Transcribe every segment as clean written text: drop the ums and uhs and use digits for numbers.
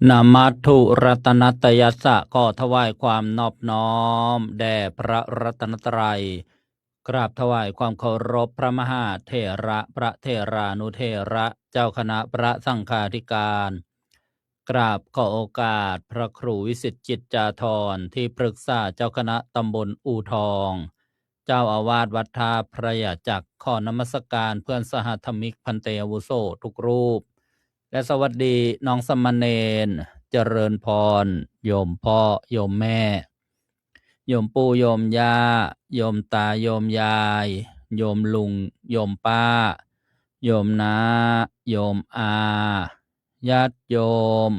นามัตถุรัตนัตยัสสะก็ถวายความนอบน้อมแด่พระรัตนตรัยกราบถวายความเคารพพระมหาเถระพระเถรานุเถระเจ้าคณะพระสังฆาธิการกราบขอโอกาสพระครูวิสิตจิตจาธรที่ปรึกษาเจ้าคณะตำบลอู่ทองเจ้าอาวาสวัดท่าพระยาจักรขอนมัสการเพื่อนสหธรรมิกพันเตอาวุโสทุกรูปและสวัสดีน้องสมณเณรเจริญพรโยมพ่อโยมแม่โยมปู่โยมย่าโยมตาโยมยายโยมลุงโยมป้าโยมน้าโยมอาญาติโยม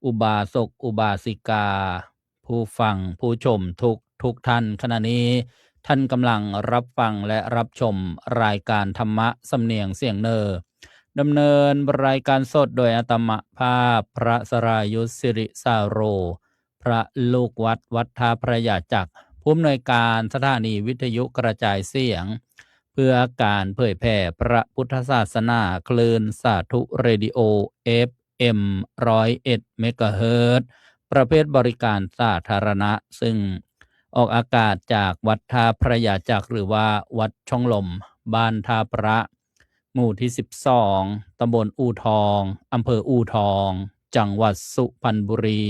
อุบาสกอุบาสิกาผู้ฟังผู้ชมทุกท่านขณะนี้ท่านกำลังรับฟังและรับชมรายการธรรมะสำเนียงเสียงเนอดำเนินรายการสดโดยอาตมาภาพพระสรายุทธสิริสาโรพระลูกวัดท่าพระยาจักรผู้อำนวยการสถานีวิทยุกระจายเสียงเพื่อการเผยแผ่พระพุทธศาสนาคลื่นสาธุเรดิโอ FM 101 เมกะเฮิรตซ์ประเภทบริการสาธารณะซึ่งออกอากาศจากวัดท่าพระยาจักรหรือว่าวัดช่องลมบ้านท่าพระหมู่ที่12ตำบลอู่ทองอำเภออู่ทองจังหวัดสุพรรณบุรี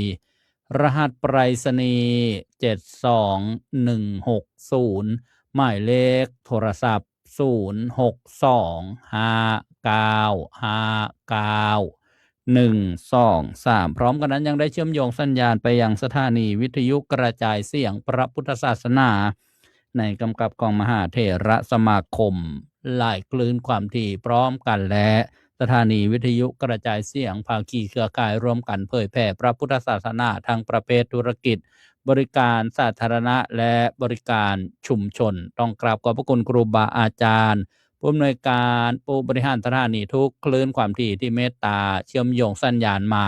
รหัสไปรษณีย์72160หมายเลขโทรศัพท์0625959123พร้อมกันนั้นยังได้เชื่อมโยงสัญญาณไปยังสถานีวิทยุกระจายเสียงพระพุทธศาสนาในกำกับของมหาเถระสมาคมหลายคลื่นความถี่พร้อมกันและสถานีวิทยุกระจายเสียงภาคีเครือข่ายร่วมกันเผยแผ่พระพุทธศาสนาทางประเภทธุรกิจบริการสาธารณะและบริการชุมชนต้องกราบขอบพระคุณครูบาอาจารย์ผู้อำนวยการผู้บริหารสถานีทุกคลื่นความถี่ที่เมตตาเชื่อมโยงสัญญาณมา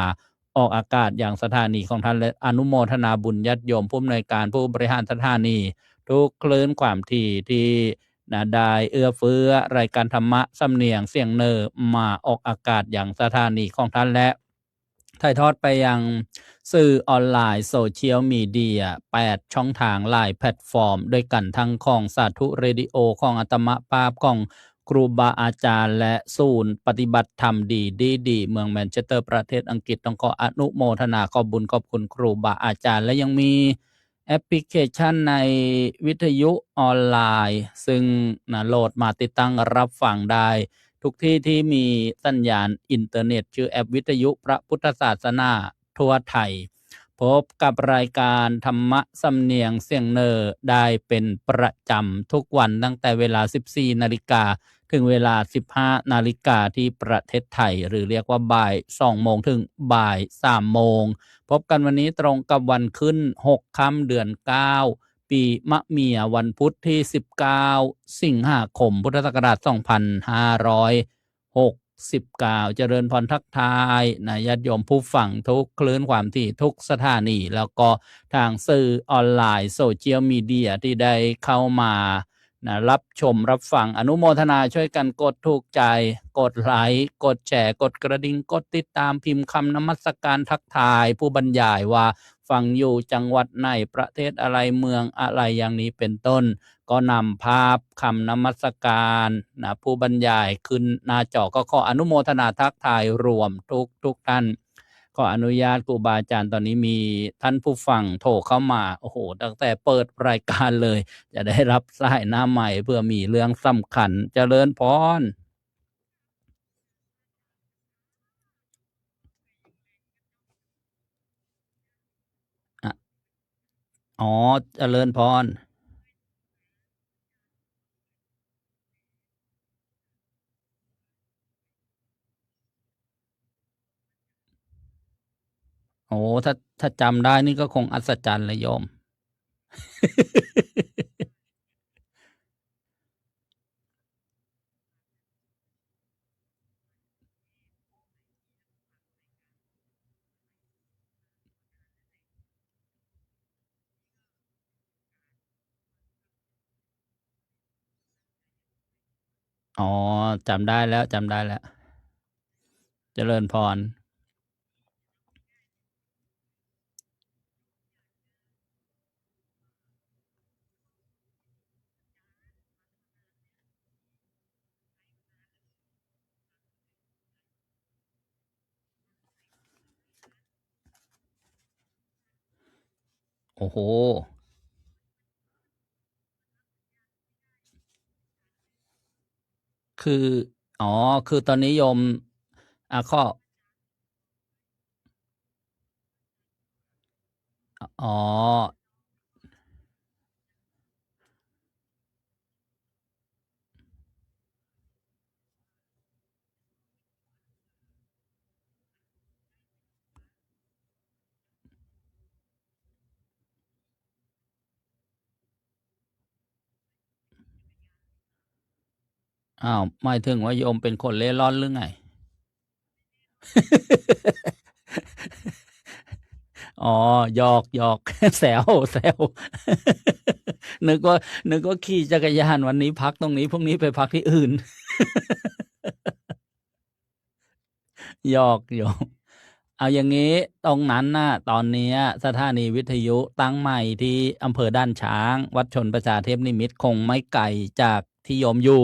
ออกอากาศอย่างสถานีของท่านและอนุโมทนาบุญญาติโยมผู้อำนวยการผู้บริหารสถานีทุกคลื่นความถี่ที่ได้เอื้อเฟื้อรายการธรรมะสำเนียงเสียงเนอมาออกอากาศอย่างสถานีของท่านและถ่ายทอดไปยังสื่อออนไลน์โซเชียลมีเดีย8ช่องทางหลายแพลตฟอร์มด้วยกันทั้งของสาธุเรดิโอของอาตมาภาพของครูบาอาจารย์และศูนย์ปฏิบัติธรรมดีเมืองแมนเชสเตอร์ประเทศอังกฤษต้องขออนุโมทนาขอบบุญขอบคุณครูบาอาจารย์และยังมีแอปพลิเคชันในวิทยุออนไลน์ซึ่งโหลดมาติดตั้งรับฟังได้ทุกที่ที่มีสัญญาณอินเทอร์เน็ตชื่อแอปวิทยุพระพุทธศาสนาทั่วไทยพบกับรายการธรรมะสำเนียงเสียงเนอได้เป็นประจำทุกวันตั้งแต่เวลา 14 นาฬิกาถึงเวลา 15 นาฬิกาที่ประเทศไทยหรือเรียกว่าบ่าย 2 โมงถึงบ่าย 3 โมงพบกันวันนี้ตรงกับวันขึ้น 6 ค่ำเดือน 9 ปีมะเมียวันพุธที่ 19 สิงหาคม พุทธศักราช 2569 เจริญพรทักทายญาติโยมผู้ฟังทุกคลื่นความถี่ทุกสถานีแล้วก็ทางสื่อออนไลน์โซเชียลมีเดียที่ได้เข้ามารับชมรับฟังอนุโมทนาช่วยกันกดถูกใจกดไลค์กดแชร์กดกระดิ่งกดติดตามพิมพ์คำนมัสการทักทายผู้บรรยายว่าฟังอยู่จังหวัดไหนประเทศอะไรเมืองอะไรอย่างนี้เป็นต้นก็นำภาพคำนมัสการผู้บรรยายขึ้นหน้าจอก็ขออนุโมทนาทักทายรวมทุกท่านขออนุญาตครูบาอาจารย์ตอนนี้มีท่านผู้ฟังโทรเข้ามาโอ้โหตั้งแต่เปิดรายการเลยจะได้รับสายหน้าใหม่เพื่อมีเรื่องสำคัญเจริญพรอะอ๋อเจริญพรโอ้ถ้าจำได้นี่ก็คงอัศจรรย์เลยโยมอ๋อจำได้แล้วเจริญพร โอ้โหคืออ๋อคือตอนนี้โยมข้ออ๋ออ้าวหมายถึงว่าโยมเป็นคนเร่ร่อนหรือไง อ๋อหยอกหยอก แซวแซว นึกว่านึกว่าขี่จักรยานวันนี้พักตรงนี้พรุ่งนี้ไปพักที่อื่น หยอกโยมเอาอย่างงี้ตรงนั้นน่ะตอนเนี้ยสถานีวิทยุตั้งใหม่ที่อำเภอด่านช้างวัดชนประชาเทพนิมิตรคงไม่ไกลจากที่โยมอยู่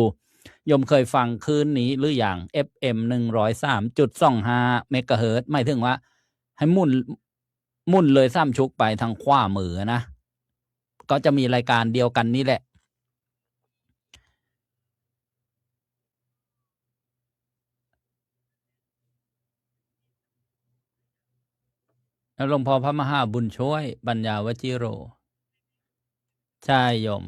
โยมเคยฟังคลื่นนี้หรืออย่าง FM 103.25เมกะเฮิรตซ์หมายถึงว่าให้หมุนเลยซ้ำชุกไปทางขวามือนะก็จะมีรายการเดียวกันนี่แหละแล้วหลวงพ่อพระมหาบุญช่วยปัญญาวจิโรใช่โยม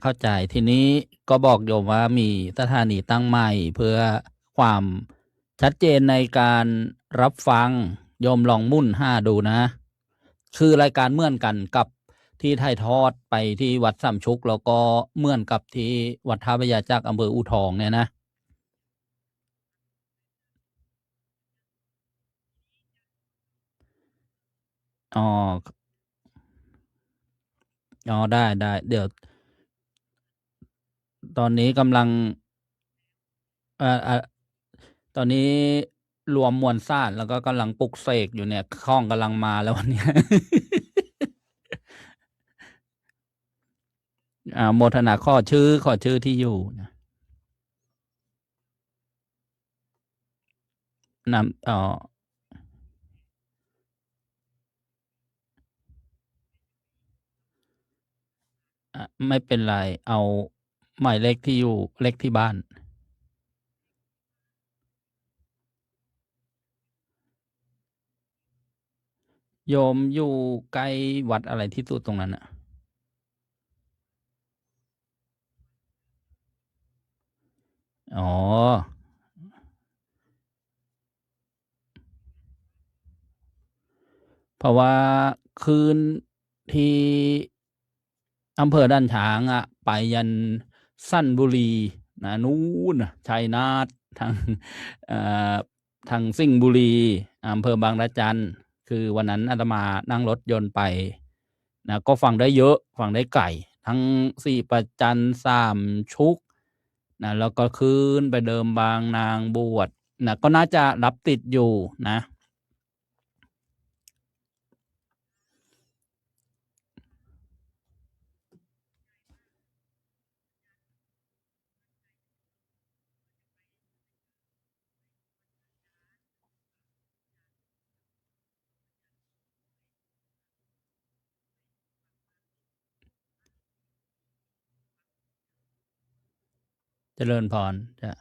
เข้าใจทีนี้ก็บอกโยมว่ามีสถานีตั้งใหม่เพื่อความชัดเจนในการรับฟังโยมลองมุ่นห้าดูนะคือรายการเหมือนกันกับที่ถ่ายทอดไปที่วัดสามชุกแล้วก็เหมือนกับที่วัดท่าพระยาจากอำเภออู่ทองเนี่ยนะอ๋ออ๋อได้ได้เดี๋ยวตอนนี้กำลังเอ่อเอ่อตอนนี้รวมมวลสารแล้วก็กำลังปลุกเสกอยู่เนี่ยข้องกำลังมาแล้ววันเนี้ย โมทนาขอชื่อที่อยู่นะนำไม่เป็นไรเอาหมายเลขที่อยู่เลขที่บ้านโยมอยู่ใกล้วัดอะไรที่สุดตรงนั้นอ่ะอ๋อเพราะว่าคืนที่อำเภอด่านช้างอ่ะไปยันสั้นบุรีนะนู้นน่ะชัยนาททางเอ่อทางสิงห์บุรีอำเภอบางระจันคือวันนั้นอาตมานั่งรถยนต์ไปนะก็ฟังได้เยอะฟังได้ไกลทั้งสี่ประจันสามชุกนะแล้วก็คืนไปเดิมบางนางบวชนะก็น่าจะรับติดอยู่นะเจริญพรจะ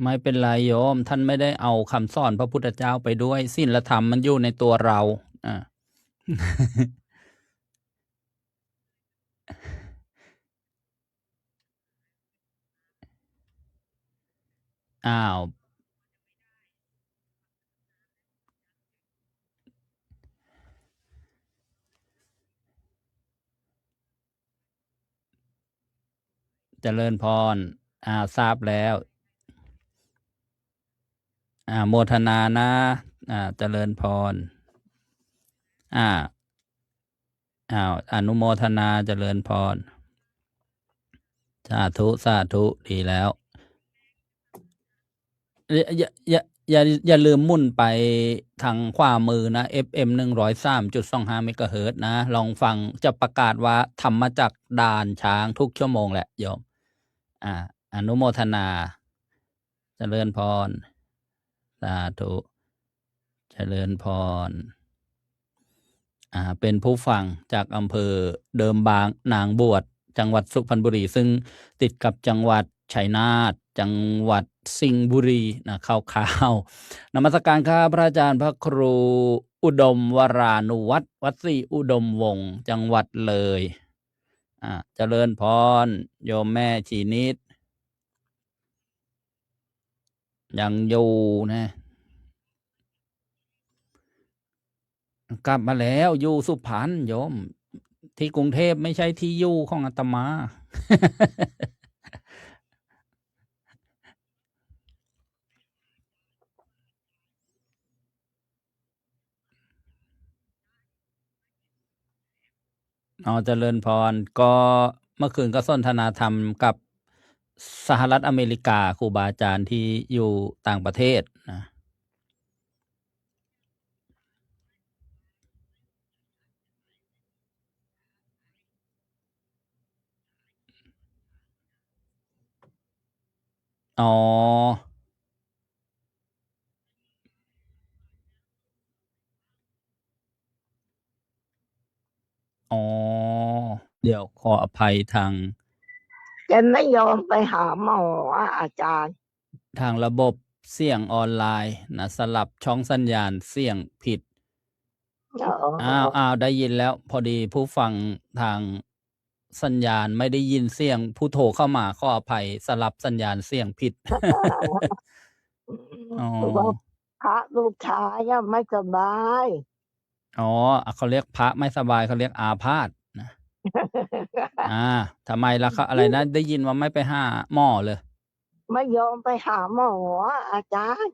ไม่เป็นไรโยมท่านไม่ได้เอาคำสอนพระพุทธเจ้าไปด้วยศีลธรรมมันอยู่ในตัวเราอ่า อ้าวเจริญพรทราบแล้วโมทนานะเจริญพรอ่าอนุโมทนาเจริญพรสาธุสาธุดีแล้วอย่า อย่าลืมหมุ่นไปทางขวามือนะ FM 103.25 เมกะเฮิรตซ์นะ ลองฟังจะประกาศว่าทำมาจากด่านช้างทุกชั่วโมงแหละโยม อนุโมทนาเจริญพร สาธุเจริญพร เป็นผู้ฟังจากอำเภอเดิมบางนางบวชจังหวัดสุพรรณบุรี ซึ่งติดกับจังหวัดชัยนาทจังหวัดสิงห์บุรีนะข่าวๆนมัสการครับพระอาจารย์พระครูอุดมวรานุวัฒน์วัดศรีอุดมวงศ์จังหวัดเลยเจริญพรโยมแม่ชีนิดยังอยู่นะกลับมาแล้วอยู่สุพรรณโยมที่กรุงเทพไม่ใช่ที่อยู่ของอาตมา เจริญพรก็เมื่อคืนก็สนทนาธรรมกับสหรัฐอเมริกาครูบาอาจารย์ที่อยู่ต่างประเทศนะอ๋อเดี๋ยวขออภัยทางแกไม่ยอมไปหาหมออาจารย์ทางระบบเสียงออนไลน์นะสลับช่องสัญญาณเสียงผิดได้ยินแล้วพอดีผู้ฟังทางสัญญาณไม่ได้ยินเสียงผู้โทรเข้ามาขออภัยสลับสัญญาณเสียงผิด ว่าพระลูกชายไม่สบายเขาเรียกพระไม่สบายเขาเรียกอาพาธนะทำไมล่ะครับอะไรนะได้ยินว่าไม่ไปหาหมอเลยไม่ยอมไปหาหมออาจารย์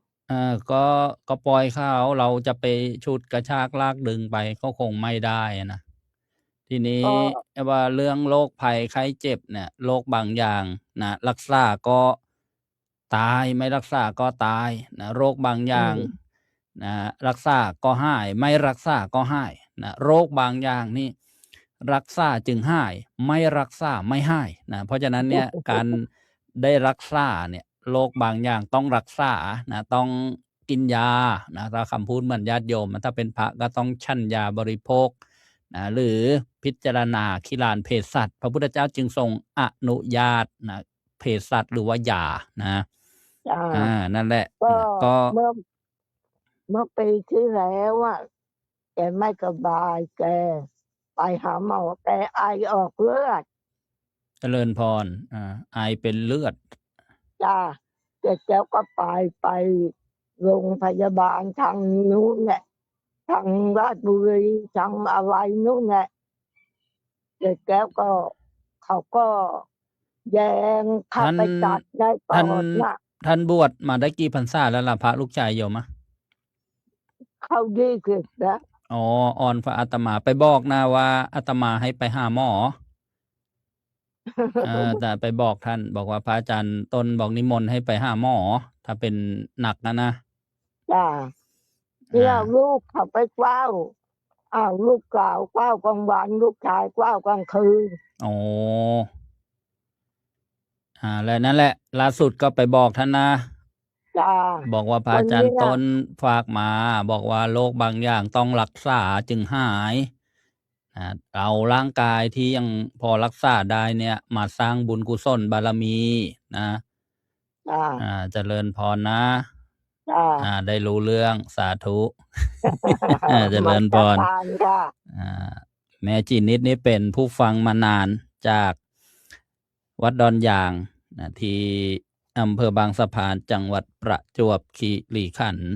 ก็ปล่อยเขาเราจะไปฉุดกระชากลากดึงไปก็คงไม่ได้นะทีนี้ว่าเรื่องโรคภัยไข้เจ็บเนี่ยโรคบางอย่างนะรักษาก็ตายไม่รักษาก็ตายนะโรคบางอย่างนะรักษาก็หายไม่รักษาก็หายนะโรคบางอย่างนี่รักษาจึงหายไม่รักษาไม่หายนะเพราะฉะนั้นเนี่ยการได้รักษาเนี่ยโรคบางอย่างต้องรักษานะต้องกินยานะถ้าคำพูดเหมือนญาติโยมถ้าเป็นพระก็ต้องชั่นยาบริโภคนะหรือพิจารณาคิลานเภสัชพระพุทธเจ้าจึงทรงอนุญาตนะเภสัชหรือว่ายานะนั่นแหละก็เมื่อปีที่แล้วแกไม่สบายแกไปหาหมอแกไอออกเลือดเจริญพรไอเป็นเลือดจ้าแกก็ไปโรงพยาบาลทางนู้นแหละทางราชบุรีทางอะไรนู้นแหละแกก็เขาก็แยงเข้าไปตัดได้ปอดนะท่านบวชมาได้กี่พรรษาแล้วล่ะพระลูกชายโยมเข้า20แล้วอ่อนพระอาตมาไปบอกนะว่าอาตมาให้ไปหาหมอแต่ไปบอกท่านบอกว่าพระอาจารย์ต้นบอกนิมนต์ให้ไปหาหมอถ้าเป็นหนักนะจ้าเนี่ยลูกเขาไปเฝ้าลูกเก่าเฝ้ากลางวันลูกชายเฝ้ากลางคืนแล้วนั่นแหละล่าสุดก็ไปบอกท่านนะจ้าบอกว่าพระอาจารย์ต้นฝากมาบอกว่าโรคบางอย่างต้องรักษาจึงหายเอาร่างกายที่ยังพอรักษาได้เนี่ยมาสร้างบุญกุศลบารมีนะเจริญพรนะได้รู้เรื่องสาธุเจริญพรแม่จีนิดนี่เป็นผู้ฟังมานานจากวัดดอนยางที่อำเภอบางสะพานจังหวัดประจวบคีรีขันธ์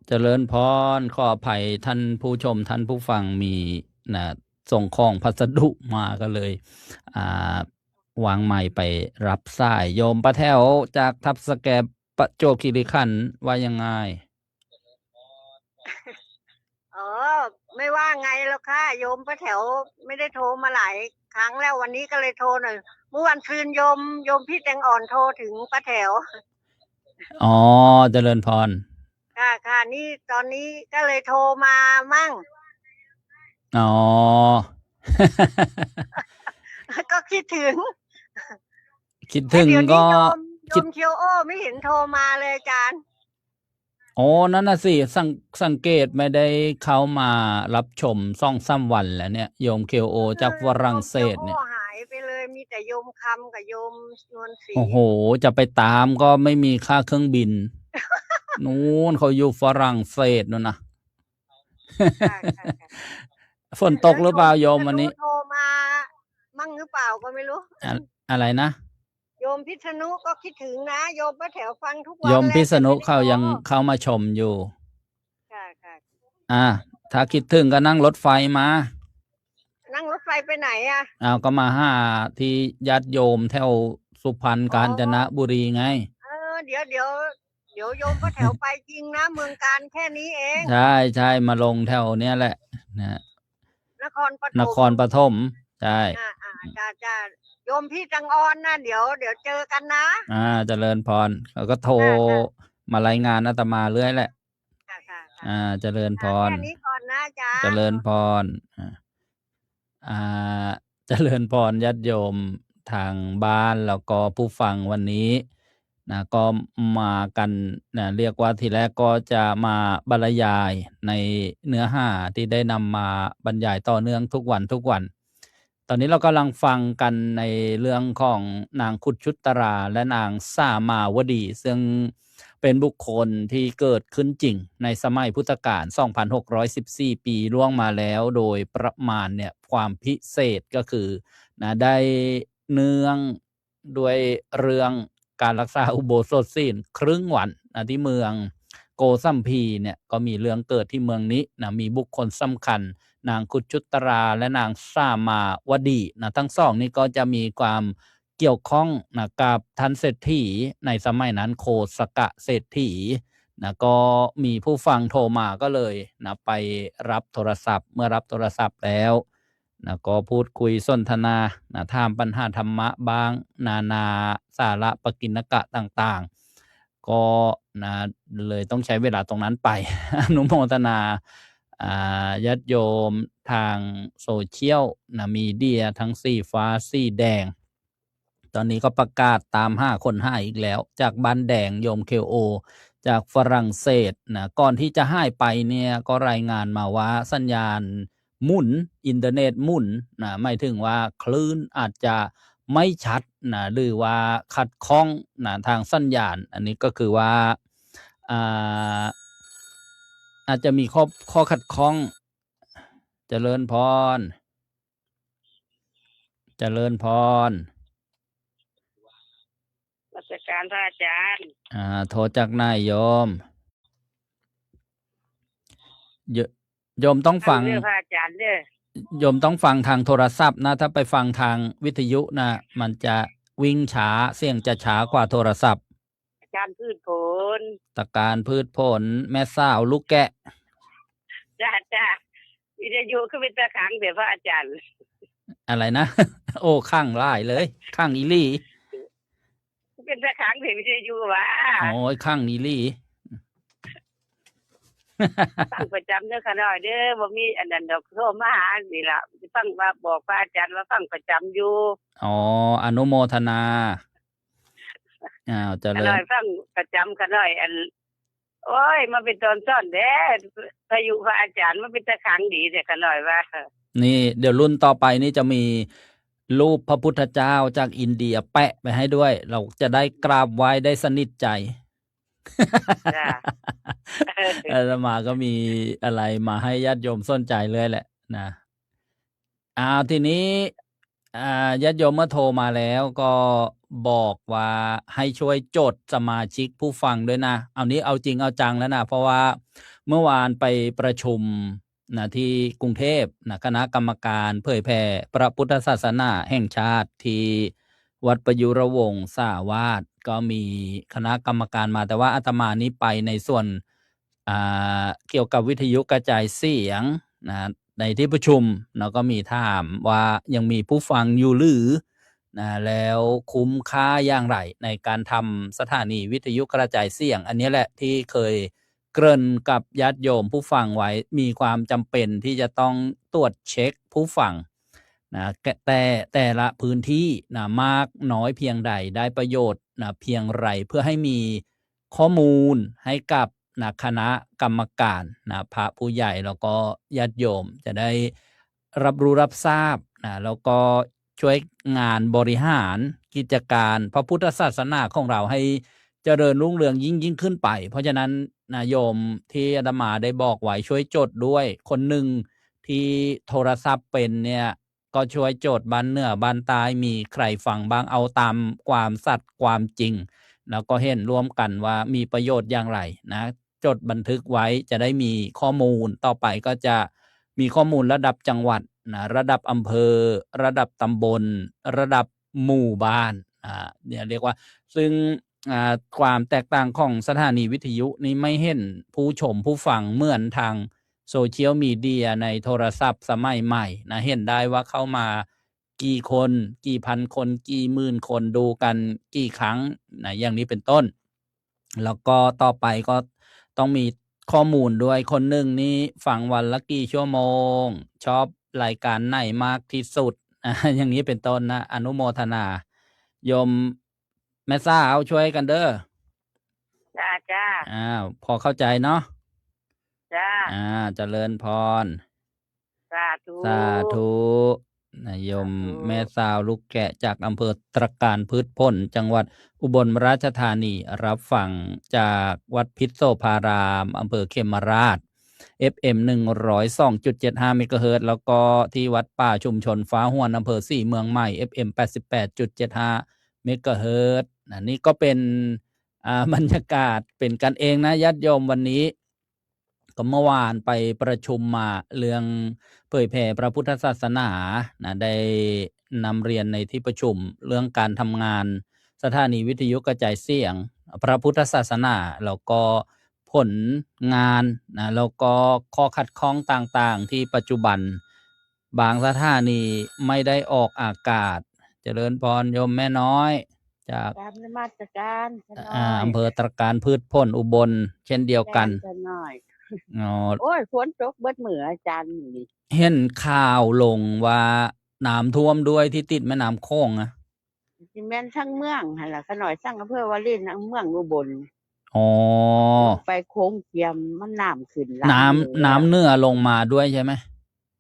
เจริญพรขออภัยท่านผู้ชมท่านผู้ฟังมี ส่งของพัสดุมาก็เลย อ่าวางไมค์ไปรับสายโยมป้าแถวจากทับสแกประจวบคีรีขันธ์ว่ายังไง อ๋อไม่ว่าไงแล้วค่ะโยมป้าแถวไม่ได้โทรมาหลายครั้งแล้ววันนี้ก็เลยโทรหน่อยเมื่อวันซืนโยมพี่แตงอ่อนโทรถึงป้าแถว อ๋อเจริญพร ค่ะนี่ตอนนี้ก็เลยโทรมามั่ง อ๋อ ก็คิดถึง คิด แต่ ถึง เดี๋ยวนี้ ก็ โย คิด มเคียวโอไม่เห็นโทรมาเลยอาจารย์ อ๋อนั่นน่ะสิสังเกตไม่ได้เข้ามารับชม2-3 วันแล้วเนี่ยโยม KO จากฝรั่งเศสเนี่ย โยมเคียวโอหายไปเลยมีแต่โยมคำกับโยมนวลศรี โอ้โห จะไปตามก็ไม่มีค่าเครื่องบิน นู้นเขาอยู่ฝรั่งเศสนู่นนะ ค่ะ ฝนตกหรือเปล่าโยมวันนี้ โทรมามั่งหรือเปล่าก็ไม่รู้ อะไรนะ โยมพิษณุก็คิดถึงนะโยมป้าแถวฟังทุกวัน โยมพิษณุ แล้วแต่ไม่ได้ เขายัง โทร เข้ามาชมอยู่ ค่ะ ถ้าคิดถึงก็นั่งรถไฟมา นั่งรถไฟไปไหนอ่ะ ก็มาหาที่ญาติโยมแถวสุพรรณกาญจนบุรีไง เดี๋ยวโยมป้าแถวไปจริงนะเมืองการแค่นี้เอง ใช่มาลงแถวเนี้ยแหละนะ นครปฐม นครปฐมใช่ จ้าโยมพี่จังออนนะเดี๋ยวเจอกันนะ เจริญพรเขาก็โทรมารายงานอาตมาเรื่อยแหละ ค่ะ เจริญพร แค่นี้ก่อนนะจ๊ะ เจริญพรเจริญพรญาติโยมทางบ้านแล้วก็ผู้ฟังวันนี้นะก็มากันนะเรียกว่าทีแรกก็จะมาบรรยายในเนื้อหาที่ได้นำมาบรรยายต่อเนื่องทุกวัน ตอนนี้เรากำลังฟังกันในเรื่องของนางคุดชุตราและนางสามาวดี ซึ่งเป็นบุคคลที่เกิดขึ้นจริงในสมัยพุทธกาล 2,614 ปีล่วงมาแล้วโดยประมาณเนี่ยความพิเศษก็คือนะได้เนื่องด้วยเรื่องการรักษาอุโบสถศีลครึ่งวันนะที่เมืองโกสัมพีเนี่ยก็มีเรื่องเกิดที่เมืองนี้นะมีบุคคลสำคัญนางคุดชุตราและนางสามาวดีนะทั้งสองนี่ก็จะมีความเกี่ยวข้องนะกับท่านเศรษฐีในสมัยนั้นโคสกะเศรษฐีนะก็มีผู้ฟังโทรมาก็เลยนะไปรับโทรศัพท์เมื่อรับโทรศัพท์แล้วนะก็พูดคุยสนทนานะถามปัญหาธรรมะบ้างนาสาระปกิณกะต่างๆก็นะเลยต้องใช้เวลาตรงนั้นไป อนุโมทนาญาติโยมทางโซเชียลนะมีเดียทั้งสีฟ้าสีแดงตอนนี้ก็ประกาศตาม5 คนหายอีกแล้วจากบ้านแดงโยม KO จากฝรั่งเศสนะก่อนที่จะหายไปเนี่ยก็รายงานมาว่าสัญญาณหมุนอินเทอร์เน็ตหมุนนะหมายถึงว่าคลื่นอาจจะไม่ชัดนะหรือว่าขัดข้องนะทางสัญญาณอันนี้ก็คือว่าอาจจะมีข้อขัดข้องเจริญพรราชการพระอาจารย์ โทรจากนายโยมโยมต้องฟังพระอาจารย์เด้อ โยมต้องฟังทางโทรศัพท์นะถ้าไปฟังทางวิทยุนะมันจะวิ่งช้าเสียงจะช้ากว่าโทรศัพท์การพืชผล ตะการพืชผลแม่สาวลูกแกะจ้าวิทยุคือเป็นตะขังเดี๋ยวพระอาจารย์ อะไรนะ โอ้ข้างไล่เลยข้างอีลี่เป็นตะขังเดี๋ยววิทยุว่าโอ้ยข้างอีลี่ ฟังประจำเด้อค่ะน้อยเด้อบ่มีอันนั้นดอกโทรมาหานี่ล่ะฟังว่าบอกพระอาจารย์ว่าฟังประจำอยู่อนุโมทนาจะเลยฟังประจำค่ะน้อยอันโอ้ยมาเป็นตอนซ่อนเด้พายุพระอาจารย์มันเป็นตะขังดีแต่ค่ะน้อยว่านี่เดี๋ยวรุ่นต่อไปนี่จะมีรูปพระพุทธเจ้าจากอินเดียแปะไปให้ด้วยเราจะได้กราบไหว้ได้สนิทใจอาตมาก็มีอะไรมาให้ญาติโยมสนใจเลยแหละนะทีนี้ญาติโยมเมื่อโทรมาแล้วก็บอกว่าให้ช่วยจดสมาชิกผู้ฟังด้วยนะเอาจริงเอาจังแล้วนะเพราะว่าเมื่อวานไปประชุม ที่กรุงเทพคณะกรรมการเผยแผ่พระพุทธศาสนาแห่งชาติที่วัดประยุรวงศ์สาวาสก็มีคณะกรรมการมาแต่ว่าอาตมานี้ไปในส่วนเกี่ยวกับวิทยุกระจายเสียงในที่ประชุมเราก็มีถามว่ายังมีผู้ฟังอยู่หรือแล้วคุ้มค่าอย่างไรในการทำสถานีวิทยุกระจายเสียงอันนี้แหละที่เคยเกริ่นกับญาติโยมผู้ฟังไว้มีความจำเป็นที่จะต้องตรวจเช็คผู้ฟังแต่ละพื้นที่มากน้อยเพียงใดได้ประโยชน์เพียงไรเพื่อให้มีข้อมูลให้กับคณะกรรมการพระผู้ใหญ่แล้วก็ญาติโยมจะได้รับรู้รับทราบแล้วก็ช่วยงานบริหารกิจการพระพุทธศาสนาของเราให้เจริญรุ่งเรืองยิ่งขึ้นไปเพราะฉะนั้นโยมที่อาตมาได้บอกไว้ช่วยจดด้วยคนหนึ่งที่โทรศัพท์เป็นเนี่ยก็ช่วยจดบ้านเหนือบ้านใต้มีใครฟังบ้างเอาตามความสัตย์ความจริงแล้วก็เห็นร่วมกันว่ามีประโยชน์อย่างไรจดบันทึกไว้จะได้มีข้อมูลต่อไปก็จะมีข้อมูลระดับจังหวัดระดับอำเภอระดับตำบลระดับหมู่บ้านเนี่ยเรียกว่าซึ่งความแตกต่างของสถานีวิทยุนี้ไม่เห็นผู้ชมผู้ฟังเหมือนทางโซเชียลมีเดียในโทรศัพท์สมัยใหม่เห็นได้ว่าเข้ามากี่คนกี่พันคนกี่หมื่นคนดูกันกี่ครั้งอย่างนี้เป็นต้นแล้วก็ต่อไปก็ต้องมีข้อมูลด้วยคนหนึ่งนี่ฟังวันละกี่ชั่วโมงชอบรายการไหนมากที่สุดอย่างนี้เป็นต้นนะอนุโมทนาโยมแม่สาวช่วยกันเด้อจ้าพอเข้าใจเนาะจ้าเจริญพรสาธุโยมแม่สาวลูกแกะจากอำเภอตรการพืชผลจังหวัดอุบลราชธานีรับฟังจากวัดพิษโสภารามอำเภอเขมราช FM 102.75 เมกะเฮิรตซ์แล้วก็ที่วัดป่าชุมชนฟ้าห้วนอำเภอ4เมืองใหม่ FM 88.75 เมกะเฮิรตซ์นี่ก็เป็นบรรยากาศเป็นกันเองนะญาติโยมวันนี้ก็เมื่อวานไปประชุมมาเรื่องเผยแผ่พระพุทธศาสนาได้นำเรียนในที่ประชุมเรื่องการทำงานสถานีวิทยุกระจายเสียงพระพุทธศาสนาแล้วก็ผลงานแล้วก็ข้อขัดข้องต่างๆที่ปัจจุบันบางสถานีไม่ได้ออกอากาศเจริญพรโยมแม่น้อยจากนมัสการอำเภอตรการพืชผลอุบลเช่นเดียวกันโอ้ยฝนตกเบิดมื้ออาจารย์นี่เห็นข่าวลงว่าน้ำท่วมด้วยที่ติดแม่น้ำโขงสิแม่นทั้งเมืองหั่นล่ะขน้อยทั้งอำเภอวารินทั้งเมืองอุบลไปโค้งเกียมมันน้ำขึ้นน้ำเหนือลงมาด้วยใช่ไหม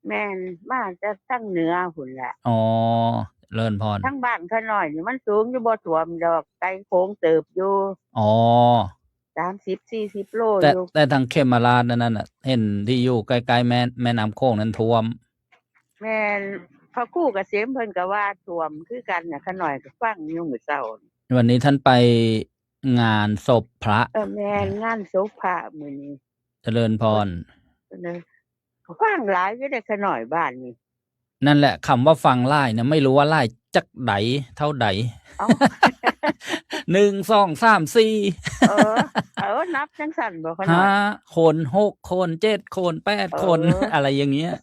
แม่นบ้านจะทั้งเหนือหุ่นแหละเลินพรทั้งบ้านขน้อยนี่มันสูงอยู่บ่ท่วมดอกไกลโค้งเติบอยู่30-40 โลอยู่แต่ทางเขมราชนั่นน่ะเห็นที่อยู่ใกล้ๆแม่น้ำโขงนั้นท่วมแม่นพระครูเกษมเพิ่นก็ว่าท่วมคือกันน่ะขน้อยก็ฟังอยู่มื้อเช้าวันนี้ท่านไปงานศพพระแม่นงานศพพระมื้อนี้เจริญพรฟังหลายอยู่ได้ขน้อยบ้านนี่นั่นแหละคำว่าฟังหลายเนี่ยไม่รู้ว่าหลายจักใดเท่าใด1 2 3 4นับจังสั่นบ่ขน้อย5 คน 6 คน 7 คน 8 คนอะไรอย่างเงี้ย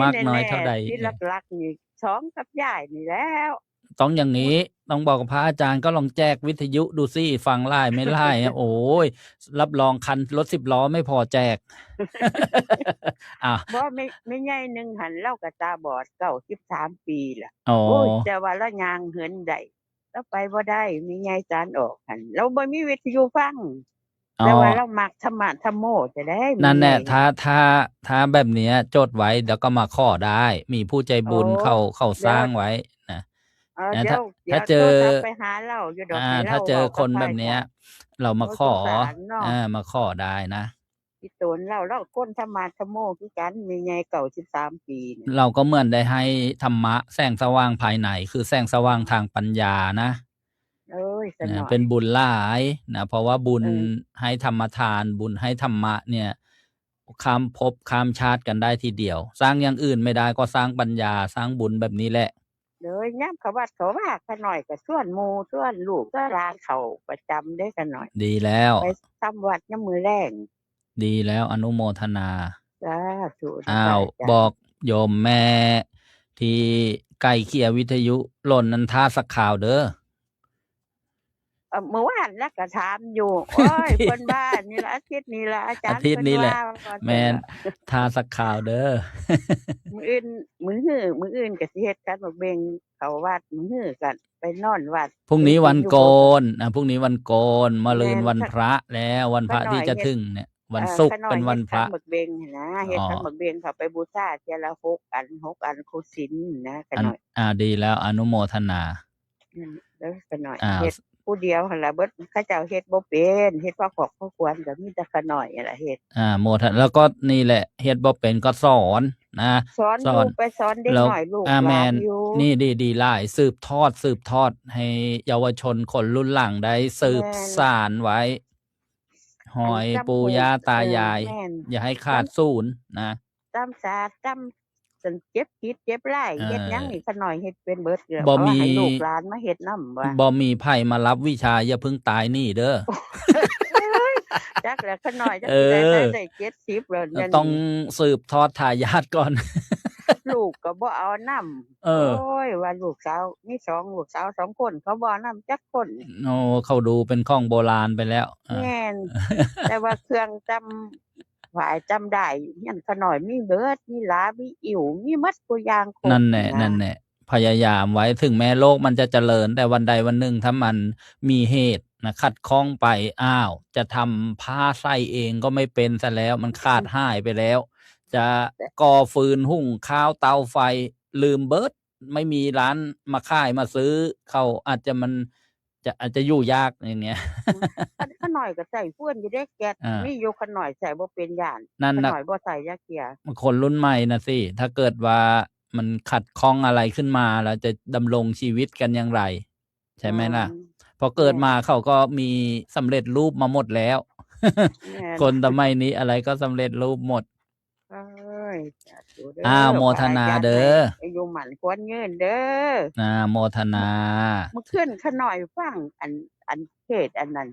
มากน้อยเท่าใดที่หลักๆนี่2กับยายนี่แล้วต้องอย่างนี้ต้องบอกกับพระอาจารย์ก็ลองแจกวิทยุดูสิฟังไล่ไม่ไล่โอ้ยรับรองคันรถ10 ล้อไม่พอแจกบ่ไม่ใหญ่นึงหันเล่าก็ตาบอด93 ปีล่ะโอ้ยแต่ว่าละย่างเหินได้แล้วไปบ่ได้มีใหญ่จานออกหันเราบ่มีวิทยุฟังแต่ว่าเรามักธรรมะธรรมโมจะได้นั่นแหละถ้าแบบนี้จดไว้เดี๋ยวก็มาขอได้มีผู้ใจบุญเขาสร้างไว้นะถ้าเจอไปหาเราอยู่ดอกถ้าเจอคนแบบนี้เรามาขอมาขอได้นะพี่ตนเราคนธรรมะธรรมโมคือกันมีใหญ่93 ปีเราก็เหมือนได้ให้ธรรมะแสงสว่างภายในคือแสงสว่างทางปัญญานะเป็นบุญหลายนะเพราะว่าบุญให้ธรรมทานบุญให้ธรรมะเนี่ย ข้ามภพข้ามชาติกันได้ทีเดียว สร้างอย่างอื่นไม่ได้ก็สร้างปัญญาสร้างบุญแบบนี้แหละเลยยามเขาวัดเขาว่ากันหน่อยก็ชวนหมู่ชวนลูกชวนหลานเข้าประจำได้กันหน่อยดีแล้วไปทำวัดยามมื้อแลงดีแล้วอนุโมทนาสาธุบอกโยมแม่ที่ใกล้เคียวิทยุหล่นนันทาสักข่าวเด้อเมื่อวานแล้วก็ถามอยู่โอ้ย เพิ่นบ้านนี่ละอาทิตย์นี้ละอาจารย์อาทิตย์นี้แหละแม่นทาสักข่าวเด้อ มื้ออื่นก็สิเฮ็ดกันบักเบงเข้าวัดมื้อกันไปนอนวัดพรุ่งนี้วันโกนพรุ่งนี้วันโกนมะรืนวันพระแล้ววันพระที่จะถึงเนี่ยวันศุกร์เป็นวันพระบักเบงนะเฮ็ดทั้งบักเบงเข้าไปบูชาเทื่อละ6 อันคุศีลนะกันหน่อยดีแล้วอนุโมทนาแล้วกันหน่อยเฮ็ดผู้เดียวหั่นล่ะเบิดเขาเจ้าเฮ็ดบ่เป็นเฮ็ดพอขอบพอควรก็มีแต่กันหน่อยนั่นล่ะเฮ็ดโมทนาแล้วก็นี่แหละเฮ็ดบ่เป็นก็สอนนะสอนไปสอนเด็กน้อยลูกหลานอยู่นี่ดีหลายสืบทอดให้เยาวชนคนรุ่นหลังได้สืบสานไว้หอยปู่ย่าตายายอย่าให้ขาดศูนย์นะจำศาสตร์จำจนเจ็บผิดเจ็บไร้เฮ็ดหยังนี่ขน่อยเฮ็ดเป็นเบิดเด้อบ่มีให้ลูกหลานมาเฮ็ดนำว่าบ่มีไผมารับวิชาอย่าเพิ่งตายนี่เด้อจักแล้วขน่อยจักได้70แล้วต้องสืบทอดทายาทก่อนลูกก็บ่เอานำโอ้ยว่าลูกสาวมี2ลูกสาว2คนเขาบ่นำจักคนเขาดูเป็นของโบราณไปแล้วแม่นแต่ว่าเครื่องจำหวายจำได้ยันขน่อยมีเบิดมีหลามีอิ่วมีหมดตัวอย่างนั่นแหละพยายามไว้ถึงแม้โลกมันจะเจริญแต่วันใดวันหนึ่งถ้ามันมีเหตุนะขัดข้องไปจะทำผ้าไส้เองก็ไม่เป็นซะแล้วมันขาดหายไปแล้วจะก่อฟืนหุงข้าวเตาไฟลืมเบิดไม่มีร้านมาขายมาซื้อเขาอาจจะอยู่ยากอย่างเงี้ยขน่อยก็ใส่เฟื่อนอยู่ได้แก๊สมีอยู่ขน่อยใส่บ่เป็นย่านขน่อยบ่ใส่ยาเกียคนรุ่นใหม่น่ะสิถ้าเกิดว่ามันขัดข้องอะไรขึ้นมาแล้วจะดำรงชีวิตกันอย่างไรใช่ไหมล่ะพอเกิดมาเขาก็มีสำเร็จรูปมาหมดแล้วคนสมัยนี้อะไรก็สำเร็จรูปหมดโมทนาเด้ออยู่หมันควรเงินเด้อโมทนาเมื่อคืนขน่อยฟังอันเทศอันนั้น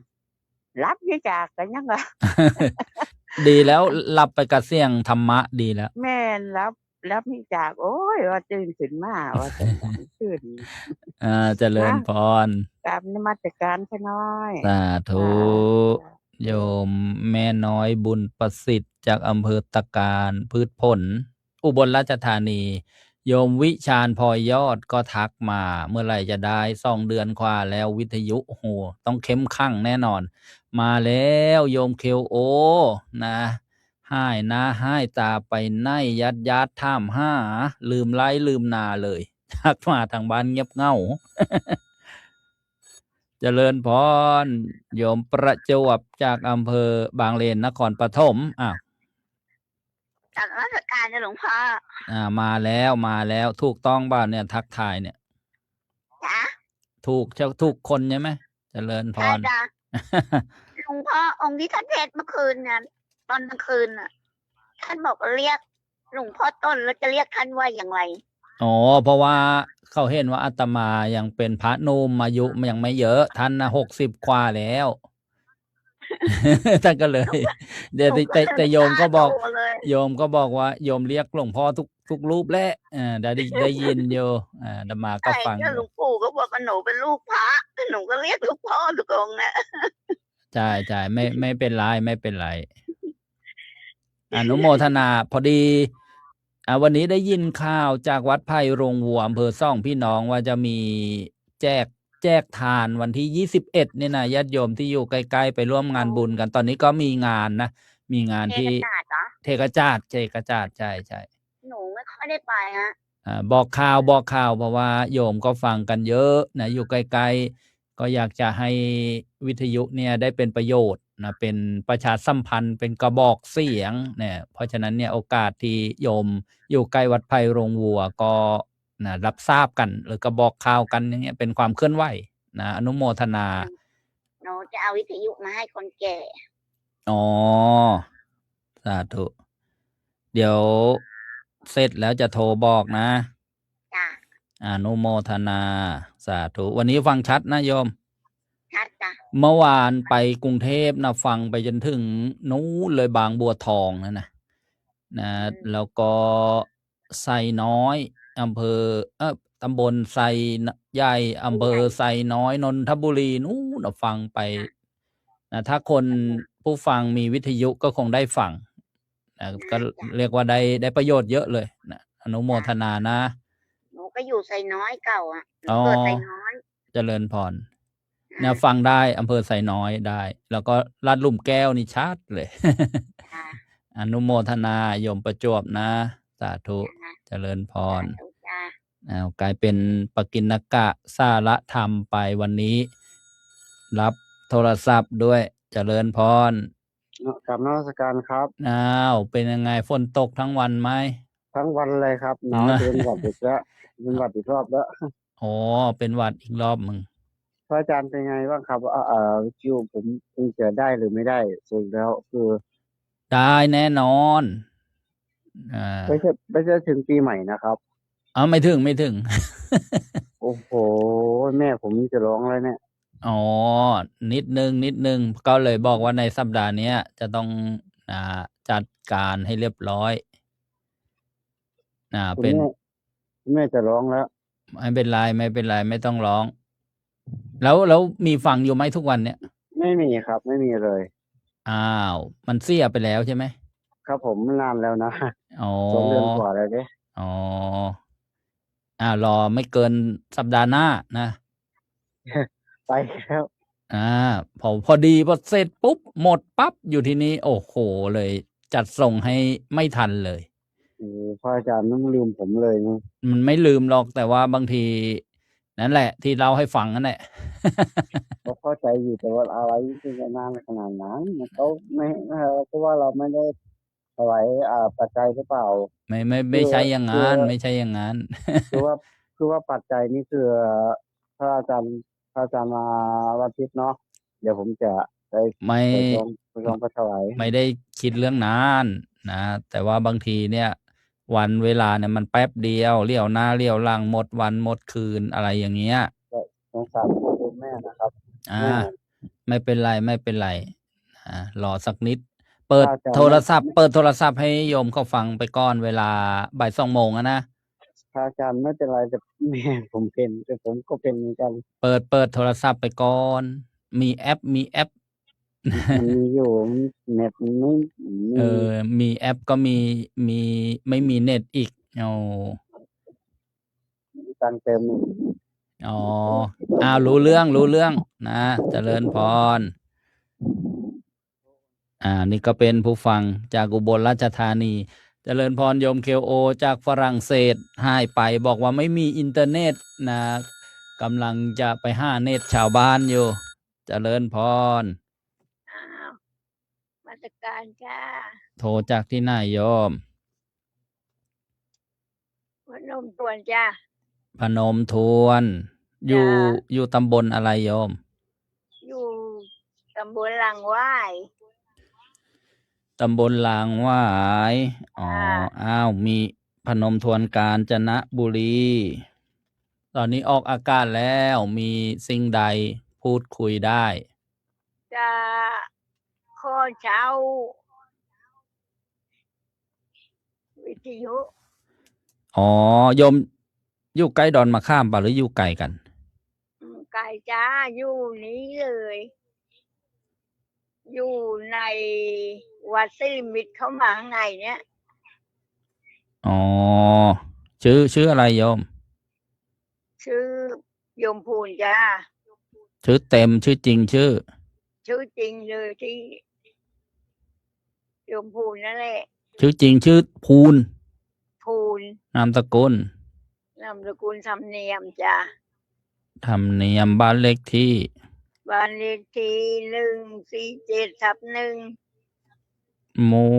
รับวิจากกันยังล่ะดีแล้วรับไปกับเสียงธรรมะดีแล้วแม่นรับวิจากโอ้ยว่าตื่นขึ้นมาว่าจะตื่นเจริญพรกราบนมัสการขน้อยสาธุโยมแม่น้อยบุญประสิทธิ์จากอำเภอตะการพืชผลอุบลราชธานีโยมวิชาญพลอยยอดก็ทักมาเมื่อไหร่จะได้2 เดือนกว่าแล้ววิทยุโหต้องเข้มข้างแน่นอนมาแล้วโยมเคลโอนะให้นะให้ตาไปไหนยัดถามหาลืมไล่ลืมนาเลยทักมาทางบ้านเงียบเง่าเจริญพรโยมประจวบจากอำเภอบางเลนนครปฐมจากราชการหลวงพ่อมาแล้วถูกต้องบ้านเนี่ยทักทายเนี่ยถูกคนใช่ไหมเจริญพรหลวงพ่อองค์ที่ท่านเทศเมื่อคืนนั้นตอนกลางคืนน่ะท่านบอกเรียกหลวงพ่อต้นแล้วจะเรียกท่านว่าอย่างไรเพราะว่าเขาเห็นว่าอาตมายังเป็นพระหนุ่มอายุยังไม่เยอะท่านนะ60 กว่าแล้วท่านก็เลยแต่โยมก็บอกว่าโยมเรียกหลวงพ่อทุกรูปแล้วได้ยินโยอาตมาก็ฟังหลวงปู่ก็บอกว่าหนูเป็นลูกพระหนูก็เรียกหลวงพ่อทุกองค์นะใช่ไม่เป็นไรอนุโมทนาพอดีวันนี้ได้ยินข่าวจากวัดไผ่โรงวัวอำเภอซ่องพี่น้องว่าจะมีแจกทานวันที่21เนี่ยนะญาติโยมที่อยู่ใกล้ๆไปร่วมงานบุญกันตอนนี้ก็มีงานนะมีงานที่เทกจาดใช่หนูไม่ค่อยได้ไปฮะบอกข่าวเพราะว่าโยมก็ฟังกันเยอะนะอยู่ใกล้ๆก็อยากจะให้วิทยุเนี่ยได้เป็นประโยชน์นะเป็นประชาสัมพันธ์เป็นกระบอกเสียงเนี่ยเพราะฉะนั้นเนี่ยโอกาสที่โยมอยู่ใกล้วัดไผ่โรงวัวก็นะรับทราบกันหรือกระบอกข่าวกันอย่างเงี้ยเป็นความเคลื่อนไหวนะอนุโมทนาหนูจะเอาวิทยุมาให้คนแก่สาธุ เดี๋ยวเสร็จแล้วจะโทรบอกนะ จ้า อนุโมทนา สาธุ วันนี้ฟังชัดนะโยม ชัดจ้ะ เมื่อวานไปกรุงเทพนะฟังไปจนถึงนู้นเลยบางบัวทองนะแล้วก็ไซน้อยอำเภอตำบลไซใหญ่อำเภอไซน้อยนนทบุรีนู้นนะฟังไปนะถ้าคนผู้ฟังมีวิทยุก็คงได้ฟังนะก็เรียกว่าได้ประโยชน์เยอะเลยนะอนุโมทนานะ หนูก็อยู่ไซน้อยเก่าอ่ะหนูเกิดไซน้อย เจริญพรเนี่ยฟังได้อำเภอไซน้อยได้ แล้วก็ลาดหลุมแก้วนี่ชัดเลย ค่ะ อนุโมทนาโยมประจวบนะ สาธุเจริญพร จ้า กลายเป็นปกิณกะสาระธรรมไปวันนี้ รับโทรศัพท์ด้วยเจริญพร กราบนมัสการครับ เป็นยังไงฝนตกทั้งวันไหม ทั้งวันเลยครับหนาวเป็นหวัดอีกแล้วเป็นหวัดอีกรอบแล้ว โอ้เป็นหวัดอีกรอบมึง พระอาจารย์เป็นไงบ้างครับวิทยุผมจะได้หรือไม่ได้สุดแล้วคือ ได้แน่นอนไม่ใช่ถึงปีใหม่นะครับ ไม่ถึง โอ้โหแม่ผมจะร้องเลยเนี่ย อ๋อนิดนึงก็เลยบอกว่าในสัปดาห์นี้จะต้องจัดการให้เรียบร้อยเป็นแม่จะร้องแล้ว ไม่เป็นไรไม่ต้องร้อง แล้วมีฟังอยู่ไหมทุกวันเนี่ย ไม่มีครับ ไม่มีเลย มันเสียไปแล้วใช่ไหมครับผมนานแล้วนะ2 เดือนกว่าแล้วเนี่ยรอไม่เกินสัปดาห์หน้านะ ไปแล้วพอดีพอเสร็จปุ๊บหมดปั๊บอยู่ที่นี้โอ้โหเลยจัดส่งให้ไม่ทันเลยพระอาจารย์ไม่ลืมผมเลยนะมันไม่ลืมหรอกแต่ว่าบางทีนั่นแหละที่เล่าให้ฟังนั่นแหละ เขาเข้าใจอยู่แต่ว่าอะไรที่จะนานขนาดนั้นเขาไม่เพราะว่าเราไม่ได้ถวายปัจจัยหรือเปล่าไม่ใช่อย่างนั้นไม่ใช่อย่างนั้น คือว่าปัจจัยนี่คือพระอาจารย์มาวันอาทิตย์เนาะเดี๋ยวผมจะไปลองไปถวายไม่ได้คิดเรื่องนั้นนะแต่ว่าบางทีเนี่ยวันเวลาเนี่ยมันแป๊บเดียวเลี้ยวหน้าเลี้ยวหลังหมดวันหมดคืนอะไรอย่างเงี้ยสงสารคุณแม่นะครับไม่เป็นไรรอสักนิดเปิดโทรศัพท์ให้โยมเขาฟังไปก่อนเวลาบ่าย 2 โมงนะพระอาจารย์ไม่เป็นไรแต่แม่ผมเป็นแต่ผมก็เป็นเหมือนกันเปิดโทรศัพท์ไปก่อนมีแอปมีอยู่เน็ตไม่มีแอปก็มีไม่มีเน็ตอีกการเติมรู้เรื่องนะเจริญพรนี่ก็เป็นผู้ฟังจากอุบลราชธานีเจริญพรโยมเคโอจากฝรั่งเศสให้ไปบอกว่าไม่มีอินเทอร์เน็ตนะกำลังจะไปหาเน็ตชาวบ้านอยู่เจริญพรมาตรการจ้าโทรจากที่ไหนโยมพนมทวนจ้าพนมทวนอยู่ตำบลอะไรโยมอยู่ตำบลลางหวายตำบลลางหวายมีพนมทวนกาญจนบุรีตอนนี้ออกอากาศแล้วมีสิ่งใดพูดคุยได้จะข้อเช้าวิทยุโยมอยู่ใกล้ดอนมะข้ามป่ะหรืออยู่ไกลกันไกลจ้าอยู่นี้เลยอยู่ในวัดสิริมิตรเข้ามาข้างในเนี่ยชื่ออะไรโยมชื่อโยมพูนจ้าชื่อเต็มชื่อจริงชื่อจริงเลยที่โยมพูนนั่นแหละชื่อจริงชื่อพูนนามสกุลธรรมเนียมจ้าธรรมเนียมบ้านเลขที่147/1หมู่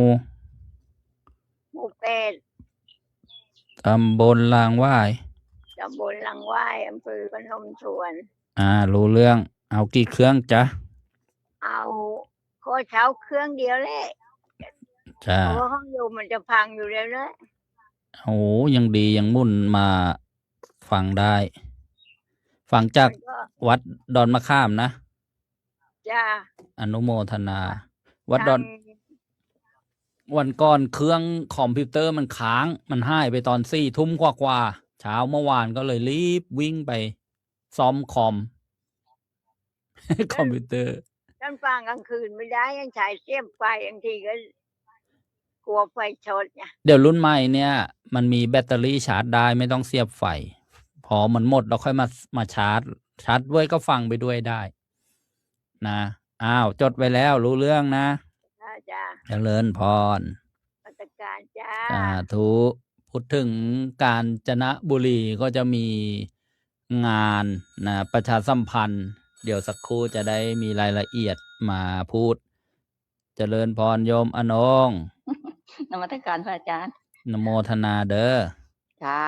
8ตำบลลางหวายอำเภอพนมทวนรู้เรื่องเอากี่เครื่องจ๊ะเอาข้อเช้าเครื่องเดียวแหละ จ้า เพราะว่าห้องโยมมันจะพังอยู่แล้วนะ โอ้ยังดียังมุ่นมาฟังได้ ฟังจาก มันก็ วัดดอนมะข้ามนะ จ้า อนุโมทนา วัดด ทา อง น วันก่อนเครื่องคอมพิวเตอร์มันค้าง มันหายไปตอน4 ทุ่มกว่าๆเช้าเมื่อวานก็เลยรีบวิ่งไปซ่อมคอม คอมพิวเตอร์ ท่านฟังกลางคืนไม่ได้ยังใช้เสียบไฟบางทีก็กลัวไฟช็อตเนี่ย เดี๋ยวรุ่นใหม่เนี่ย มันมีแบตเตอรี่ชาร์จได้ไม่ต้องเสียบไฟ พอมันหมดเราค่อยมาชาร์จด้วยก็ฟังไปด้วยได้ นะอ้าวจดไว้แล้วรู้เรื่องนะ จ้า เจริญพร มาตรการจ้า สาธุพูดถึงกาญจนบุรีก็จะมีงานนะประชาสัมพันธ์ เดี๋ยวสักครู่จะได้มีรายละเอียดมาพูด เจริญพรโยมอนง นมัสการพระอาจารย์ นโมทนาเด้อ ค่ะ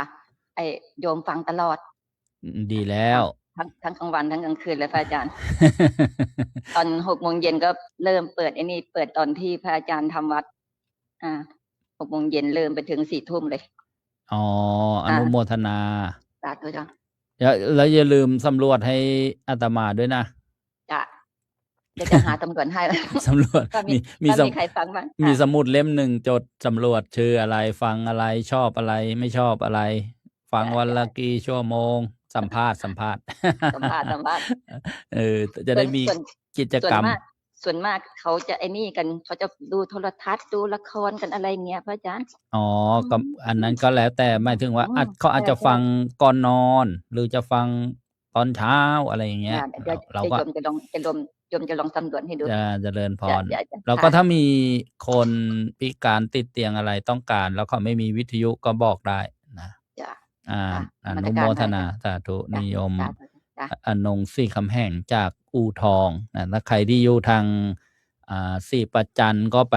ไอโยมฟังตลอด ดีแล้ว ทั้งกลางวันทั้งกลางคืนเลยพระอาจารย์ ตอน6 โมงเย็นก็เริ่มเปิดไอ้นี่เปิดตอนที่พระอาจารย์ทำวัด 6 โมงเย็นเริ่มไปถึง4 ทุ่มเลย อ๋ออนุโมทนา สาธุจ้ะ แล้วอย่าลืมสำรวจให้อาตมาด้วยนะ จะเดี๋ยวจะหาตำรวจให้ สำรวจ ว่ามี มี ว่ามีใครฟังบ้าง มี ค่ะ สมุดเล่มหนึ่งจดสำรวจชื่ออะไรฟังอะไรชอบอะไรไม่ชอบอะไร ฟังวันละกี่ชั่วโมง สัมภาษณ์ สัมภาษณ์ จะได้มี ส่วน กิจกรรม ส่วนมากเขาจะไอ้นี่กันเขาจะดูโทรทัศน์ดูละครกันอะไรเงี้ยพระอาจารย์ อ๋อก็อันนั้นก็แล้วแต่หมายถึงว่า อืม เขาอาจจะ ใช่ ฟังก่อนนอน หรือจะฟังตอนเช้าอะไรอย่างเงี้ย เดี๋ยว เรา โย ก็ มจะลองสำรวจให้ดู จะเจริญพร จะ แล้วก็ ค่ะ ถ้ามีคนพิการติดเตียงอะไรต้องการ แล้วเขาไม่มีวิทยุก็บอกได้นะ จ้ะ อ ค่ะ นุโมทนาสาธุ จ้ะ นิยม จ้ะ อนงสี่คำแห่งจากอู่ทองนะถ้าใครที่อยู่ทางสี่ประจันก็ไป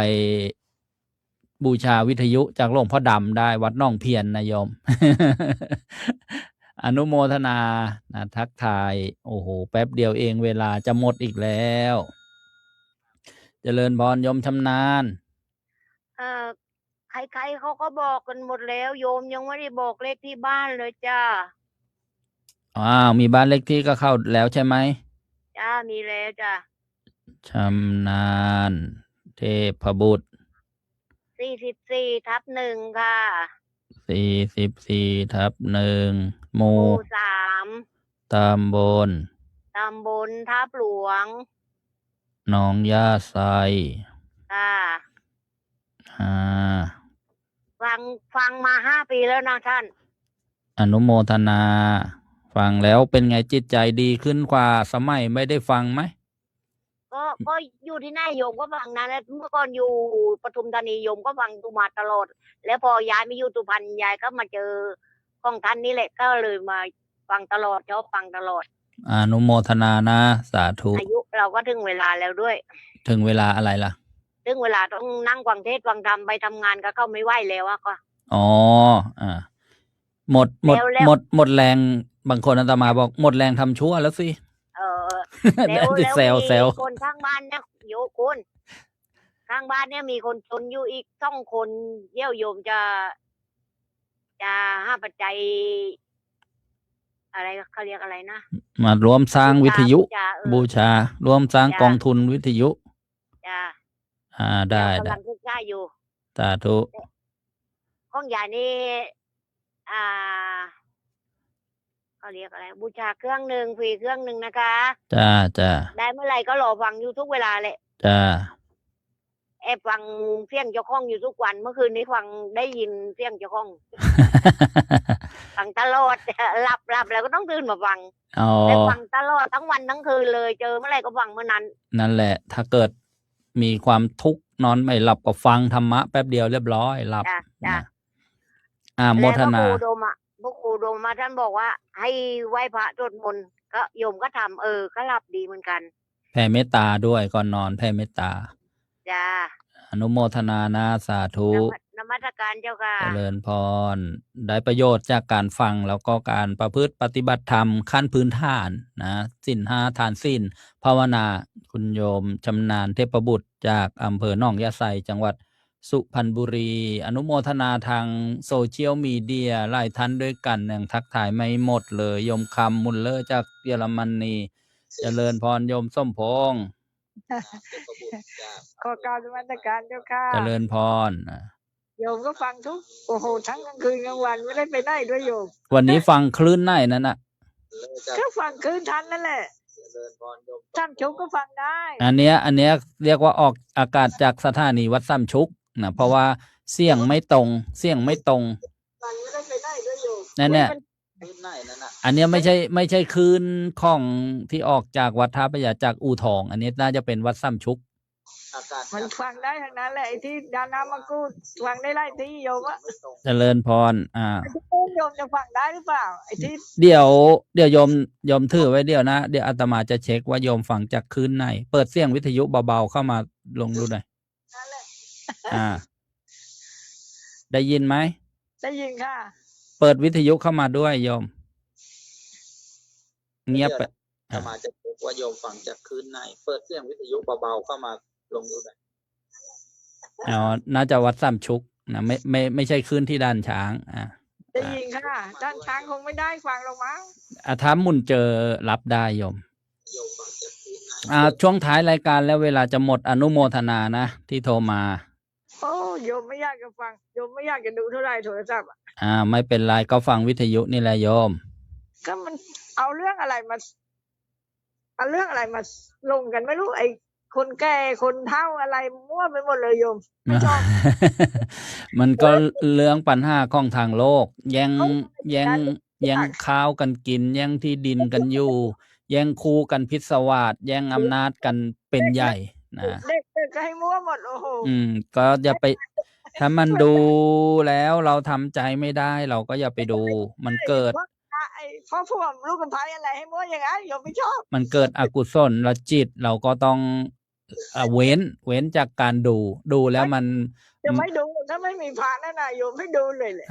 บูชาวิทยุจากหลวงพ่อดำได้วัดหนองเพียรนะโยม อนุโมทนานะทักทาย โอ้โห แป๊บเดียวเองเวลาจะหมดอีกแล้ว เจริญพรโยมชำนาญ ใครๆเขาก็บอกกันหมดแล้วโยมยังไม่ได้บอกเลขที่บ้านเลยจ้า มีบ้านเลขที่ก็เข้าแล้วใช่ไหม จ้ามีแล้วจ้า ชำนาญเทพบุตร 44/1ค่ะ 44/1 หมู่ 3 ตำบล ตำบลทับหลวง หนองยาไซ ค่ะ ฟังมา5 ปีแล้วนะท่าน อนุโมทนา ฟังแล้วเป็นไงจิตใจดีขึ้นกว่าสมัยไม่ได้ฟังไหม ก็อยู่ที่ไหนโยมก็ฟังนะแล้วเมื่อก่อนอยู่ปทุมธานีโยมก็ฟังตุมาตลอด แล้วพอย้ายมาอยู่สุพรรณยายก็มาเจอของท่านนี่แหละก็เลยมาฟังตลอดชอบฟังตลอด อนุโมทนานะสาธุ อายุเราก็ถึงเวลาแล้วด้วย ถึงเวลาอะไรล่ะ ถึงเวลาต้องนั่งฟังเทศน์ฟังธรรมไปทำงานก็เข้าไม่ไหวแล้วอะก็ อ๋อหมดแรงบางคนอาตมาบอกหมดแรงทำชั่วแล้วสิ แล้ว แซว มีคนข้างบ้านเนี่ยโยคุณข้างบ้านเนี่ยมีคนจนอยู่อีก2 คนเยี่ยวโยมจะห้าปัจจัย อะไรเขาเรียกอะไรนะ มารวมสร้างวิทยุ บูชารวมสร้าง จ้ะ กองทุนวิทยุ จ้า ได้ กำลังศึกษาอยู่ สาธุ ของยายนี่เขาเรียกอะไร บูชาเครื่องหนึ่งฟรีเครื่องหนึ่งนะคะ จ้า ได้เมื่อไหร่ก็รอฟังอยู่ทุกเวลาเลย จ้า แอบฟังเสียงเจ้าของอยู่ทุกวันเมื่อคืนนี้ฟังได้ยินเสียงเจ้าของ ฟังตลอด หลับแล้วก็ต้องตื่นมาฟัง อ๋อ ได้ฟังตลอดทั้งวันทั้งคืนเลย เจอเมื่อไหร่ก็ฟังเมื่อนั้น นั่นแหละ ถ้าเกิดมีความทุกข์นอนไม่หลับก็ฟังธรรมะแป๊บเดียวเรียบร้อยหลับ จ้ะ นะโม แล้ว ท พระ นา ครูโดมพระครูโดมท่านบอกว่า ให้ไหว้พระสวดมนต์ก็โยมก็ทำก็หลับดีเหมือนกัน แผ่เมตตาด้วยก่อนนอนแผ่เมตตา จ้า อนุโมทนานะสาธุ นมัสการเจ้าค่ะ เจริญพร ได้ประโยชน์จากการฟังแล้วก็การประพฤติปฏิบัติธรรมขั้นพื้นฐานนะศีล 5ทานศีลภาวนาคุณโยมชำนาญเทพบุตรจากอำเภอหนองยะไซจังหวัด สุพรรณบุรีอนุโมทนาทางโซเชียลมีเดียหลายท่านด้วยกันอย่างทักทายไม่หมดเลยโยมคำมุลเลอร์จากเยอรมนีเจริญพรโยมส้มพงษ์ ขอการนมัสการเจ้าค่ะ เจริญพร โยมก็ฟังทุกโอ้โหทั้งกลางคืนกลางวันไม่ได้ไปไหนด้วยโยม วันนี้ฟังคลื่นไหนนั่นน่ะ ก็ฟังคืนทันนั่นแหละท่านชุกก็ฟังได้ อันเนี้ยเรียกว่าออกอากาศจากสถานีวัดซ้ำชุกนะเพราะว่าเสียงไม่ตรงฟังไม่ได้ไปไหนด้วยโยม นั่นเนี่ยอันเนี้ยไม่ใช่คลื่นของที่ออกจากวัดท่าพระยาจากอู่ทองอันนี้น่าจะเป็นวัดซ้ำชุกมันฟังได้ทั้งนั้นแหละไอ้ที่ดานามากูฟังได้ไล่ที่โยมอะ เจริญพรโยมจะฟังได้หรือเปล่าไอ้ที่เดี๋ยวโยมถือไว้เดี๋ยวนะเดี๋ยวอาตมาจะเช็คว่าโยมฟังจากคลื่นไหนเปิดเสียงวิทยุเบาๆเข้ามาลงดูหน่อยได้ยินไหมได้ยินค่ะเปิดวิทยุเข้ามาด้วยโยมเงียบไปอาตมาจะเช็คว่าโยมฟังจากคลื่นไหนเปิดเสียงวิทยุเบาๆเข้ามาลงดูหน่อยน่าจะวัดซ้ำชุกนะไม่ใช่คลื่นที่ด้านช้างได้ยินค่ะด้านช้างคงไม่ได้ฟังหรอกมั้งถ้ามุนเจอรับได้โยมช่วงท้ายรายการแล้วเวลาจะหมดอนุโมทนานะที่โทรมาโอ้โยมไม่อยากจะฟังโยมไม่อยากจะดูเท่าไหร่โทรศัพท์ไม่เป็นไรก็ฟังวิทยุนี่แหละโยมก็มันเอาเรื่องอะไรมาลงกันไม่รู้ไอ้คนแก่คนเฒ่าอะไรมั่วไปหมดเลยโยมไม่ชอบ มันก็เรื่องปัญหาของทางโลกแย่งข้าวกันกินแย่งที่ดินกันอยู่แย่งคู่กันพิศวาสแย่งอำนาจกันเป็นใหญ่นะเด็กก็ให้มั่วหมดโอ้โหก็อย่าไปถ้ามันดูแล้วเราทำใจไม่ได้เราก็อย่าไปดูมันเกิดพ่อพวกลูกกับพายอะไรให้มั่วอย่างนั้นโยมไม่ชอบมันเกิดอกุศลละจิตเราก็ต้องเว้นจากการดูแล้วมันจะไม่ดูถ้าไม่มีพระนั่นน่ะโยมไม่ดูเลยแหละ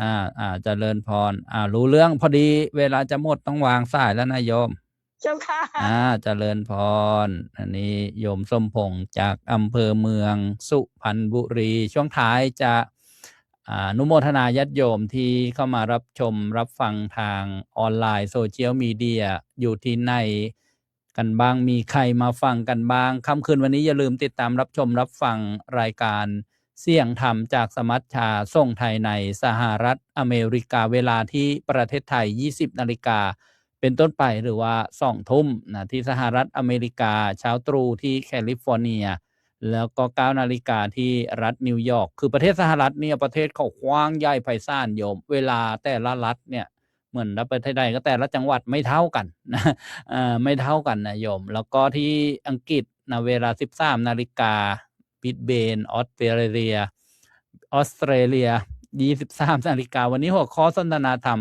เจริญพรรู้เรื่องพอดีเวลาจะหมดต้องวางสายแล้วนะโยมเจ้าค่ะเจริญพรอันนี้โยมส้มพงษ์จากอำเภอเมืองสุพรรณบุรีช่วงท้ายจะอนุโมทนาญาติโยมที่เข้ามารับชมรับฟังทางออนไลน์โซเชียลมีเดียอยู่ที่ไหนกันบ้างมีใครมาฟังกันบ้างค่ำคืนวันนี้อย่าลืมติดตามรับชมรับฟังรายการเสียงธรรมจากสมัชชาส่งไทยในสหรัฐอเมริกาเวลาที่ประเทศไทย 20 นาฬิกาเป็นต้นไปหรือว่า 2 ทุ่มนะที่สหรัฐอเมริกาเช้าตรู่ที่แคลิฟอร์เนียแล้วก็ 9 นาฬิกาที่รัฐนิวยอร์กคือประเทศสหรัฐเนี่ยประเทศเขากว้างใหญ่ไพศาลโยมเวลาแต่ละรัฐเนี่ยเหมือนประเทศใดก็แต่ละจังหวัดไม่เท่ากันนะไม่เท่ากันนะโยมแล้วก็ที่อังกฤษนะเวลา 13 นาฬิกาบิดเบนออสเตรเลีย 23 นาฬิกาวันนี้หัวข้อสนทนาธรรม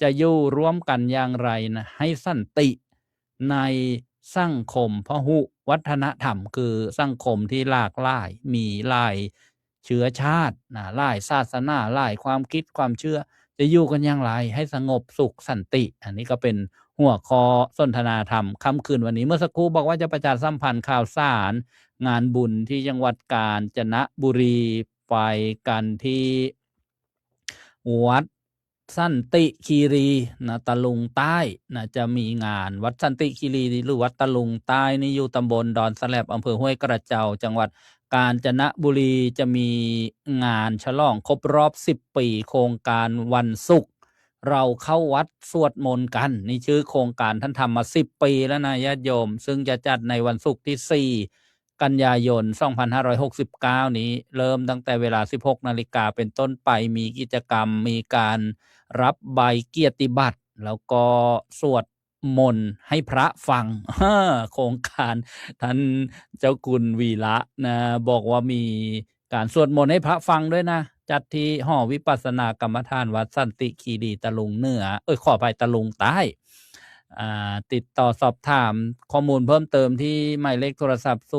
จะอยู่ร่วมกันอย่างไรนะให้สันติในสังคมพหุวัฒนธรรมคือสังคมที่หลากหลายมีหลายเชื้อชาตินะหลายศาสนาหลายความคิดความเชื่อจะอยู่กันอย่างไรให้สงบสุขสันติอันนี้ก็เป็นหัวข้อสนทนาธรรมค่ำคืนวันนี้เมื่อสักครู่บอกว่าจะประชาสัมพันธ์ข่าวสารงานบุญที่จังหวัดกาญจนบุรีไปกันที่วัดสันติคีรีนะตะลุงใต้นะจะมีงานวัดสันติคีรีหรือวัดตะลุงใต้นี่อยู่ตำบลดอนสแลบอำเภอห้วยกระเจ้าจังหวัดกาญจนบุรีจะมีงานฉลองครบรอบ10 ปีโครงการวันศุกร์เราเข้าวัดสวดมนต์กันนี่ชื่อโครงการท่านทำมา10 ปีแล้วนะญาติโยมซึ่งจะจัดในวันศุกร์ที่4 กันยายน 2569 นี้เริ่มตั้งแต่เวลา 16 นาฬิกาเป็นต้นไปมีกิจกรรมมีการรับใบเกียรติบัตรแล้วก็สวดมนต์ให้พระฟังโครงการท่านเจ้าคุณวีระนะบอกว่ามีการสวดมนต์ให้พระฟังด้วยนะจัดที่หอวิปัสสนากรรมฐานวัดสันติคีรีตะลุงเหนือขอไปตะลุงใต้ติดต่อสอบถามข้อมูลเพิ่มเติมที่หมายเลขโทรศัพท์0819812962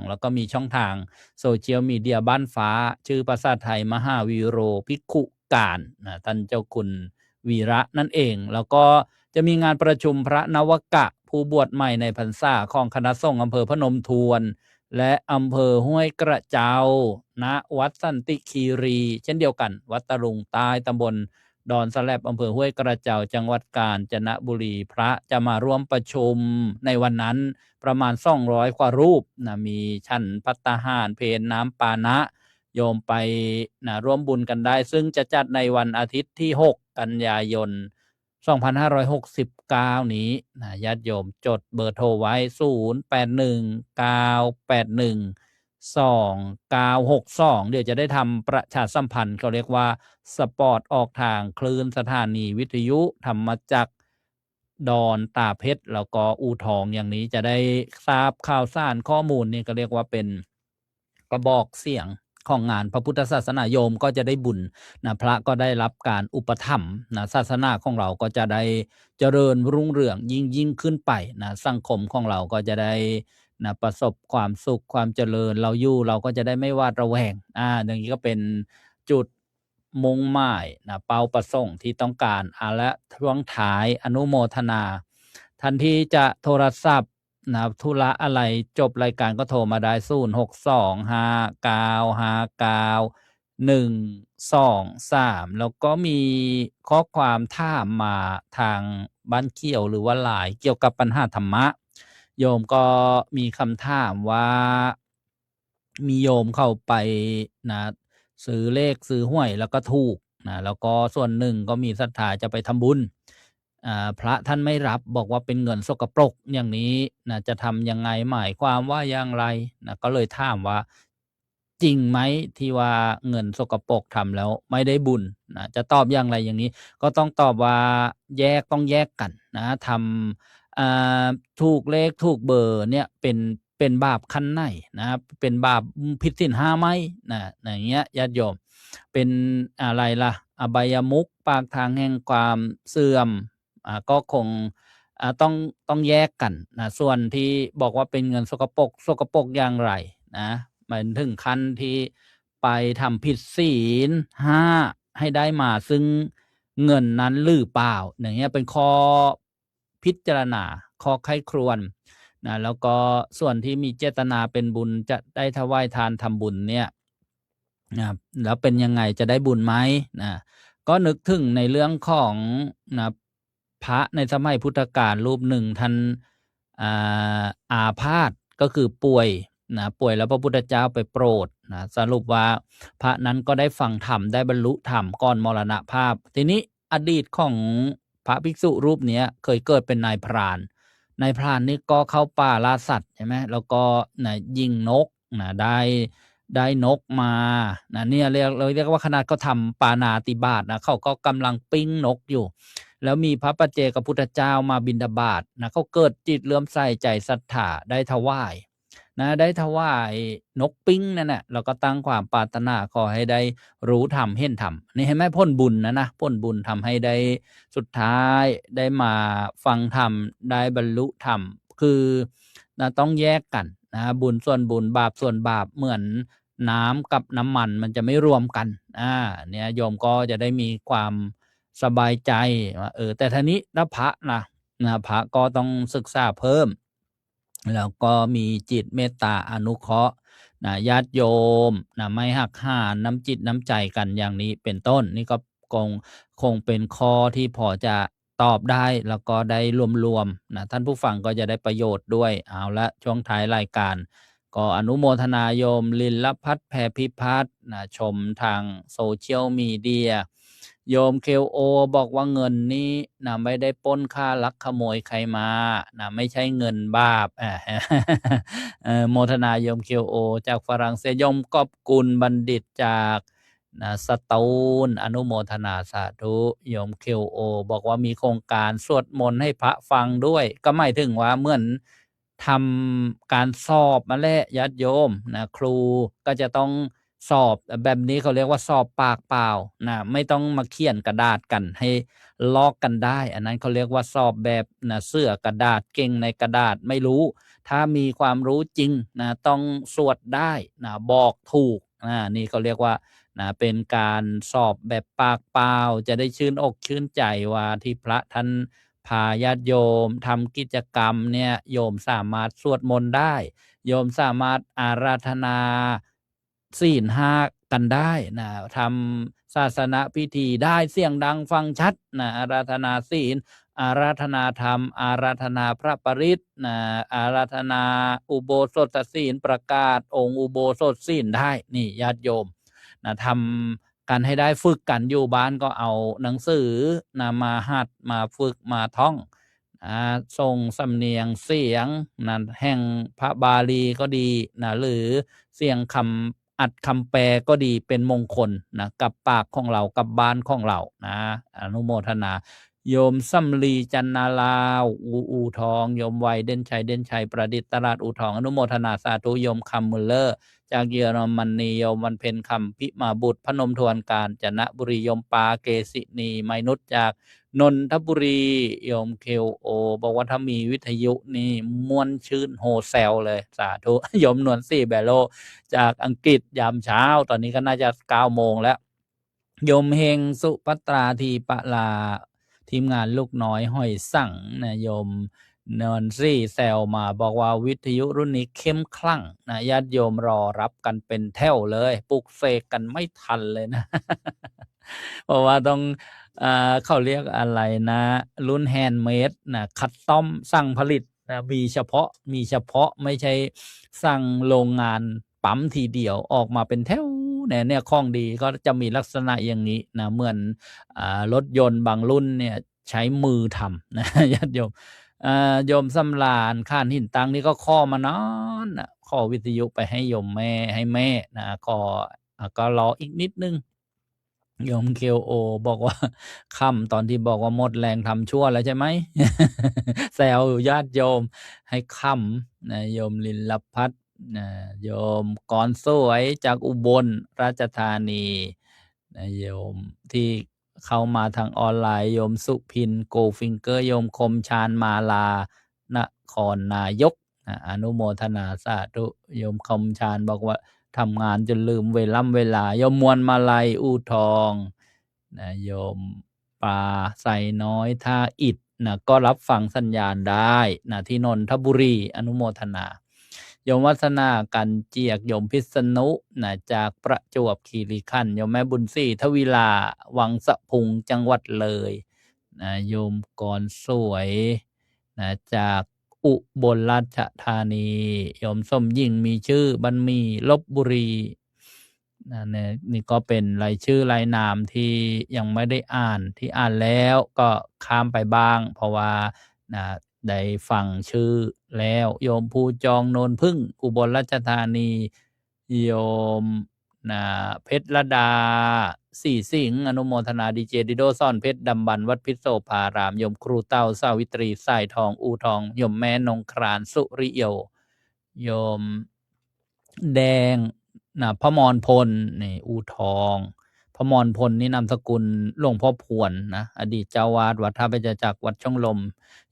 แล้วก็มีช่องทางโซเชียลมีเดียบ้านฟ้าชื่อภาษาไทยมหาวีโรภิกขุการนะท่านเจ้าคุณวีระนั่นเองแล้วก็จะมีงานประชุมพระนวกะ ผู้บวชใหม่ในพรรษาของคณะสงฆ์อำเภอพนมทวนและอำเภอห้วยกระเจ้าณวัดสันติคีรีเช่นเดียวกันวัดตะลุงใต้ตำบลดอนสแลบอำเภอห้วยกระเจ้าจังหวัดกาญจนบุรีพระจะมาร่วมประชุมในวันนั้นประมาณ200กว่ารูปนะมีฉันภัตตาหารเพลน้ำปานะโยมไปนะร่วมบุญกันได้ซึ่งจะจัดในวันอาทิตย์ที่6กันยายน2569นี้นะญาติโยมจดเบอร์โทรไว้ 0819812962 เดี๋ยวจะได้ทำประชาสัมพันธ์เขาเรียกว่าสปอร์ตออกทางคลื่นสถานีวิทยุธรรมจักรดอนตาเพชรแล้วก็อู่ทองอย่างนี้จะได้ทราบข่าวสารข้อมูลนี่ก็เรียกว่าเป็นกระบอกเสียงของงานพระพุทธศาสนาโยมก็จะได้บุญนะพระก็ได้รับการอุปถัมภ์นะศาสนาของเราก็จะได้เจริญรุ่งเรืองยิ่งขึ้นไปนะสังคมของเราก็จะได้นะประสบความสุขความเจริญเราก็จะได้ไม่หวาดระแวงอย่างนี้ก็เป็นจุดมุ่งหมายนะเป้าประสงค์ที่ต้องการและช่วงท้ายอนุโมทนาทันทีจะโทรศัพท์นะธุระอะไรจบรายการก็โทรมาได้0625991123แล้วก็มีข้อความถามมาทางบ้านเขียวหรือว่าหลายเกี่ยวกับปัญหาธรรมะโยมก็มีคำถามว่ามีโยมเข้าไปนะซื้อเลขซื้อหวยแล้วก็ถูกนะแล้วก็ส่วนหนึ่งก็มีศรัทธาจะไปทำบุญพระท่านไม่รับบอกว่าเป็นเงินสกปรกอย่างนี้นะจะทำยังไงหมายความว่าอย่างไรนะก็เลยถามว่าจริงไหมที่ว่าเงินสกปรกทำแล้วไม่ได้บุญนะจะตอบอย่างไรอย่างนี้ก็ต้องตอบว่าต้องแยกกันนะทำถูกเลขถูกเบอร์เนี่ยเป็นบาปขั้นไหนนะเป็นบาปผิดศีล5ไหมนะอย่างเงี้ยญาติโยมเป็นอะไรล่ะอบายมุขปากทางแห่งความเสื่อมก็คงต้องแยกกันนะส่วนที่บอกว่าเป็นเงินสกปรกอย่างไรนะมันถึงขั้นที่ไปทำผิดศีล5ให้ได้มาซึ่งเงินนั้นหรือเปล่าอย่างเงี้ยเป็นข้อพิจารณาข้อไข้ครวญนะแล้วก็ส่วนที่มีเจตนาเป็นบุญจะได้ถวายทานทำบุญเนี่ยนะแล้วเป็นยังไงจะได้บุญไหมนะก็นึกถึงในเรื่องของนะพระในสมัยพุทธกาลรูปหนึ่งท่านอาพาธก็คือป่วยแล้วพระพุทธเจ้าไปโปรดนะสรุปว่าพระนั้นก็ได้ฟังธรรมได้บรรลุธรรมก่อนมรณภาพทีนี้อดีตของพระภิกษุรูปนี้เคยเกิดเป็นนายพรานนี่ก็เข้าป่าล่าสัตว์ใช่ไหมแล้วก็นะยิงนกนะได้นกมานะเนี่ยเรียกว่าขนาดเขาทำปาณาติบาตนะเขาก็กำลังปิ้งนกอยู่แล้วมีพระปัจเจกพุทธเจ้ามาบิณฑบาตนะเขาเกิดจิตเลื่อมใสใจศรัทธาได้ถวายนกปิ้งนั่นแหละแล้วก็ตั้งความปรารถนาขอให้ได้รู้ธรรมเห็นธรรมนี่เห็นไหมพ้นบุญนะพ้นบุญทำให้ได้สุดท้ายได้มาฟังธรรมได้บรรลุธรรมคือนะต้องแยกกันนะบุญส่วนบุญบาปส่วนบาปเหมือนน้ำกับน้ำมันจะไม่รวมกันเนี่ยโยมก็จะได้มีความสบายใจว่าแต่ทีนี้ถ้าพระพระก็ต้องศึกษาเพิ่มแล้วก็มีจิตเมตตาอนุเคราะห์ญาติโยมไม่หักห้ามน้ำจิตน้ำใจกันอย่างนี้เป็นต้นนี่ก็คงเป็นข้อที่พอจะตอบได้แล้วก็ได้รวมๆท่านผู้ฟังก็จะได้ประโยชน์ด้วยเอาละช่วงท้ายรายการก็อนุโมทนาโยมลินลพัฒน์แพรพิพัฒน์ชมทางโซเชียลมีเดียโยมเคโอบอกว่าเงินนี้ไม่ได้ปล้นค่าลักขโมยใครมาไม่ใช่เงินบาปโมทนาโยมเคโอจากฝรั่งเศสโยมกอบกุลบัณฑิตจากสตูลอนุโมทนาสาธุโยมเคโอบอกว่ามีโครงการสวดมนต์ให้พระฟังด้วยก็หมายถึงว่าเหมือนทำการสอบมาแล้วญาติโยมครูก็จะต้องสอบแบบนี้เขาเรียกว่าสอบปากเปล่าไม่ต้องมาเขียนกระดาษกันให้ลอกกันได้อันนั้นเขาเรียกว่าสอบแบบเสื้อกระดาษเก่งในกระดาษไม่รู้ถ้ามีความรู้จริงต้องสวดได้บอกถูกนี่เขาเรียกว่าเป็นการสอบแบบปากเปล่าจะได้ชื่นอกชื่นใจว่าที่พระท่าน พาญาติโยมทำกิจกรรมเนี่ยโยมสามารถสวดมนต์ได้โยมสามารถอาราธนาศีลห้ากันได้นะทำศาสนพิธีได้เสียงดังฟังชัดนะอาราธนาศีลอาราธนาธรรมอาราธนาพระปริตรนะอาราธนาอุโบสถศีลประกาศองค์อุโบสถศีลได้นี่ญาติโยมนะทำกันให้ได้ฝึกกันอยู่บ้านก็เอาหนังสือนะมาหัดมาฝึกมาท่องส่งสำเนียงเสียงนะแห่งพระบาลีก็ดีนะหรือเสียงคำอัดคำแปลก็ดีเป็นมงคลนะกับปากของเรากับบ้านของเรานะอนุโมทนาโยมสำลีจันนาลาวอูทองโยมไวเด่นชัยประดิษฐ์ตลาดอูทองอนุโมทนาสาธุโยมคำมุลเลอร์จากเยอรมนีโยมวันเพ็ญคำพิมาบุตรพนมทวนการจนะบุรีโยมปาเกสินีไมนุษย์จากนนทบุรีโยมเคโอบอกว่าถ้ามีวิทยุนี่ม่วนชื่นโฮเซลเลยสาธุโยมนวลซี่แบโลจากอังกฤษยามเช้าตอนนี้ก็น่าจะ9 โมงแล้วโยมเฮงสุภัตราทีปะลาทีมงานลูกน้อยห้อยสั่งนะโยมนอนซี่แซวมาบอกว่าวิทยุรุ่นนี้เข้มคลั่งนะญาติโยมรอรับกันเป็นแถวเลยปลุกเสกกันไม่ทันเลยนะ เพราะว่าต้องเขาเรียกอะไรนะรุ่นแฮนด์เมดนะคัสตอมสั่งผลิตนะมีเฉพาะไม่ใช่สั่งโรงงานปั๊มทีเดียวออกมาเป็นแถวเนี่ยของดีก็จะมีลักษณะอย่างนี้นะเหมือนรถยนต์บางรุ่นเนี่ยใช้มือทำนะญาติโยมโยมสำราญข้านหินตังนี่ก็ข้อมานอนนะข้อวิทยุไปให้โยมแม่ให้แม่นะก็รออีกนิดนึงโยมเคโอบอกว่าค่ำตอนที่บอกว่าหมดแรงทำชั่วแล้วใช่ไหม แซวญาติโยมให้ค่ำนะโยมลินลพัฒน์นะโยมกรสวยจากอุบลราชธานีนะโยมที่เข้ามาทางออนไลน์โยมสุพินโกฟิงเกอร์โยมคมชาญมาลานครนายกนะอนุโมทนาสาธุโยมคมชาญบอกว่าทำงานจนลืมเวลาโยมมวลมาลัยอูทองนะโยมปาใส่น้อยท่าอิฐนะก็รับฟังสัญญาณได้นะที่นนทบุรีอนุโมทนาโยมวัฒนากันเจียกโยมพิษณุนะจากประจวบคีรีขันธ์โยมแม่บุญศรีทวีลาวังสะพุงจังหวัดเลยนะโยมกรสวยนะจากอุบลราชธานีโยมส้มยิ่งมีชื่อบันมีลพบุรีนี่ก็เป็นรายชื่อรายนามที่ยังไม่ได้อ่านที่อ่านแล้วก็ข้ามไปบ้างเพราะว่าได้ฟังชื่อแล้วโยมภูจองโนนพึ่งอุบลราชธานีโยมเพชรระดาสี่สิงห์อนุโมทนาดีเจดิโดซ่อนเพชรดำบันวัดพิษโสภารามโยมครูเต้าสาวิตรีสายทองอูทองโยมแม่นงครานสุริโยโยมแดงพระมรพลนี่อูทองพระมรพลนี่นามสกุลหลวงพ่อพวนนะอดีตเจ้าวาดวัดท่าพระจักรวัดช่องลม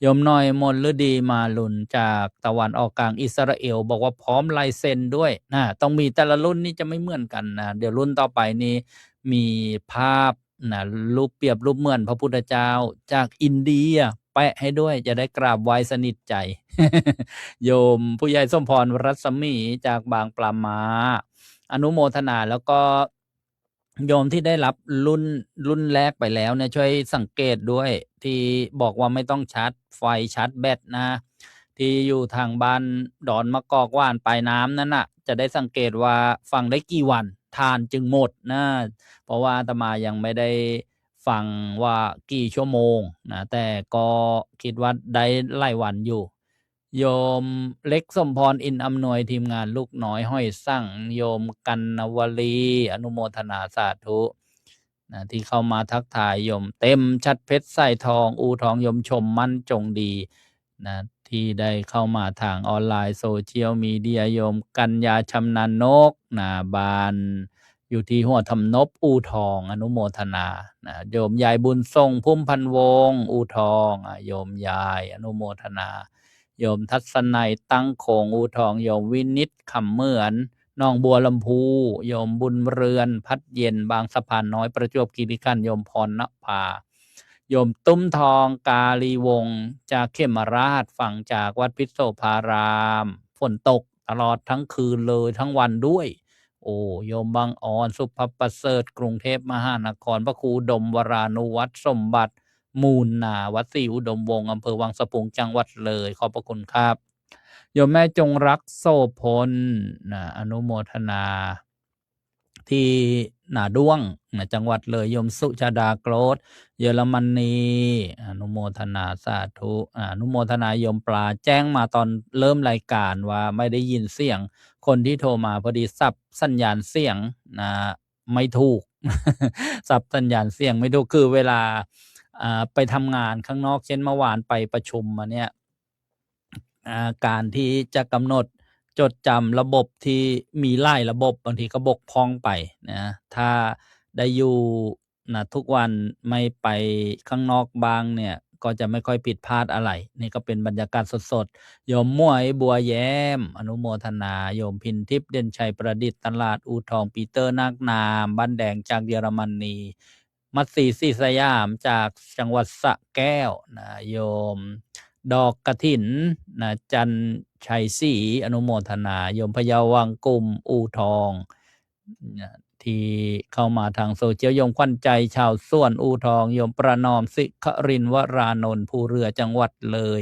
โยมน้อยมนฤดีมาลุนจากตะวันออกกลางอิสราเอลบอกว่าพร้อมลายเซ็นด้วยนะต้องมีแต่ละรุ่นนี่จะไม่เหมือนกันนะเดี๋ยวรุ่นต่อไปนี้มีภาพนะรูปเปรียบรูปเหมือนพระพุทธเจ้าจากอินเดียแปะให้ด้วยจะได้กราบไหว้สนิทใจ โยมผู้ใหญ่สมพรรัศมีจากบางปลามาอนุโมทนาแล้วก็โยมที่ได้รับรุ่นแรกไปแล้วเนี่ยช่วยสังเกตด้วยที่บอกว่าไม่ต้องชาร์จไฟชาร์จแบตนะที่อยู่ทางบ้านดอนมะกอกว่านปลายน้ำนั่นน่ะจะได้สังเกตว่าฟังได้กี่วันทานจึงหมดนะเพราะว่าอาตมายังไม่ได้ฟังว่ากี่ชั่วโมงนะแต่ก็คิดว่าได้หลายวันอยู่โยมเล็กสมพรอินอำนวยทีมงานลูกน้อยห้อยสั่งโยมกันนวลีอนุโมทนาสาธุนะที่เข้ามาทักทายโยมเต็มชัดเพชรใส่ทองอูทองโยมชมมั่นจงดีนะที่ได้เข้ามาทางออนไลน์โซเชียลมีเดียโยมกัญญาชำนาญนกนะบานอยู่ที่หัวทำนบอูทองอนุโมทนานะโยมยายบุญทรงพุ่มพันวงอูทองโยมยายอนุโมทนาโยมทัศนัยตั้งโขงอูทองโยมวินิตคำเหมือนน้องบัวลำพูโยมบุญเรือนพัดเย็นบางสะพานน้อยประจวบคีรีขันธ์โยมพรณภา โยมตุ้มทองกาลีวงศ์จากเขมราชฝั่งจากวัดพิษโสภารามฝนตกตลอดทั้งคืนเลยทั้งวันด้วยโอ้โยมบางอ่อนสุภประเสริฐกรุงเทพมหานครพระครูดมวรานุวัฒน์สมบัติมูลนาวัดศรีอุดมวงศ์อำเภอวังสะพุงจังหวัดเลยขอบพระคุณครับโยมแม่จงรักโสพลอนุโมทนาที่หนาด้วงจังหวัดเลยโยมสุชาดาโกรธเยอรมนีอนุโมทนาสาธุอนุโมทนาโยมปลาแจ้งมาตอนเริ่มรายการว่าไม่ได้ยินเสียงคนที่โทรมาพอดีสับสัญญาณเสียงไม่ถูก สับสัญญาณเสียงไม่ถูกคือเวลาไปทำงานข้างนอกเช่นเมื่อวานไปประชุมมาเนี่ยการที่จะกำหนดจดจำระบบที่มีหลายระบบบางทีก็บกพร่องไปนะถ้าได้อยู่ทุกวันไม่ไปข้างนอกบ้างเนี่ยก็จะไม่ค่อยผิดพลาดอะไรนี่ก็เป็นบรรยากาศสดๆโยมม่วยบัวแย้มอนุโมทนาโยมพินทิพย์เด่นชัยประดิษฐ์ตลาดอูทองปีเตอร์นาคนามบ้านแดงจากเยอรมนีมัตสีศรีสยามจากจังหวัดสระแก้วนะโยมดอกกฐินจันชัยศรีอนุโมทนาโยมพยาวังกุมอูทองที่เข้ามาทางโซเชียลโยมขวัญใจชาวส่วนอูทองโยมประนอมสิขรินวรานนท์ภูเรือจังหวัดเลย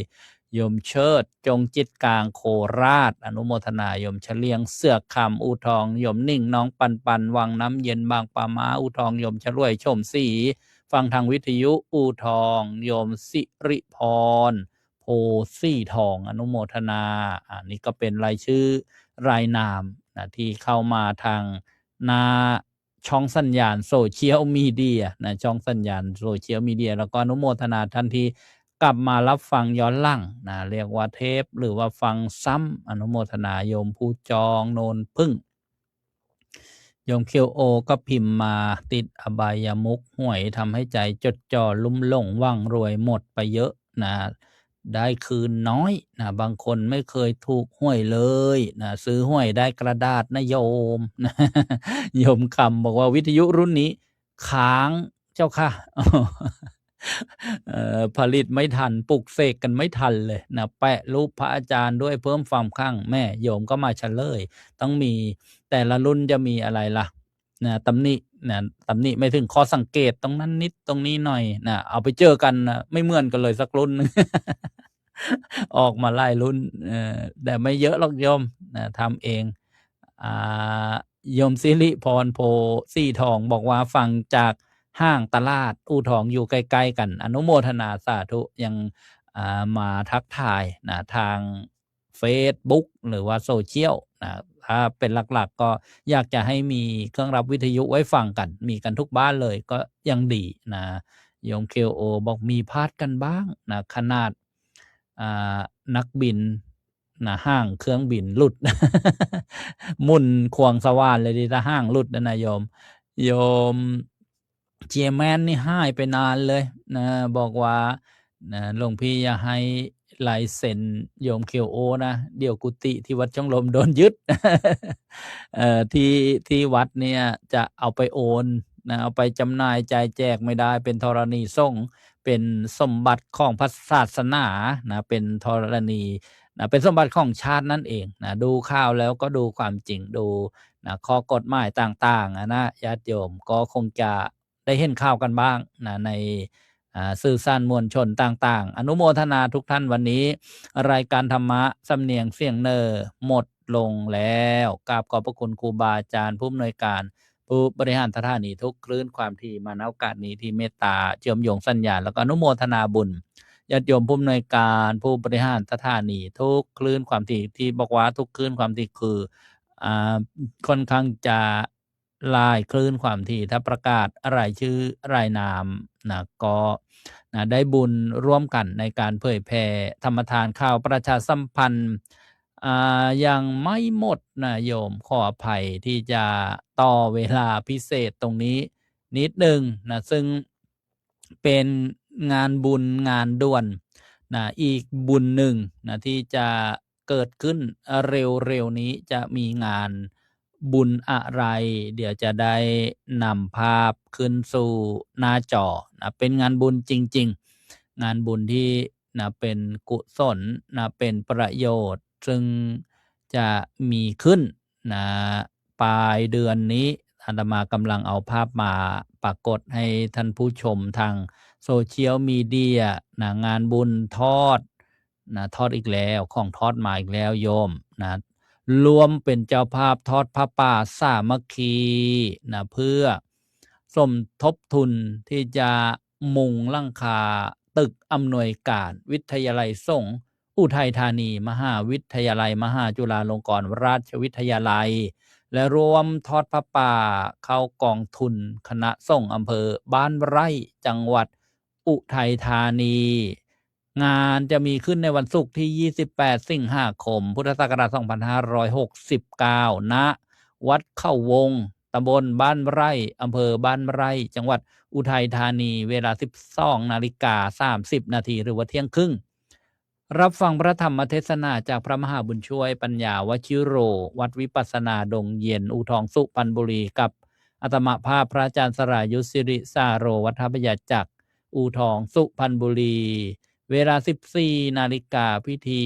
โยมเชิดจงจิตกลางโคราชอนุโมทนาโยมเฉลียงเสือกคำอูทองโยมนิ่งน้องปันปันวังน้ำเย็นบางปาม้าอูทองโยมฉลวยชมศรีฟังทางวิทยุอูทองโยมสิริพรโพสีทองอนุโมทนานี่ก็เป็นรายชื่อรายนามที่เข้ามาทางหน้าช่องสัญญาณโซเชียลมีเดียช่องสัญญาณโซเชียลมีเดียแล้วก็อนุโมทนาทันทีกลับมารับฟังย้อนหลังเรียกว่าเทปหรือว่าฟังซ้ำอนุโมทนาโยมผู้จองโนนพึ่งโยมเคียวโอก็พิมพ์มาติดอบายมุขห่วยทำให้ใจจดจ่อลุ่มหลงว่างรวยหมดไปเยอะได้คืนน้อยบางคนไม่เคยถูกหวยเลยซื้อหวยได้กระดาษนะโยมโยมคำบอกว่าวิทยุรุ่นนี้ค้างเจ้าค่ะ ผลิตไม่ทันปลุกเสกกันไม่ทันเลยแปะรูปพระอาจารย์ด้วยเพิ่มความข้างแม่โยมก็มาเฉลยต้องมีแต่ละรุ่นจะมีอะไรล่ะตำหนิไม่ถึงข้อสังเกตตรงนั้นนิดตรงนี้หน่อยเอาไปเจอกันไม่เหมือนกันเลยสักรุ่น ออกมาไล่รุ่นแต่ไม่เยอะหรอกโยมทำเองโยมสิริพรโพสีทองบอกว่าฟังจากห้างตลาดอู่ทองอยู่ใกล้ๆกันอนุโมทนาสาธุยังมาทักทายทาง Facebook หรือว่าโซเชียลถ้าเป็นหลักๆก็อยากจะให้มีเครื่องรับวิทยุไว้ฟังกันมีกันทุกบ้านเลยก็ยังดีโยม KO บอกมีพลาดกันบ้างขนาดนักบินห้างเครื่องบินหลุด มุนควงสว่านเลยดิถ้าห้างหลุดนะโยมเจแมนนี่หายไปนานเลยบอกว่าหลวงพี่อย่าให้ลายเซ็นโยมเคียวโอนะเดี๋ยวกุฏิที่วัดช่องลมโดนยึด ที่วัดเนี่ยจะเอาไปโอนเอาไปจำหน่ายจ่ายแจกไม่ได้เป็นธรณีสงฆ์เป็นสมบัติของพระศาสนาเป็นธรณีเป็นสมบัติของชาตินั่นเองดูข่าวแล้วก็ดูความจริงดูข้อกฎหมายต่างๆญาติโยมก็คงจะได้เห็นข่าวกันบ้างในสื่อสารมวลชนต่างๆอนุโมทนาทุกท่านวันนี้รายการธรรมะสำเนียงเสียงเนอหมดลงแล้วกราบขอบพระคุณครูบาอาจารย์ผู้อำนวยการผู้บริหารสถานีทุกคลื่นความถี่มาณโอกาสนี้ที่เมตตาเชื่อมโยงสัญญาณแล้วก็อนุโมทนาบุญญาติโยมผู้อำนวยการผู้บริหารสถานีทุกคลื่นความถี่ที่บอกว่าทุกคลื่นความถี่คือค่อนข้างจะลายคลื่นความถี่ถ้าประกาศรายชื่อรายนามก็ได้บุญร่วมกันในการเผยแผ่ธรรมทานข่าวประชาสัมพันธ์ยังไม่หมดโยมขออภัยที่จะต่อเวลาพิเศษตรงนี้นิดนึงซึ่งเป็นงานบุญงานด่วนอีกบุญหนึ่งที่จะเกิดขึ้นเร็วๆนี้จะมีงาน บุญอะไรเดี๋ยวจะได้นำภาพขึ้นสู่หน้าจอนะเป็นงานบุญจริงๆงานบุญที่นะเป็นกุศลนะเป็นประโยชน์ซึ่งจะมีขึ้นนะปลายเดือนนี้อาตมากำลังเอาภาพมาปรากฏให้ท่านผู้ชมทางโซเชียลมีเดียนะงานบุญทอดนะทอดอีกแล้วของทอดมาอีกแล้วโยมนะรวมเป็นเจ้าภาพทอดผ้าป่าสามัคคีนะเพื่อสมทบทุนที่จะมุงหลังคาตึกอำนวยการวิทยาลัยสงฆ์อุทัยธานีมหาวิทยาลัยมหาจุฬาลงกรณราชวิทยาลัยและรวมทอดผ้าป่าเข้ากองทุนคณะสงฆ์อำเภอบ้านไร่จังหวัดอุทัยธานีงานจะมีขึ้นในวันศุกร์ที่28สิงหาคมพุทธศักราช2569ณวัดเข้าวงตำบลบ้านไร่อำเภอบ้านไร่จังหวัดอุทัยธานีเวลา 12:30 นาทีหรือว่าเที่ยงครึ่งรับฟังพระธรรมเทศนาจากพระมหาบุญช่วยปัญญาวชิโรวัดวิปัสสนาดงเย็นอู่ทองสุพรรณบุรีกับอาตมาภาพพระอาจารย์สรายุทธสิริสาโรวัฒนประหยัดจักรอู่ทองสุพรรณบุรีเวลา 14 นาฬิกาพิธี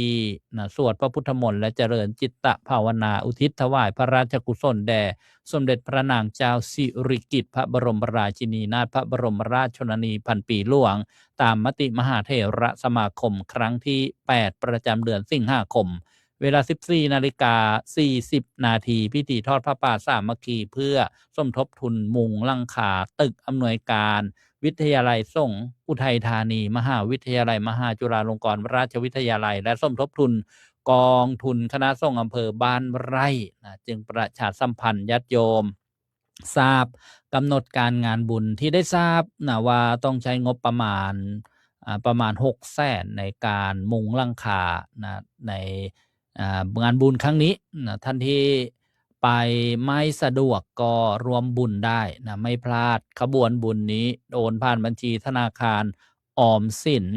สวดพระพุทธมนต์และเจริญจิตตภาวนาอุทิศถวายพระราชกุศลแด่สมเด็จพระนางเจ้าสิริกิติ์พระบรมราชินีนาถพระบรมราชชนนีพันปีหลวงตามมติมหาเถรสมาคมครั้งที่ 8 ประจำเดือนสิงหาคมเวลา 14:40 นาทีพิธีทอดผ้าป่าสามัคคีเพื่อสมทบทุนมุงหลังคาตึกอำนวยการวิทยาลัยสงฆ์อุทัยธานีมหาวิทยาลัยมหาจุฬาลงกรณราชวิทยาลัยและสมทบทุนกองทุนคณะสงฆ์อำเภอบ้านไร่นะจึงประชาสัมพันธ์ญาติโยมทราบกำหนดการงานบุญที่ได้ทราบนะว่าต้องใช้งบประมาณ600,000ในการมุงหลังคานะในงานบุญครั้งนี้นะท่านที่ไปไม่สะดวกก็รวมบุญได้นะไม่พลาดขบวนบุญนี้โอนผ่านบัญชีธนาคารออมสิน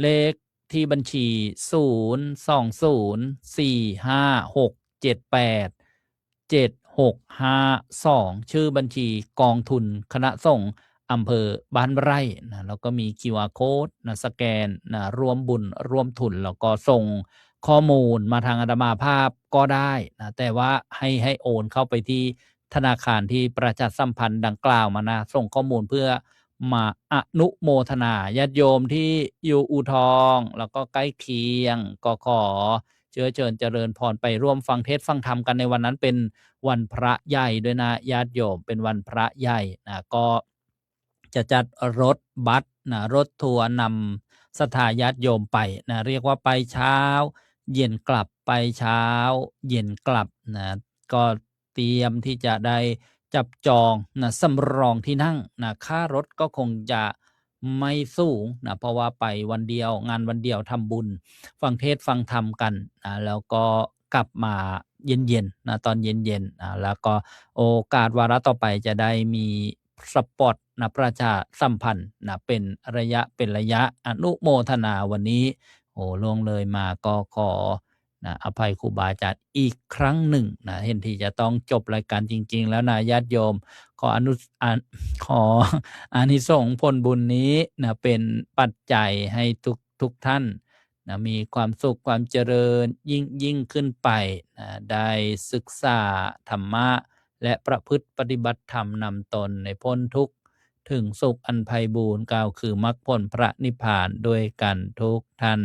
เลขที่บัญชี02046787652ชื่อบัญชีกองทุนคณะสงฆ์อำเภอบ้านไร่นะแล้วก็มี QR Code นะสแกนนะร่วมบุญร่วมทุนแล้วก็ส่งข้อมูลมาทางอาตมาภาพก็ได้นะแต่ว่าให้โอนเข้าไปที่ธนาคารที่ประชาสัมพันธ์ดังกล่าวมานะส่งข้อมูลเพื่อมาอนุโมทนาญาติโยมที่อยู่อู่ทองแล้วก็ใกล้เคียงก็ขอเชิญเจริญพรไปร่วมฟังเทศน์ฟังธรรมกันในวันนั้นเป็นวันพระใหญ่ด้วยนะญาติโยมเป็นวันพระใหญ่นะก็จะจัดรถบัสนะรถทัวร์นำศรัทธาญาติโยมไปนะเรียกว่าไปเช้าเย็นกลับไปเช้าเย็นกลับนะก็เตรียมที่จะได้จับจองนะสำรองที่นั่งนะค่ารถก็คงจะไม่สูงนะเพราะว่าไปวันเดียวงานวันเดียวทำบุญฟังเทศน์ฟังธรรมกันนะแล้วก็กลับมาเย็นๆนะตอนเย็นๆนะแล้วก็โอกาสวาระต่อไปจะได้มีสปอตนะประชาสัมพันธ์นะเป็นระยะอนุโมทนาวันนี้ล่วงเลยมาก็ขอนะอภัยครูบาอาจารย์อีกครั้งหนึ่งนะเห็นที่จะต้องจบรายการจริงๆแล้วนะญาติโยมขออานิสงส์ผลบุญนี้นะเป็นปัจจัยให้ทุกท่านนะมีความสุขความเจริญยิ่งขึ้นไปนะได้ศึกษาธรรมะและประพฤติปฏิบัติธรรมนำตนในพ้นทุกข์ถึงสุขอันไพบูรย์กล่าวคือมรรคผลพระนิพพานด้วยกันทุกท่าน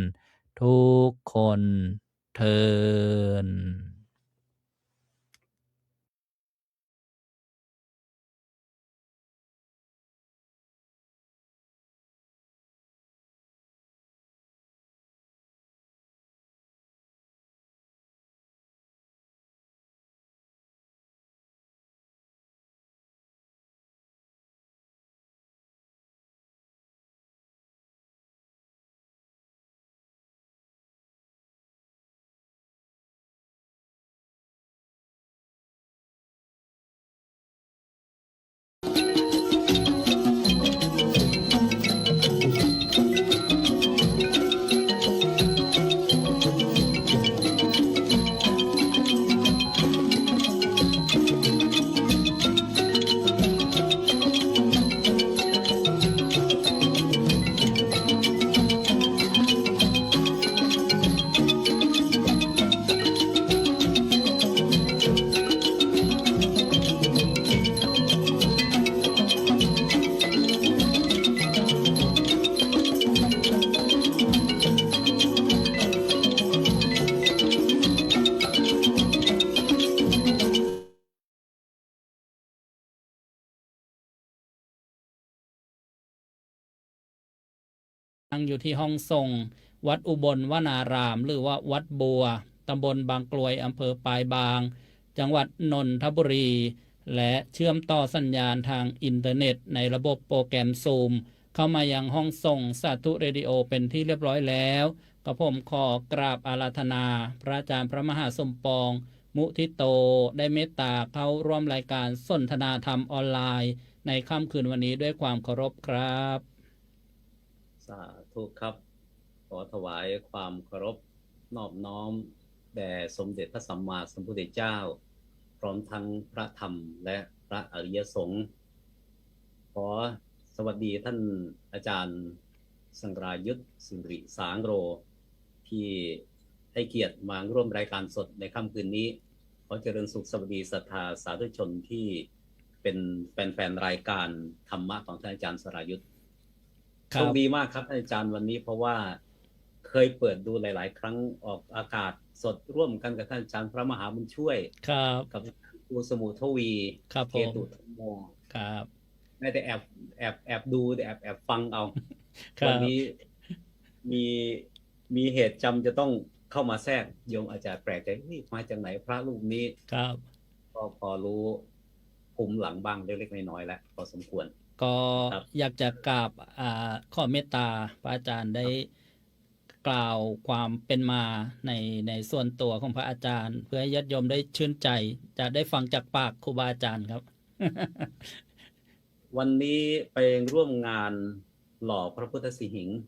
ทุกคนเทิน ตั้งอยู่ที่ห้องส่งวัดอุบลวนารามหรือว่าวัดบัวตำบลบางกลวยอำเภอปลายบางจังหวัดนนทบุรีและเชื่อมต่อสัญญาณทางอินเทอร์เน็ตในระบบโปรแกรมซูมเข้ามายังห้องส่งสาธุเรดิโอเป็นที่เรียบร้อยแล้วก็ผมขอกราบอาราธนาพระอาจารย์พระมหาสมปองมุทิโตได้เมตตาเข้าร่วมรายการสนทนาธรรมออนไลน์ในค่ำคืนวันนี้ด้วยความเคารพครับสาธุครับขอถวายความเคารพนอบน้อมแด่สมเด็จพระสัมมาสัมพุทธเจ้าพร้อมทั้งพระธรรมและพระอริยสงฆ์ขอสวัสดีท่านอาจารย์สังรายุทธสิริสางโรที่ให้เกียรติมาร่วมรายการสดในค่ำคืนนี้ขอเจริญสุขสวัสดีศรัทธาสาธุชนที่เป็นแฟนๆรายการธรรมะของท่านอาจารย์สรายุทธโชคดีมากครับท่านอาจารย์วันนี้เพราะว่าเคยเปิดดูหลายๆครั้งออกอากาศสดร่วมกันกับท่านอาจารย์พระมหาบุญช่วยกับครูสมุทวีเกตุธโมครับไม่ได้แอบดูแต่แอบฟังเอาวันนี้มีเหตุจำจะต้องเข้ามาแทรกโยมอาจารย์แปลกใจนี่มาจากไหนพระรูปนี้ครับก็พอรู้ภูมิหลังบ้างเล็กๆน้อยๆแล้วพอสมควรก็อยากจะกราบข้อเมตตาพระอาจารย์ได้กล่าวความเป็นมาในส่วนตัวของพระอาจารย์เพื่อให้ญาติโยมได้ชื่นใจจะได้ฟังจากปากครูบาอาจารย์ครับ วันนี้ไปร่วมงานหล่อพระพุทธสิหิงค์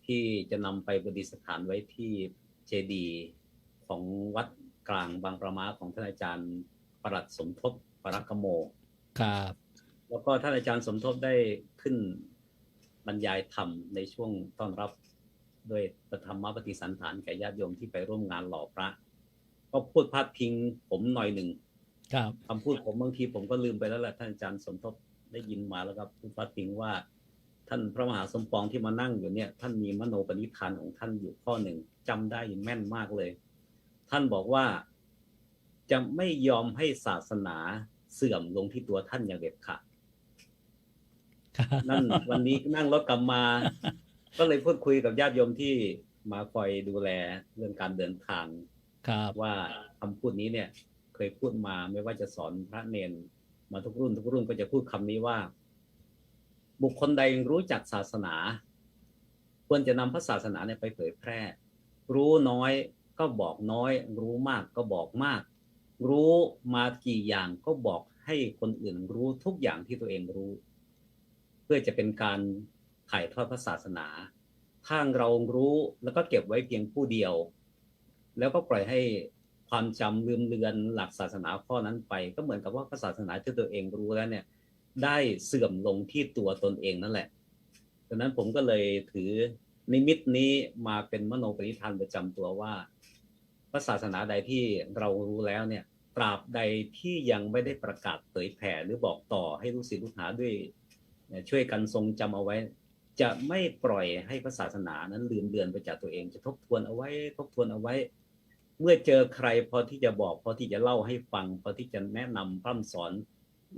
ที่จะนำไปประดิษฐานไว้ที่เจดีย์ของวัดกลางบางประมาของท่านอาจารย์ปรัชสมทบปรักโมครับแล้วก็ท่านอาจารย์สมทบได้ขึ้นบรรยายธรรมในช่วงต้อนรับด้วยธรรมปฏิสันถานแก่ญาติโยมที่ไปร่วมงานหล่อพระก็พูดพาดพิงผมหน่อยหนึ่งคำพูดผมบางทีผมก็ลืมไปแล้วแหละท่านอาจารย์สมทบได้ยินมาแล้วครับพูดพาดพิงว่าท่านพระมหาสมปองที่มานั่งอยู่เนี่ยท่านมีมโนปณิธานของท่านอยู่ข้อหนึ่งจำได้แม่นมากเลยท่านบอกว่าจะไม่ยอมให้ศาสนาเสื่อมลงที่ตัวท่านอย่างเด็ดขาดนั่นวันนี้นั่งรถกลับมาก็เลยพูดคุยกับญาติโยมที่มาคอยดูแลเรื่องการเดินทางว่าคำพูดนี้เนี่ยเคยพูดมาไม่ว่าจะสอนพระเนนมาทุกรุ่นก็จะพูดคำนี้ว่าบุคคลใดรู้จักศาสนาควรจะนำพระศาสนาเนี่ยไปเผยแพร่รู้น้อยก็บอกน้อยรู้มากก็บอกมากรู้มากี่อย่างก็บอกให้คนอื่นรู้ทุกอย่างที่ตัวเองรู้เพื่อจะเป็นการถ่ายทอดพระศาสนาถ้าเรารู้แล้วก็เก็บไว้เพียงผู้เดียวแล้วก็ปล่อยให้ความจำลืมเลือนหลักศาสนาข้อนั้นไปก็เหมือนกับว่าพระศาสนาที่ตัวเองรู้แล้วเนี่ยได้เสื่อมลงที่ตัวตนเองนั่นแหละดังนั้นผมก็เลยถือนิมิตนี้มาเป็นมโนปณิธานประจำตัวว่าพระศาสนาใดที่เรารู้แล้วเนี่ยตราบใดที่ยังไม่ได้ประกาศเผยแผ่หรือบอกต่อให้ลูกศิษย์ลูกหาด้วยช่วยกันทรงจำเอาไว้จะไม่ปล่อยให้พระศาสนานั้นลืมเลือนไปจากตัวเองจะทบทวนเอาไว้เมื่อเจอใครพอที่จะบอกพอที่จะเล่าให้ฟังพอที่จะแนะนำพร่ำสอน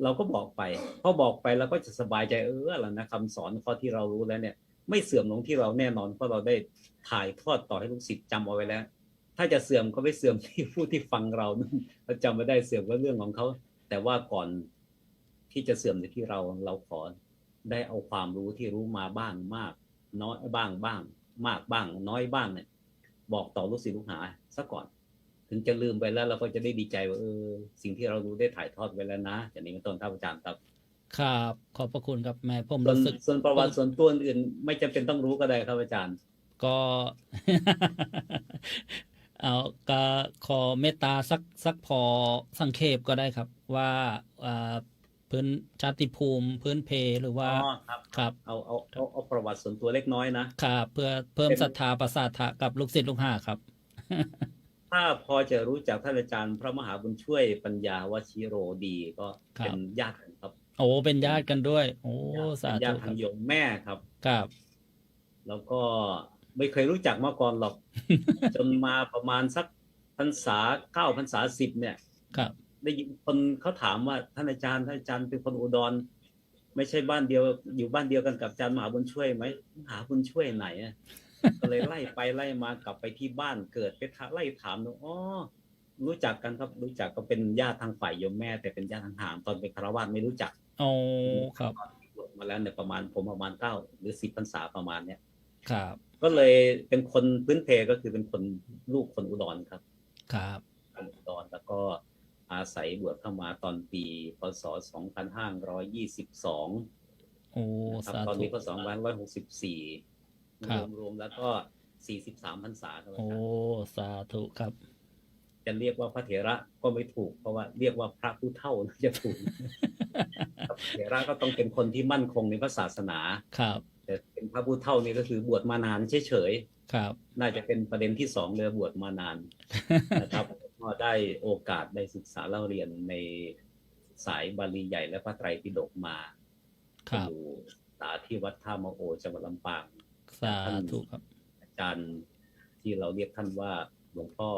เราก็บอกไปพอบอกไปเราก็จะสบายใจแล้วนะคำสอนข้อที่เรารู้แล้วเนี่ยไม่เสื่อมลงที่เราแน่นอนเพราะเราได้ถ่ายทอดต่อให้ลูกศิษย์จำเอาไว้แล้วถ้าจะเสื่อมก็ไม่เสื่อมที่ผู้ที่ฟังเราเราจำไม่ได้เสื่อมก็เรื่องของเขาแต่ว่าก่อนที่จะเสื่อมในที่เราขอได้เอาความรู้ที่รู้มาบ้างมากน้อยบ้างมากบ้างน้อยบ้างเนี่ยบอกต่อลูกศิษย์ลูกหาซะก่อนถึงจะลืมไปแล้วเราก็จะได้ดีใจว่าสิ่งที่เรารู้ได้ถ่ายทอดไว้แล้วนะอย่างนี้เป็นต้นครับอาจารย์ครับครับขอบพระคุณครับแม่ผมรู้สึกส่วนประวัติส่วนตัวอื่นไม่จำเป็นต้องรู้ก็ได้ครับอาจารย์ก็ เอาก็ขอเมตตาสักพอสังเขปก็ได้ครับว่าพื้นชาติภูมิพื้นเพหรือว่าครับเอาประวัติส่วนตัวเล็กน้อยนะครับเพื่อเพิ่มศรัทธาประสาทะกับลูกศิษย์ลูกหาครับ ถ้าพอจะรู้จักท่านอาจารย์พระมหาบุญช่วยปัญญาวชิโรดีก็เป็นญาติกันครับโอ้เป็นญาติกันด้วยโอ้สาธุญาติทางโยมแม่ครับครับแล้วก็ไม่เคยรู้จักมาก่อนหรอก จนมาประมาณสักพรรษา9พรรษา10เนี่ยครับได้ยินคนเขาถามว่าท่านอาจารย์เป็นคนอุดร ไม่ใช่บ้านเดียวอยู่บ้านเดียวกันกับอาจารย์มหาบุญช่วยไหมหาบุญช่วยไหนอ่ะ ก็เลยไล่ไปไล่มากลับไปที่บ้านเกิดไปไล่ถามดูอ๋อรู้จักกันครับรู้จักก็เป็นญาติทางฝ่ายโยมแม่แต่เป็นญาติห่างๆตอนเป็นฆราวาสไม่รู้จักอ๋อครับมาแล้วเนี่ยประมาณ9 หรือ 10 พรรษาประมาณเนี้ยครับก็เลยเป็นคนพื้นเพก็คือเป็นคนลูกคนอุดรครับครับอุดรแล้วก็อาศัยบวชเข้ามาตอนปีพศ2522โอ้ตอนนี้ก็2564รวมแล้วก็43 พรรษาครับโอ้สาธุครับจะเรียกว่าพระเถระก็ไม่ถูกเพราะว่าเรียกว่าพระผู้เฒ่าจะถูกพระเถระก็ต้องเป็นคนที่มั่นคงในพระศาสนาครับแต่เป็นพระผู้เฒ่านี่ก็คือบวชมานานเฉยๆครับน่าจะเป็นประเด็นที่2เลยบวชมานานนะครับก็ได้โอกาสได้ศึกษาเล่าเรียนในสายบาลีใหญ่และพระไตรปิฎกมาอยู่สาที่วัดท่ามะโอจังหวัดลำปางสาธุครับอาจารย์ที่เราเรียกท่านว่าหลวงพ่อ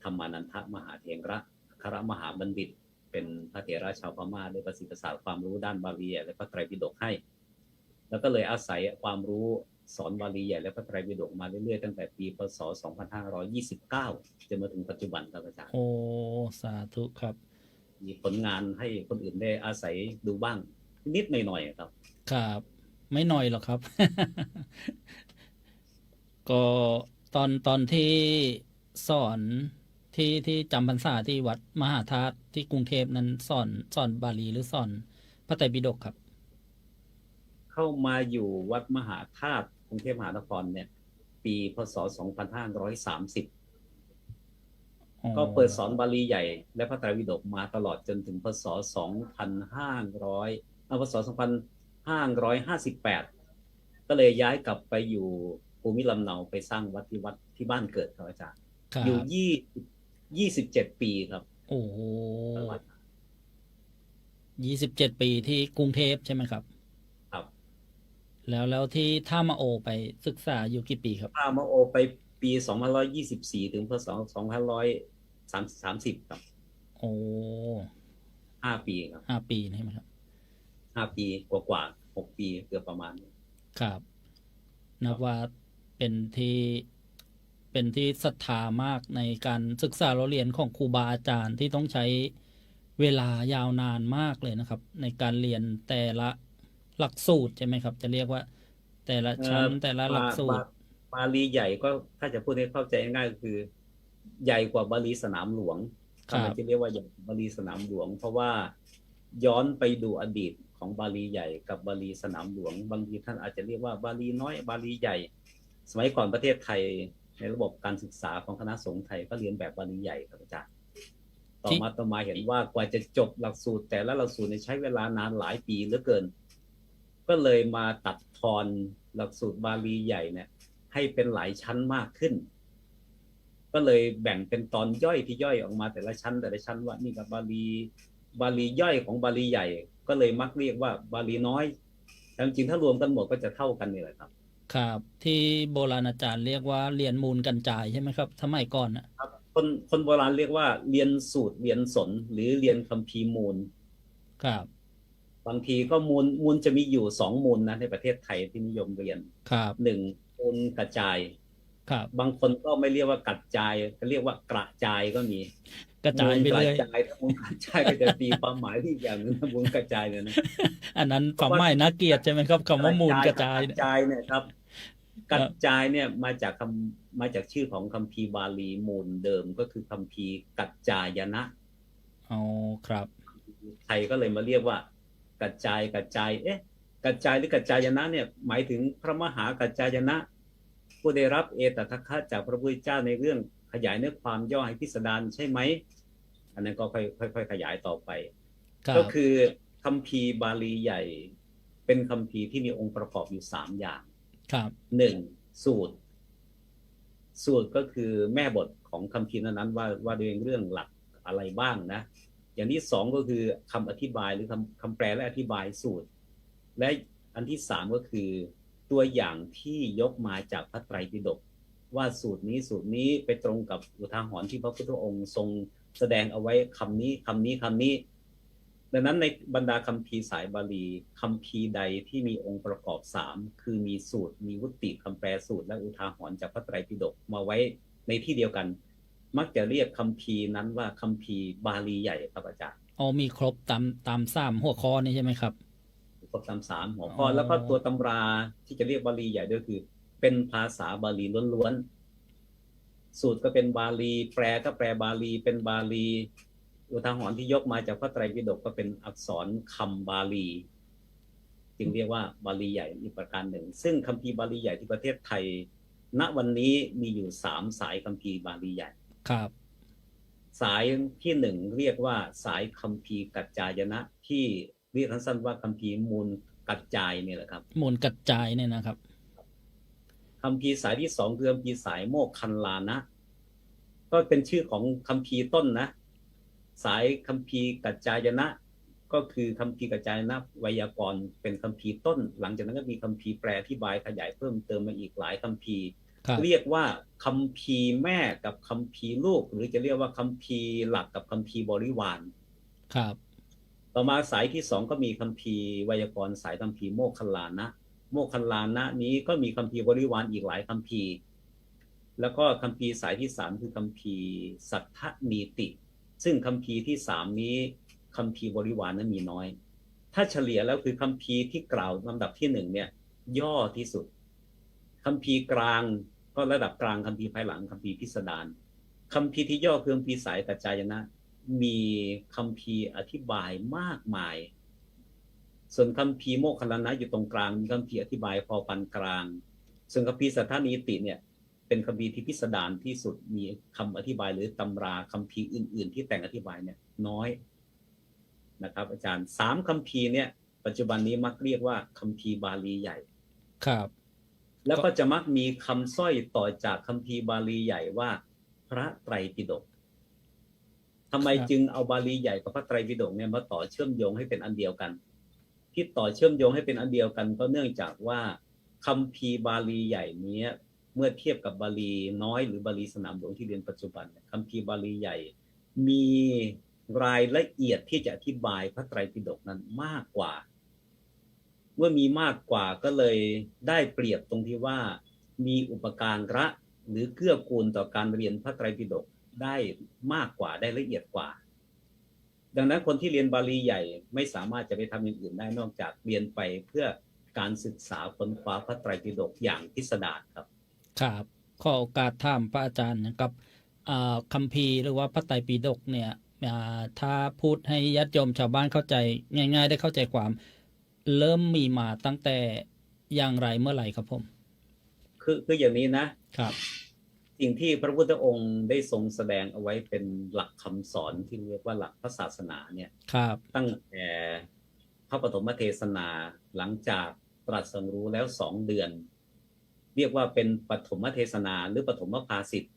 ธรรมานันทมหาเถระอัครมหาบัณฑิตเป็นพระเถระชาวพม่าได้ประสิทธิภาษาความรู้ด้านบาลีและพระไตรปิฎกให้แล้วก็เลยอาศัยความรู้สอนบาลีใหญ่และพระไตรปิฎกมาเรื่อยๆตั้งแต่ปีพศ2529จนมาถึงปัจจุบันครับอาจารย์โอ้สาธุครับมีผลงานให้คนอื่นได้อาศัยดูบ้างนิดหน่อยๆครับครับไม่หน่อยหรอกครับ ก็ตอนที่สอนที่จำพรรษาที่วัดมหาธาตุที่กรุงเทพนั้นสอนบาลีหรือสอนพระไตรปิฎกครับเข้ามาอยู่วัดมหาธาตุกรุงเทพมหานครเนี่ยปีพศ2530ก็เปิดสอนบาลีใหญ่และพระไตรปิฎกมาตลอดจนถึงพศ2558ก็เลยย้ายกลับไปอยู่ภูมิลำเนาไปสร้างวัดที่บ้านเกิดครับอาจารย์อยู่27 ปีครับโอ้โห27 ปีที่กรุงเทพใช่ไหมครับครับแล้วที่ท่ามะโอไปศึกษาอยู่กี่ปีครับท่ามะโอไปปี2524ถึงพศ2530ครับโอ้5 ปีครับ5 ปีใช่ไหมครับ5 ปีกว่า6 ปีเกือบประมาณครับนับว่าเป็นที่ศรัทธามากในการศึกษาเราเรียนของครูบาอาจารย์ที่ต้องใช้เวลายาวนานมากเลยนะครับในการเรียนแต่ละหลักสูตรใช่ไหมครับจะเรียกว่าแต่ละชั้นแต่ละหลักสูตรบาลีใหญ่ก็ถ้าจะพูดให้เข้าใจง่ายก็คือใหญ่กว่าบาลีสนามหลวงทำไมจะเรียกว่าใหญ่บาลีสนามหลวงเพราะว่าย้อนไปดูอดีตของบาลีใหญ่กับบาลีสนามหลวงบางทีท่านอาจจะเรียกว่าบาลีน้อยบาลีใหญ่สมัยก่อนประเทศไทยในระบบการศึกษาของคณะสงฆ์ไทยก็เรียนแบบบาลีใหญ่ครับอาจารย์ต่อมาเห็นว่ากว่าจะจบหลักสูตรแต่ละหลักสูตรใช้เวลานานหลายปีเหลือเกินก็เลยมาตัดทอนหลักสูตรบาลีใหญ่เนี่ยให้เป็นหลายชั้นมากขึ้นก็เลยแบ่งเป็นตอนย่อยที่ย่อยออกมาแต่ละชั้นว่านี่กับบาลีย่อยของบาลีใหญ่ก็เลยมักเรียกว่าบาลีน้อยแต่จริงถ้ารวมกันหมดก็จะเท่ากันนี่แหละครับครับที่โบราณอาจารย์เรียกว่าเรียนมูลกันจายใช่ไหมครับสมัยก่อนนะครับคนโบราณเรียกว่าเรียนสูตรเรียนสนหรือเรียนคัมภีร์มูลครับบางทีก็มูลจะมีอยู่2 มูลนะในประเทศไทยที่นิยมเรียนครับ1มูลกระจายครับบางคนก็ไม่เรียกว่ากัดจายก็เรียกว่ากระจายก็มีกระจายไปเลยมูลกระจายก็จะตีความหมายที่อย่างนึงมูลกระจายเนี่ยนะอันนั้นความหมายน่าเกลียดใช่ไหมครับคำว่ามูลกระจายเนี่ยครับกระจายเนี่ยมาจากชื่อของคัมภีร์บาลีมูลเดิมก็คือคัมภีร์กัจจายนะอ๋อครับไทยก็เลยมาเรียกว่ากัจจายกัจจายกัจจายหรือกัจจายนะเนี่ยหมายถึงพระมหากัจจายนะผู้ได้รับเอตทัคคะจากพระพุทธเจ้าในเรื่องขยายเนื้อความย่อให้พิสดารใช่ไหมอันนั้นก็ค่อยขยายต่อไปก็คือคัมภีร์บาลีใหญ่เป็นคัมภีร์ที่มีองค์ประกอบอยู่3 อย่างครับ 1สูตรก็คือแม่บทของคัมภีร์นั้นว่าด้วยเรื่องหลักอะไรบ้างนะอย่างที่2ก็คือคำอธิบายหรือคำแปลและอธิบายสูตรและอันที่3ก็คือตัวอย่างที่ยกมาจากพระไตรปิฎกว่าสูตรนี้ไปตรงกับอุทาหรณ์ที่พระพุทธองค์ทรงแสดงเอาไว้คำนี้ ดังนั้นในบรรดาคัมภีร์สายบาลีคัมภีร์ใดที่มีองค์ประกอบ3คือมีสูตรมีวุติคำแปลสูตรและอุทาหรณ์จากพระไตรปิฎกมาไว้ในที่เดียวกันมักจะเรียกคัมภีร์นั้นว่าคัมภีร์บาลีใหญ่ครับอาจารย์มีครบตาม3หัวข้อนี้ใช่ไหมครับครบตาม3หัวข้อแล้วก็ตัวตำราที่จะเรียกบาลีใหญ่ด้วยคือเป็นภาษาบาลีล้วนๆสูตรก็เป็นบาลีแปลก็แปลบาลีเป็นบาลีอุทาหรณ์ที่ยกมาจากพระไตรปิฎกก็เป็นอักษรคำบาลีจึงเรียกว่าบาลีใหญ่อีกประการหนึ่งซึ่งคัมภีร์บาลีใหญ่ที่ประเทศไทยณวันนี้มีอยู่3สายคัมภีร์บาลีใหญ่ครับสายที่1เรียกว่าสายคัมภีร์กัจจายนะที่เรียกสั้นๆว่าคัมภีร์มูลกัจจายเนี่ยแหละครับมูลกัจจายเนี่ยนะครับคัมภีร์สายที่2คือคัมภีร์สายโมคคัลลานะก็เป็นชื่อของคัมภีร์ต้นนะสายคัมภีร์กัจจายนะก็คือคัมภีร์กัจจายนะไวยากรณ์เป็นคัมภีร์ต้นหลังจากนั้นก็มีคัมภีร์แปลอธิบายขยายเพิ่มเติมมาอีกหลายคัมภีร์เรียกว่าคัมภีร์แม่กับคัมภีร์ลูกหรือจะเรียกว่าคัมภีร์หลักกับคัมภีร์บริวารครับต่อมาสายที่2ก็มีคัมภีร์ไวยากรณ์สายคัมภีร์โมคคัลลานะโมคคัลลานะนี้ก็มีคัมภีร์บริวารอีกหลายคัมภีร์แล้วก็คัมภีร์สายที่3คือคัมภีร์สัทธนีติซึ่งคัมภีร์ที่3นี้คัมภีร์บริวารนั้นมีน้อยถ้าเฉลี่ยแล้วคือคัมภีร์ที่กล่าวลำดับที่1เนี่ยย่อที่สุดคัมภีร์กลางก็ระดับกลางคัมภีร์ภายหลังคัมภีร์พิสดารคัมภีร์ที่ย่อคือคัมภีร์สายกัจจายนะมีคัมภีร์อธิบายมากมายส่วนคัมภีร์โมคคัลลานะอยู่ตรงกลางมีคัมภีร์อธิบายพอปานกลางส่วนคัมภีร์สัทธนีติเนี่ยเป็นคัมภีร์ที่พิสดารที่สุดมีคำอธิบายหรือตำราคัมภีร์อื่นๆที่แต่งอธิบายเนี่ยน้อยนะครับอาจารย์3คัมภีร์เนี่ยปัจจุบันนี้มักเรียกว่าคัมภีร์บาลีใหญ่ครับแล้วก็จะมักมีคำสร้อยต่อจากคัมภีร์บาลีใหญ่ว่าพระไตรปิฎกทำไมจึงเอาบาลีใหญ่กับพระไตรปิฎกเนี่ยมาต่อเชื่อมโยงให้เป็นอันเดียวกันที่ต่อเชื่อมโยงให้เป็นอันเดียวกันก็เนื่องจากว่าคัมภีร์บาลีใหญ่นี้เมื่อเทียบกับบาลีน้อยหรือบาลีสนามหลวงที่เรียนปัจจุบันคัมภีร์บาลีใหญ่มีรายละเอียดที่จะอธิบายพระไตรปิฎกนั้นมากกว่าเมื่อมีมากกว่าก็เลยได้เปรียบตรงที่ว่ามีอุปการะหรือเกื้อกูลต่อการเรียนพระไตรปิฎกได้มากกว่าได้ละเอียดกว่าดังนั้นคนที่เรียนบาลีใหญ่ไม่สามารถจะไปทำอย่างอื่นได้นอกจากเรียนไปเพื่อการศึกษาค้นคว้าพระไตรปิฎกอย่างพิสดารครับครับขอโอกาสถามพระอาจารย์นะครับคัมภีร์หรือว่าพระไตรปิฎกเนี่ยถ้าพูดให้ญาติโยมชาวบ้านเข้าใจง่ายๆได้เข้าใจความเริ่มมีมาตั้งแต่อย่างไรเมื่อไหร่ครับผมคืออย่างนี้นะครับสิ่งที่พระพุทธองค์ได้ทรงแสดงเอาไว้เป็นหลักคำสอนที่เรียกว่าหลักพระศาสนาเนี่ยตั้งแต่พระปฐมเทศนาหลังจากตรัสรู้แล้ว2 เดือนเรียกว่าเป็นปฐมเทศนาหรือปฐมภาสิทธิ์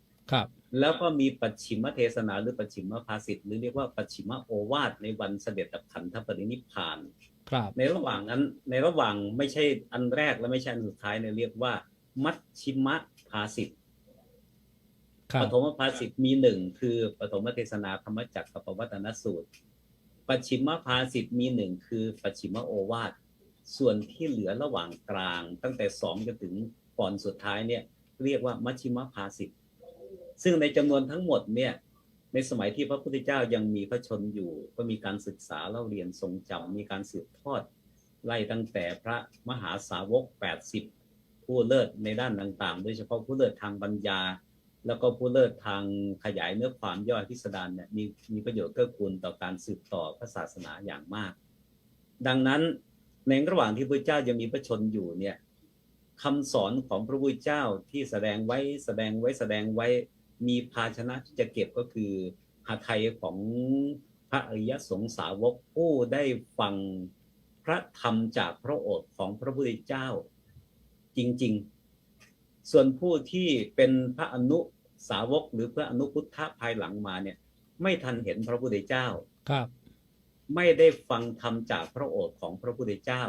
แล้วก็มีปัจฉิมเทศนาหรือปัจฉิมภาสิทธิ์หรือเรียกว่าปัจฉิมโอวาทในวันเสด็จดับขันธปรินิพพานในระหว่างนั้นในระหว่างไม่ใช่อันแรกและไม่ใช่อันสุดท้ายเนี่ยเรียกว่ามัชชิมภาสิทธิ์ปฐมภาสิทธิ์มี1คือปฐมเทศนาธรรมจักรกับปวัตตนสูตรปัจฉิมภาสิทธิ์มี1คือปัจฉิมโอวาทส่วนที่เหลือระหว่างกลางตั้งแต่2จนถึงก่อนสุดท้ายเนี่ยเรียกว่ามัชชิมภาสิทธิ์ซึ่งในจำนวนทั้งหมดเนี่ยในสมัยที่พระพุทธเจ้ายังมีพระชนอยู่ก็มีการศึกษาเล่าเรียนทรงจำมีการสืบทอดไล่ตั้งแต่พระมหาสาวก80ผู้เลิศในด้านต่างๆโดยเฉพาะผู้เลิศทางปัญญาแล้วก็ผู้เลิศทางขยายเนื้อความย่อยพิสดารเนี่ยมีประโยชน์เกื้อกูลต่อการสืบต่อพระศาสนาอย่างมากดังนั้นในระหว่างที่พระเจ้ายังมีพระชนอยู่เนี่ยคำสอนของพระพุทธเจ้าที่แสดงไว้มีภาชนะที่จะเก็บก็คือหทัยของพระอริยสงฆ์สาวกผู้ได้ฟังพระธรรมจากพระโอษฐ์ของพระพุทธเจ้าจริงๆส่วนผู้ที่เป็นพระอนุสาวกหรือพระอนุพุทธะภายหลังมาเนี่ยไม่ทันเห็นพระพุทธเจ้าไม่ได้ฟังธรรมจากพระโอษฐ์ของพระพุทธเจ้า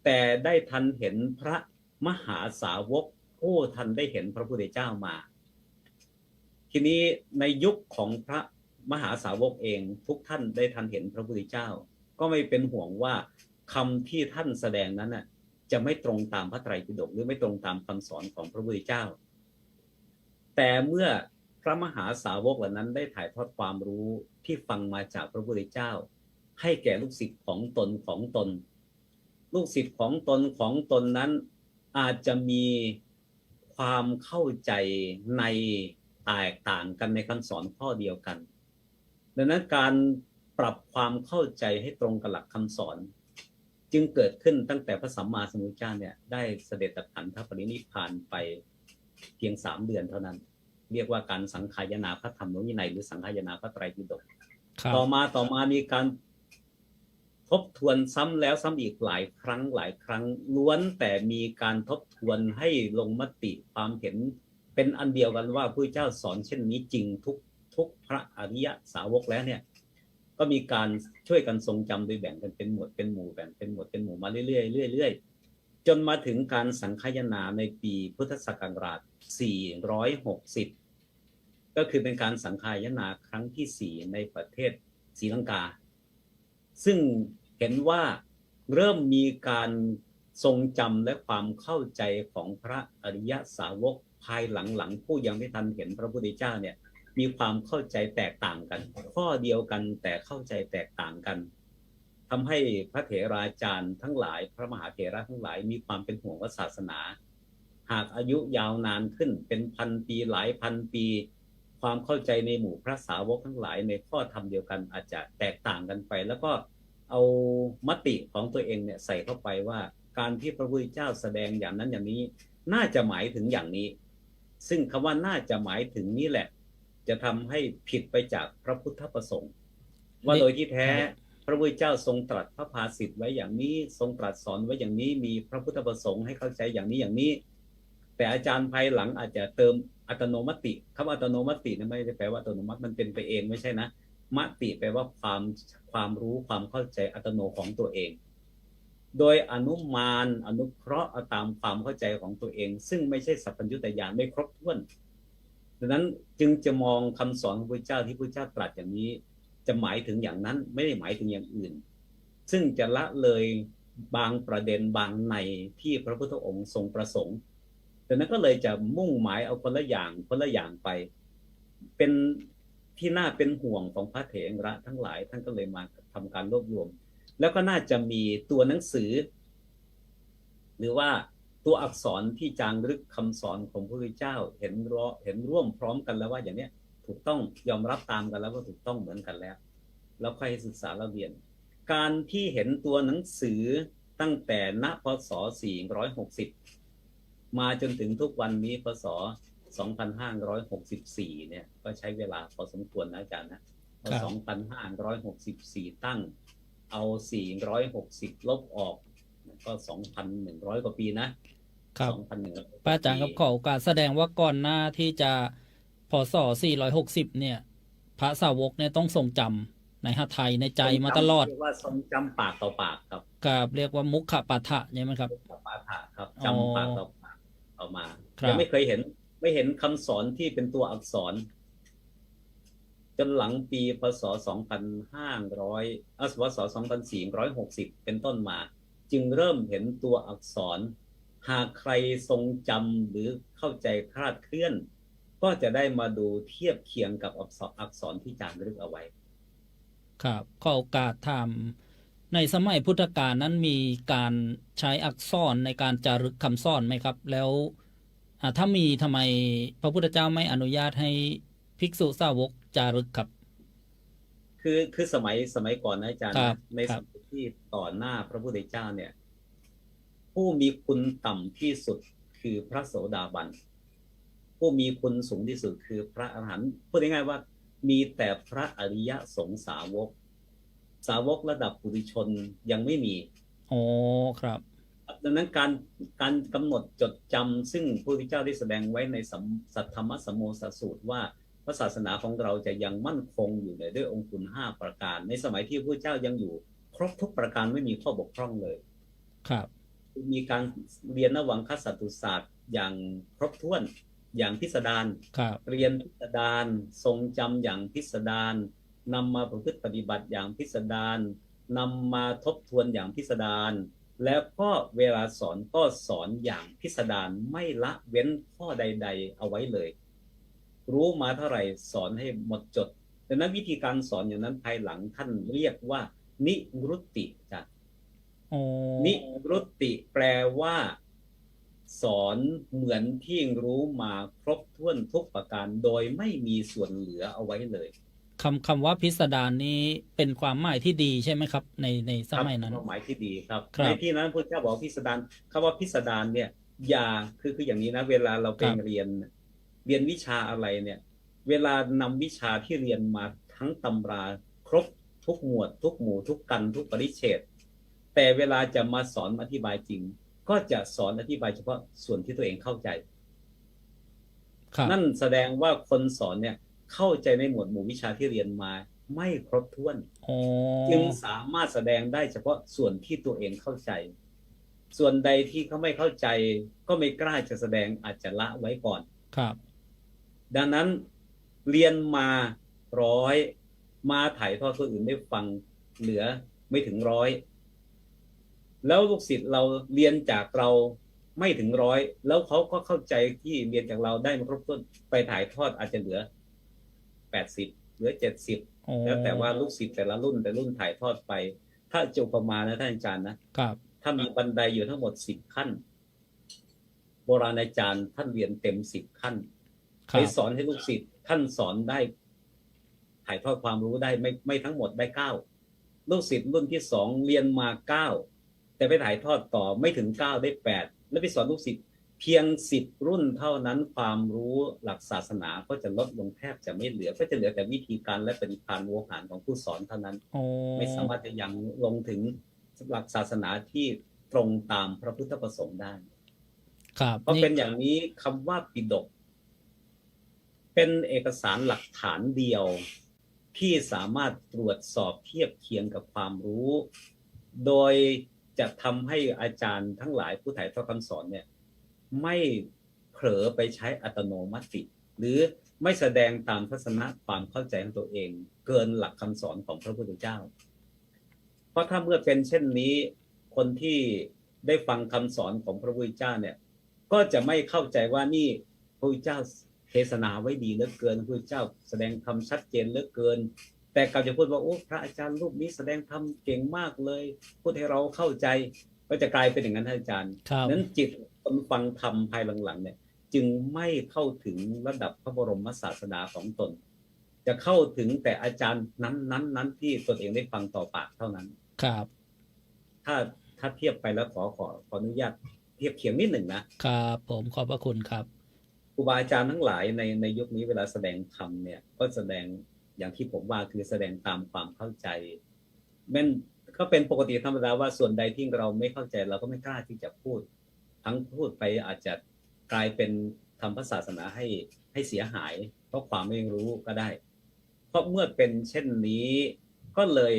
แต่ได้ทันเห็นพระมหาสาวกผู้ทันได้เห็นพระพุทธเจ้ามาทีนี้ในยุคของพระมหาสาวกเองทุกท่านได้ทันเห็นพระพุทธเจ้า ก็ไม่เป็นห่วงว่าคำที่ท่านแสดงนั้นน่ะจะไม่ตรงตามพระไตรปิฎกหรือไม่ตรงตามคำสอนของพระพุทธเจ้าแต่เมื่อพระมหาสาวกเหล่านั้นได้ถ่ายทอดความรู้ที่ฟังมาจากพระพุทธเจ้าให้แก่ลูกศิษย์ของตนลูกศิษย์ของตนนั้นอาจจะมีความเข้าใจในแตกต่างกันในคำสอนข้อเดียวกันดังนั้นการปรับความเข้าใจให้ตรงกับหลักคำสอนจึงเกิดขึ้นตั้งแต่พระสัมมาสัมพุทธเจ้าเนี่ยได้เสด็จดับขันธปรินิพพานไปเพียง3 เดือนเท่านั้นเรียกว่าการสังคายนาพระธรรมวินัยหรือสังคายนาพระไตรปิฎกต่อมามีการทบทวนซ้ำแล้วซ้ำอีกหลายครั้งล้วนแต่มีการทบทวนให้ลงมติความเห็นเป็นอันเดียวกันว่าพระพุทธเจ้าสอนเช่นนี้จริงทุกพระอริยสาวกแล้วเนี่ยก็มีการช่วยกันทรงจำโดยแบ่งกันเป็นหมวดเป็นหมู่แบ่งเป็นหมวดเป็นหมู่มาเรื่อยจนมาถึงการสังคายนาในปีพุทธศักราช460ก็คือเป็นการสังคายนาครั้งที่4ในประเทศศรีลังกาซึ่งเห็นว่าเริ่มมีการทรงจำและความเข้าใจของพระอริยสาวกภายหลังผู้ยังไม่ทันเห็นพระพุทธเจ้าเนี่ยมีความเข้าใจแตกต่างกันข้อเดียวกันแต่เข้าใจแตกต่างกันทำให้พระเถราจารย์ทั้งหลายพระมหาเถระทั้งหลายมีความเป็นห่วงว่าศาสนาหากอายุยาวนานขึ้นเป็นพันปีหลายพันปีความเข้าใจในหมู่พระสาวกทั้งหลายในข้อธรรมเดียวกันอาจจะแตกต่างกันไปแล้วก็เอามติของตัวเองเนี่ยใส่เข้าไปว่าการที่พระพุทธเจ้าแสดงอย่างนั้นอย่างนี้น่าจะหมายถึงอย่างนี้ซึ่งคำว่าน่าจะหมายถึงนี่แหละจะทำให้ผิดไปจากพระพุทธประสงค์ว่าโดยที่แท้พระพุทธเจ้าทรงตรัสพระภาษิตไว้อย่างนี้ทรงตรัสสอนไว้อย่างนี้มีพระพุทธประสงค์ให้เข้าใจอย่างนี้แต่อาจารย์ภายหลังอาจจะเติมอัตโนมัติคำอัตโนมัตินั้นไม่ได้แปลว่าอัตโนมัติมันเป็นไปเองไม่ใช่นะมติแปลว่าความรู้ความเข้าใจอัตโนของตัวเองโดยอนุมานอนุเคราะห์ตามความเข้าใจของตัวเองซึ่งไม่ใช่สัพพัญญุตญาณไม่ครบถ้วนดังนั้นจึงจะมองคำสอนของพระเจ้าที่พระเจ้าตรัสอย่างนี้จะหมายถึงอย่างนั้นไม่ได้หมายถึงอย่างอื่นซึ่งจะละเลยบางประเด็นบางในที่พระพุทธองค์ทรงประสงค์ดังนั้นก็เลยจะมุ่งหมายเอาคนละอย่างไปเป็นที่น่าเป็นห่วงของพระเถระทั้งหลายท่านก็เลยมาทำการรวบรวมแล้วก็น่าจะมีตัวหนังสือหรือว่าตัวอักษรที่จารึกคำสอนของพระพุทธเจ้าเห็นร่วมพร้อมกันแล้วว่าอย่างนี้ถูกต้องยอมรับตามกันแล้วว่าถูกต้องเหมือนกันแล้วค่อยศึกษาเรียนการที่เห็นตัวหนังสือตั้งแต่ณพศ460มาจนถึงทุกวันนี้พศ2564เนี่ยก็ใช้เวลาพอสมควรนะอาจารย์นะ2564ตั้งเอา460ลบออกก็ 2,100 กว่าปีนะครับ 2,100 พระอาจารย์ครับขอโอกาสแสดงว่าก่อนหน้าที่จะพศ460เนี่ยพระสาวกเนี่ยต้องทรงจำในหทัยในใจมาตลอดเรียกว่าทรงจำปากต่อปากครับครับเรียกว่ามุขปาฐะใช่ไหมครับมุขปาฐะครับจำปากต่อปากออกมายังไม่เคยเห็นคำสอนที่เป็นตัวอักษรจนหลังปีพศ2460เป็นต้นมาจึงเริ่มเห็นตัวอักษรหากใครทรงจำหรือเข้าใจคลาดเคลื่อนก็จะได้มาดูเทียบเคียงกับอักษรที่จารึกเอาไว้ครับขอโอกาสถามในสมัยพุทธกาลนั้นมีการใช้อักษรในการจารึกคำสอนไหมครับแล้วถ้ามีทำไมพระพุทธเจ้าไม่อนุญาตให้ภิกษุสาวกจารึกครับคือสมัยก่อนนะอาจารย์ในสมัยที่ต่อหน้าพระพุทธเจ้าเนี่ยผู้มีคุณต่ำที่สุดคือพระโสดาบันผู้มีคุณสูงที่สุดคือพระอรหันต์พูดง่ายๆว่ามีแต่พระอริยสงฆ์สาวกระดับปุถุชนยังไม่มีครับดังนั้นการกำหนดจดจำซึ่งพระพุทธเจ้าได้แสดงไว้ในสัทธรรมสัมโมสสูตรว่าพระศาสนาของเราจะยังมั่นคงอยู่ด้วยองค์คุณ5ประการในสมัยที่พระพุทธเจ้ายังอยู่ครบทุกประการไม่มีข้อบกพร่องเลยครับมีการเรียนนวังคสัตตุศาสตร์อย่างครบถ้วนอย่างพิสดารเรียนพิสดารทรงจำอย่างพิสดารนำมาประพฤติปฏิบัติอย่างพิสดาร นำมาทบทวนอย่างพิสดารแล้วก็เวลาสอนก็สอนอย่างพิสดารไม่ละเว้นข้อใดๆเอาไว้เลยรู้มาเท่าไหร่สอนให้หมดจดดังนั้นวิธีการสอนอย่างนั้นภายหลังท่านเรียกว่านิรุตติจ้ะนิรุตติแปลว่าสอนเหมือนที่รู้มาครบถ้วนทุกประการโดยไม่มีส่วนเหลือเอาไว้เลยคำว่าพิสดารนี้เป็นความหมายที่ดีใช่ไหมครับในสมัยนั้นความหมายที่ดีครับในที่นั้นพระเจ้าบอกพิสดารคำว่าพิสดารเนี่ยอย่าคืออย่างนี้นะเวลาเราไปเรียนวิชาอะไรเนี่ยเวลานำวิชาที่เรียนมาทั้งตำราครบทุกหมวดทุกหมู่ทุกกันทุกปริเฉดแต่เวลาจะมาสอนอธิบายจริงก็จะสอนอธิบายเฉพาะส่วนที่ตัวเองเข้าใจนั่นแสดงว่าคนสอนเนี่ยเข้าใจในหมวดหมู่วิชาที่เรียนมาไม่ครบถ้วนจึงสามารถแสดงได้เฉพาะส่วนที่ตัวเองเข้าใจส่วนใดที่เขาไม่เข้าใจก็ไม่กล้าจะแสดงอาจจะละไว้ก่อนครับดังนั้นเรียนมา100มาถ่ายทอดคนอื่นได้ฟังเหลือไม่ถึง100แล้วลูกศิษย์เราเรียนจากเราไม่ถึง100แล้วเขาก็เข้าใจที่เรียนจากเราได้มาครบถ้วนไปถ่ายทอดอาจจะเหลือ80เหลือ70แล้วแต่ว่าลูกศิษย์แต่ละรุ่นถ่ายทอดไปถ้าจะอุปมานะท่านอาจารย์นะครับถ้ามีบันไดอยู่ทั้งหมด10ขั้นโบราณอาจารย์ท่านเรียนเต็ม10ขั้นไปสอนให้ลูกศิษย์ท่านสอนได้ถ่ายทอดความรู้ได้ไม่ทั้งหมดได้9ลูกศิษย์รุ่นที่2เรียนมา9แต่ไปถ่ายทอดต่อไม่ถึง9ได้8แล้วไปสอนลูกศิษย์เพียง10รุ่นเท่านั้นความรู้หลักศาสนาก็จะลดลงแทบจะไม่เหลือก็จะเหลือแต่วิธีการและเป็นการโวหารของผู้สอนเท่านั้นไม่สามารถจะยังลงถึงหลักศาสนาที่ตรงตามพระพุทธประสงค์ได้เพราะเป็นอย่างนี้คำว่าปิฎกเป็นเอกสารหลักฐานเดียวที่สามารถตรวจสอบเทียบเคียงกับความรู้โดยจะทำให้อาจารย์ทั้งหลายผู้ถ่ายทอดคำสอนเนี่ยไม่เผลอไปใช้อัตโนมัติหรือไม่แสดงตามทัศนะความเข้าใจของตัวเองเกินหลักคำสอนของพระพุทธเจ้าเพราะถ้าเมื่อเป็นเช่นนี้คนที่ได้ฟังคำสอนของพระพุทธเจ้าเนี่ยก็จะไม่เข้าใจว่านี่พระพุทธเจ้าเทศนาไว้ดีเหลือเกินพระพุทธเจ้าแสดงธรรมชัดเจนเหลือเกินแต่กลับจะพูดว่าโอ้พระอาจารย์รูปนี้แสดงธรรมเก่งมากเลยพูดให้เราเข้าใจก็จะกลายเป็นอย่างนั้นอาจารย์นั้นจิตคนฟังธรรมภายหลังๆเนี่ยจึงไม่เข้าถึงระดับพระบรมศาสดาของตนจะเข้าถึงแต่อาจารย์นั้นที่ตนเองได้ฟังต่อปากเท่านั้นครับถ้าเทียบไปแล้วขออนุญาตเทียบเคียงนิดหนึ่งนะครับผมขอบพระคุณครับครูบาอาจารย์ทั้งหลายในยุคนี้เวลาแสดงธรรมเนี่ยก็แสดงอย่างที่ผมว่าคือแสดงตามความเข้าใจมันก็เป็นปกติธรรมดาว่าส่วนใดที่เราไม่เข้าใจเราก็ไม่กล้าที่จะพูดทั้งพูดไปอาจจะกลายเป็นทำพระศาสนาให้เสียหายเพราะความไม่รู้ก็ได้เพราะเมื่อเป็นเช่นนี้ก็เลย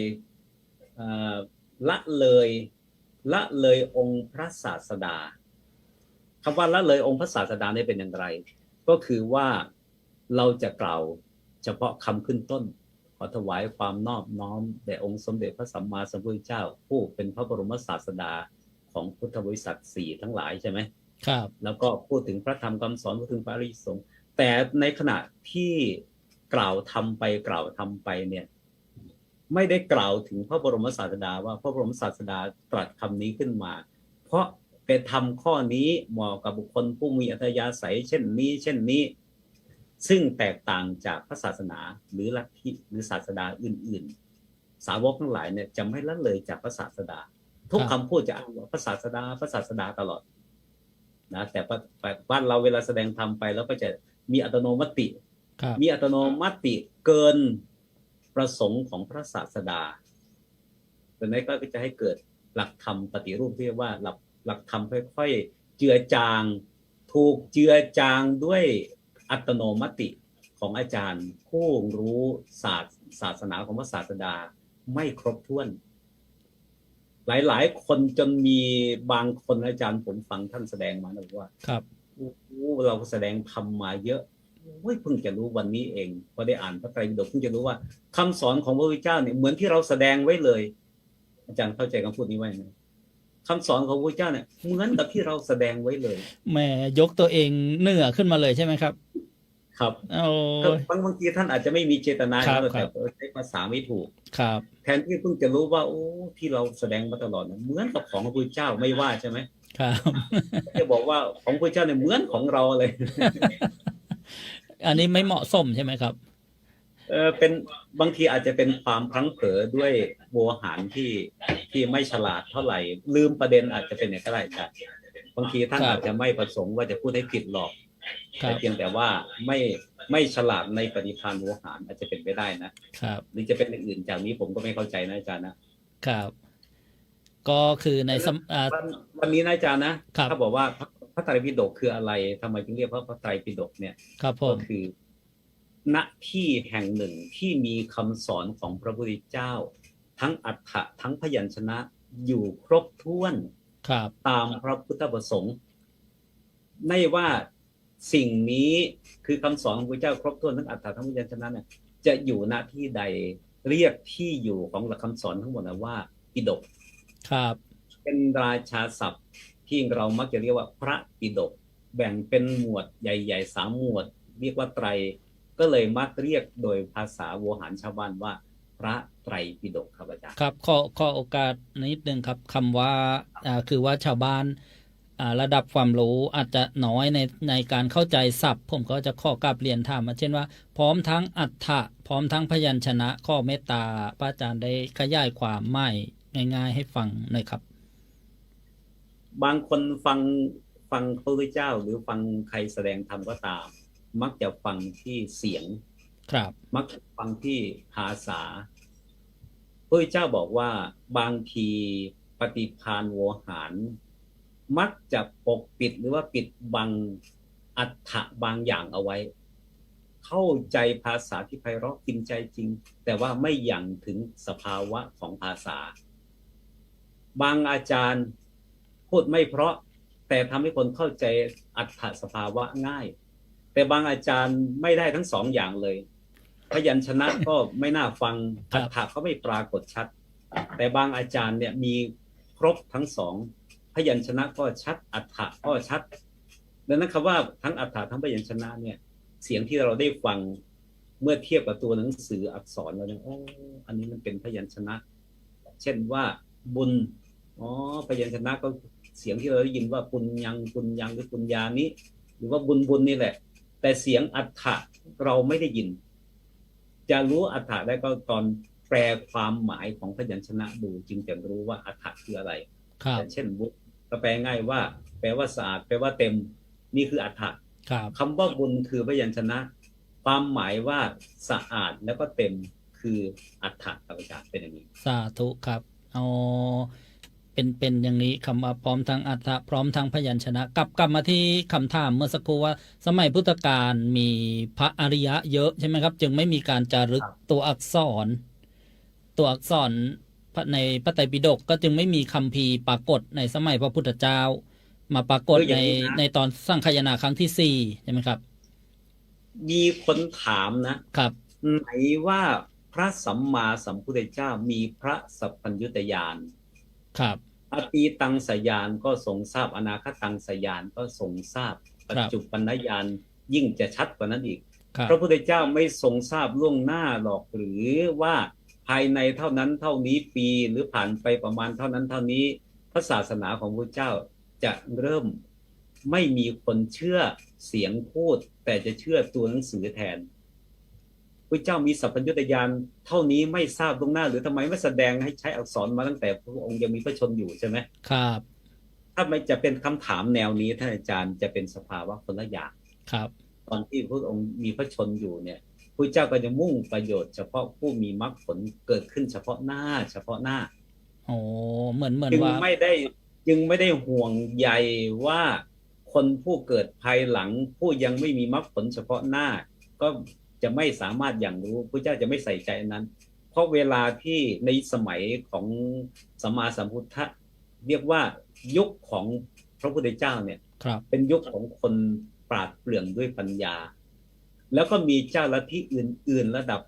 ละเลยองค์พระศาสดาคำว่าละเลยองค์พระศาสดานี่เป็นอย่างไรก็คือว่าเราจะกล่าวเฉพาะคำขึ้นต้นขอถวายความนอบน้อมแด่องค์สมเด็จพระสัมมาสัมพุทธเจ้าผู้เป็นพระบรมศาสดาของพุทธบริษัท4ทั้งหลายใช่ไหมครับแล้วก็พูดถึงพระธรรมคำสอนพูดถึงพระอริยสงฆ์แต่ในขณะที่กล่าวทำไปเนี่ยไม่ได้กล่าวถึงพระบรมศาสดาว่าพระบรมศาสดาตรัสคำนี้ขึ้นมาเพราะเป็นธรรมข้อนี้เหมาะกับบุคคลผู้มีอัธยาศัยเช่นนี้ซึ่งแตกต่างจากพระศาสนาหรือลัทธิหรือศาสดาอื่นๆสาวกทั้งหลายเนี่ยจะไม่ละเลยจากพระศาสดาทุกคำพูดจะอ้างว่าพระศาสดาตลอดนะแต่บ้านเราเวลาแสดงธรรมไปแล้วก็จะมีอัตโนมัติเกินประสงค์ของพระศาสดาดังนั้นก็จะให้เกิดหลักธรรมปฏิรูปที่เรียกว่าหลักธรรมค่อยๆเจือจางถูกเจือจางด้วยอัตโนมัติของอาจารย์ผู้รู้ศาสนาของพระศาสดาไม่ครบถ้วนหลายๆคนจนมีบางคนอาจารย์ผมฟังท่านแสดงมานะว่าครับเราแสดงธรรมมาเยอะเพิ่งจะรู้วันนี้เองพอได้อ่านพระไตรปิฎกเพิ่งจะรู้ว่าคำสอนของพระพุทธเจ้าเนี่ยเหมือนที่เราแสดงไว้เลย อาจารย์เข้าใจคำพูดนี้ไว้ไหมคำสอนของพระเจ้าเนี่ยเหมือนกับที่เราแสดงไว้เลยแหมยกตัวเองเหนือขึ้นมาเลยใช่ไหมครับครับบางทีท่านอาจจะไม่มีเจตนาแต่ใช้ภาษาไม่ถูกครับแทนที่เพิ่งจะรู้ว่าโอ้ที่เราแสดงมาตลอดเหมือนกับของพระพุทธเจ้าไม่ว่าใช่ไหมครับจะบอกว่าของพระพุทธเจ้าเนี่ยเหมือนของเราเลย อันนี้ไม่เหมาะสมใช่ไหมครับเป็นบางทีอาจจะเป็นความพลั้งเผลอด้วยโวหารที่ไม่ฉลาดเท่าไหร่ลืมประเด็นอาจจะเป็นอย่างไรครับบางทีท่านอาจจะไม่ประสงค์ว่าจะพูดให้ผิดหรอกแต่เพียงแต่ว่าไม่ฉลาดในปฏิภาณโวหารอาจจะเป็นไปได้นะครับหรือจะเป็นอย่างอื่นจากนี้ผมก็ไม่เข้าใจนะอาจารย์นะครับก็คือในวันนี้นะอาจารย์นะถ้าบอกว่าพระไตรปิฎกคืออะไรทำไมจึงเรียกพระไตรปิฎกเนี่ยก็คือณที่แห่งหนึ่งที่มีคำสอนของพระพุทธเจ้าทั้งอรรถะทั้งพยัญชนะอยู่ครบถ้วนตามพระพุทธประสงค์ไม่ว่าสิ่งนี้คือคำสอนของพระเจ้าครบถ้วนทั้งอรรถะทั้งพยัญชนะเนี่ยจะอยู่ณที่ใดเรียกที่อยู่ของหลักคำสอนทั้งหมดว่าปิฎกเป็นราชาศัพท์ที่เรามักจะเรียกว่าพระปิฎกแบ่งเป็นหมวดใหญ่ๆ3หมวดเรียกว่าไตรก็เลยมักเรียกโดยภาษาโวหารชาวบ้านว่าพระไตรปิฎกครับอาจารย์ครับขอโอกาสนิดนึงครับคำว่าคือว่าชาวบ้านระดับความรู้อาจจะน้อยในการเข้าใจศัพท์ผมก็จะข้อกราบเรียนถามเช่นว่าพร้อมทั้งอรรถะพร้อมทั้งพยัญชนะข้อเมตตาพระอาจารย์ได้ขยายความไม่ง่ายๆให้ฟังหน่อยครับบางคนฟังพระพุทธเจ้าหรือฟังใครแสดงธรรมก็ตามมักจะฟังที่เสียงมักฟังที่ภาษาพระพุทธเจ้าบอกว่าบางทีปฏิภาณโวหารมักจะปกปิดหรือว่าปิดบังอรรถะบางอย่างเอาไว้เข้าใจภาษาที่ไพเราะกินใจจริงแต่ว่าไม่ยังถึงสภาวะของภาษาบางอาจารย์พูดไม่เพราะแต่ทำให้คนเข้าใจอรรถะสภาวะง่ายแต่บางอาจารย์ไม่ได้ทั้ง2อย่างเลยพยัญชนะก็ไม่น่าฟังอรรถะก็ไม่ปรากฏชัดแต่บางอาจารย์เนี่ยมีครบทั้ง2พยัญชนะก็ชัดอรรถะก็ชัดดังนั้นคำว่าทั้งอรรถะทั้งพยัญชนะเนี่ยเสียงที่เราได้ฟังเมื่อเทียบกับตัวหนังสืออักษรแล้วเนี่ยอันนี้มันเป็นพยัญชนะเช่นว่าบุญพยัญชนะก็เสียงที่เราได้ยินว่าปุญญังหรือปุญญานี้หรือว่าบุญนี่แหละแต่เสียงอรรถะเราไม่ได้ยินจะรู้อรรถะได้ก็ตอนแปลความหมายของพยัญชนะดูจึงจะรู้ว่าอรรถะคืออะไรเช่นบุญก็แปลง่ายว่าแปลว่าสะอาดแปลว่าเต็มนี่คืออรรถะคำว่าบุญคือพยัญชนะความหมายว่าสะอาดแล้วก็เต็มคืออรรถะครับอาจารย์เป็นอย่างนี้สาธุครับเป็นอย่างนี้คำว่าพร้อมทั้งอรรถะพร้อมทั้งพยัญชนะกลับมาที่คำถามเมื่อสักครู่ว่าสมัยพุทธกาลมีพระอริยะเยอะใช่ไหมครับจึงไม่มีการจารึกตัวอักษรในพระไตรปิฎกก็จึงไม่มีคัมภีร์ปรากฏในสมัยพระพุทธเจ้ามาปรากฏในตอนสังคายนาครั้งที่4ใช่ไหมครับมีคนถามนะครับไหนว่าพระสัมมาสัมพุทธเจ้ามีพระสัพพัญญุตญาณอตีตังสยานก็ทรงทราบอนาคตังสยานก็ทรงทราบปัจจุบันญาณยิ่งจะชัดกว่านั้นอีกพระพุทธเจ้าไม่ทรงทราบล่วงหน้าหรอกหรือว่าภายในเท่านั้นเท่านี้ปีหรือผ่านไปประมาณเท่านั้นเท่านี้พระศาสนาของพระเจ้าจะเริ่มไม่มีคนเชื่อเสียงพูดแต่จะเชื่อตัวหนังสือแทนพระเจ้ามีสัพพัญญุตญาณเท่านี้ไม่ทราบล่วงหน้าหรือทำไมไม่แสดงให้ใช้อักษรมาตั้งแต่พระองค์ยังมีพระชนอยู่ใช่ไหมครับถ้าไม่จะเป็นคำถามแนวนี้ท่านอาจารย์จะเป็นสภาวะคนละอย่างครับตอนที่พระองค์มีพระชนอยู่เนี่ยพระเจ้าก็จะมุ่งประโยชน์เฉพาะผู้มีมรรคผลเกิดขึ้นเฉพาะหน้าเหมือนว่าจึงไม่ได้ห่วงใยว่าคนผู้เกิดภายหลังผู้ยังไม่มีมรรคผลเฉพาะหน้าก็จะไม่สามารถอย่างรู้พระเจ้าจะไม่ใส่ใจนั้นเพราะเวลาที่ในสมัยของสัมมาสัมพุทธะเรียกว่ายุคของพระพุทธเจ้าเนี่ยเป็นยุคของคนปราดเปรื่องด้วยปัญญาแล้วก็มีเจ้าลัทธิอื่นๆระดับ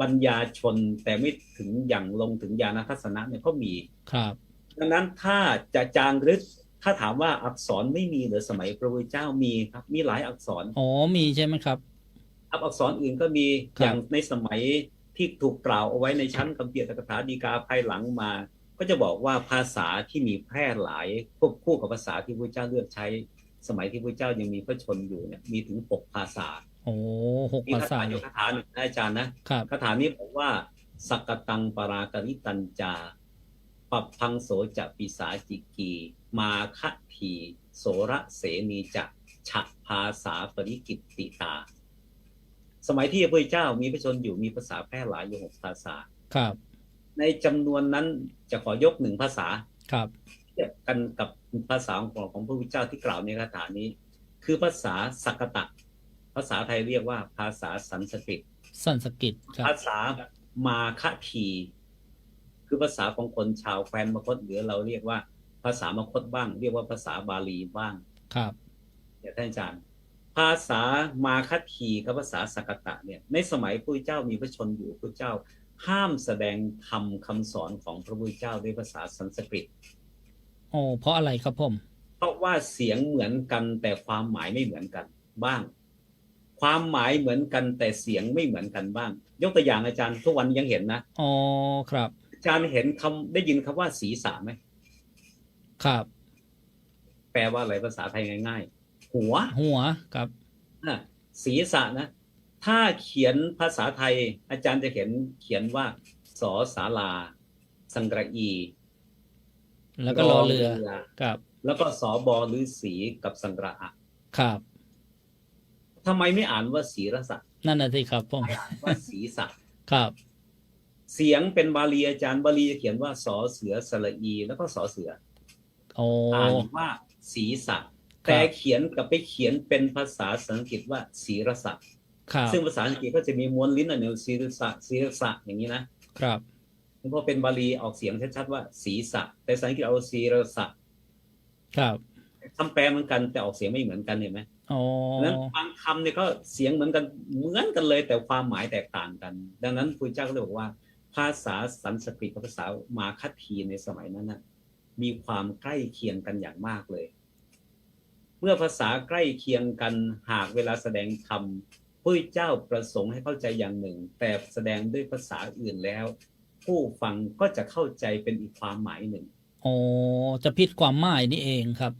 ปัญญาชนแต่ไม่ถึงอย่างลงถึงญาณทัศนะเนี่ยก็มีครับดังนั้นถ้าจะจารึกถ้าถามว่าอักษรไม่มีหรือสมัยพระพุทธเจ้ามีครับมีหลายอักษรมีใช่ไหมครับอักษรอื่นก็มีอย่างในสมัยที่ถูกกล่าวเอาไว้ในชั้นคัมภีร์อัตถกถาฎีกาภายหลังมาก็จะบอกว่าภาษาที่มีแพร่หลายควบคู่กับภาษาที่พระเจ้าเลือกใช้สมัยที่พระเจ้ายังมีพระชนอยู่เนี่ยมีถึง6 ภาษา6 ภาษาอยู่คาถาหนึ่งอาจารย์นะคาถานี้บอกว่าสักตังปรากริตัญจาปัปพังโสจะปิสาจิกีมาคะทีโสระเสนีจะฉะภาษาปริกิตติตาสมัยที่พระพุทธเจ้ามีพระชนอยู่มีภาษาแพร่หลายอยู่6 ภาษาครับในจำนวนนั้นจะขอยก1 ภาษาครับเทียบกันกับภาษาของพระพุทธเจ้าที่กล่าวในคาถานี้คือภาษาสักกตะภาษาไทยเรียกว่าภาษาสันสกฤตภาษามาคะทีคือภาษาของคนชาวแคว้นมคธหรือเราเรียกว่าภาษามคธบ้างเรียกว่าภาษาบาลีบ้างครับเนี่ยท่านอาจารย์ภาษามาคะทีกับภาษาสักกตะเนี่ยในสมัยพระพุทธเจ้ามีพระชนอยู่พระเจ้าห้ามแสดงธรรมคำสอนของพระพุทธเจ้าด้วยภาษาสันสกฤตเพราะอะไรครับผมเพราะว่าเสียงเหมือนกันแต่ความหมายไม่เหมือนกันบ้างความหมายเหมือนกันแต่เสียงไม่เหมือนกันบ้างยกตัวอย่างอาจารย์ทุกวันยังเห็นนะครับอาจารย์เห็นได้ยินคำว่าศีรษะไหมครับแปลว่าอะไรภาษาไทยง่ายๆหัวครับศีรษะนะถ้าเขียนภาษาไทยอาจารย์จะเขียนว่าสอศาลาสังกระอีแล้วก็รอเรือครับแล้วก็สอบอฤาษีกับสังกระอะครับทำไมไม่อ่านว่าศีรษะนั่นน่ะสิครับผมอ่านว่าศีรษะครับเสียงเป็นบาลีอาจารย์บาลีจะเขียนว่าสอเสือสระอีแล้วก็สอเสืออ่านว่าศีรษะแต่เขียนกับไปเขียนเป็นภาษาสันสกฤตว่าศีรษะซึ่งภาษาอังกฤษก็จะมีม้วนลิ้นเนี่ยศีรษะอย่างนี้นะครับเพราะเป็นบาลีออกเสียงชัดๆว่าศีรษะแต่ภาษาอังกฤษเอาศีรษะครับคำแปลเหมือนกันแต่ออกเสียงไม่เหมือนกันเห็นไหมนั้นบางคำเนี่ยก็เสียงเหมือนกันเลยแต่ความหมายแตกต่างกันดังนั้นพระพุทธเจ้าก็เลยบอกว่าภาษาสันสกฤตกับภาษามาคัตถีในสมัยนั้นนะมีความใกล้เคียงกันอย่างมากเลยเมื่อภาษาใกล้เคียงกันหากเวลาแสดงธรรมพระพุทธเจ้าประสงค์ให้เข้าใจอย่างหนึ่งแต่แสดงด้วยภาษาอื่นแล้วผู้ฟังก็จะเข้าใจเป็นอีกความหมายหนึ่งจะผิดความหมายนี่เองครับ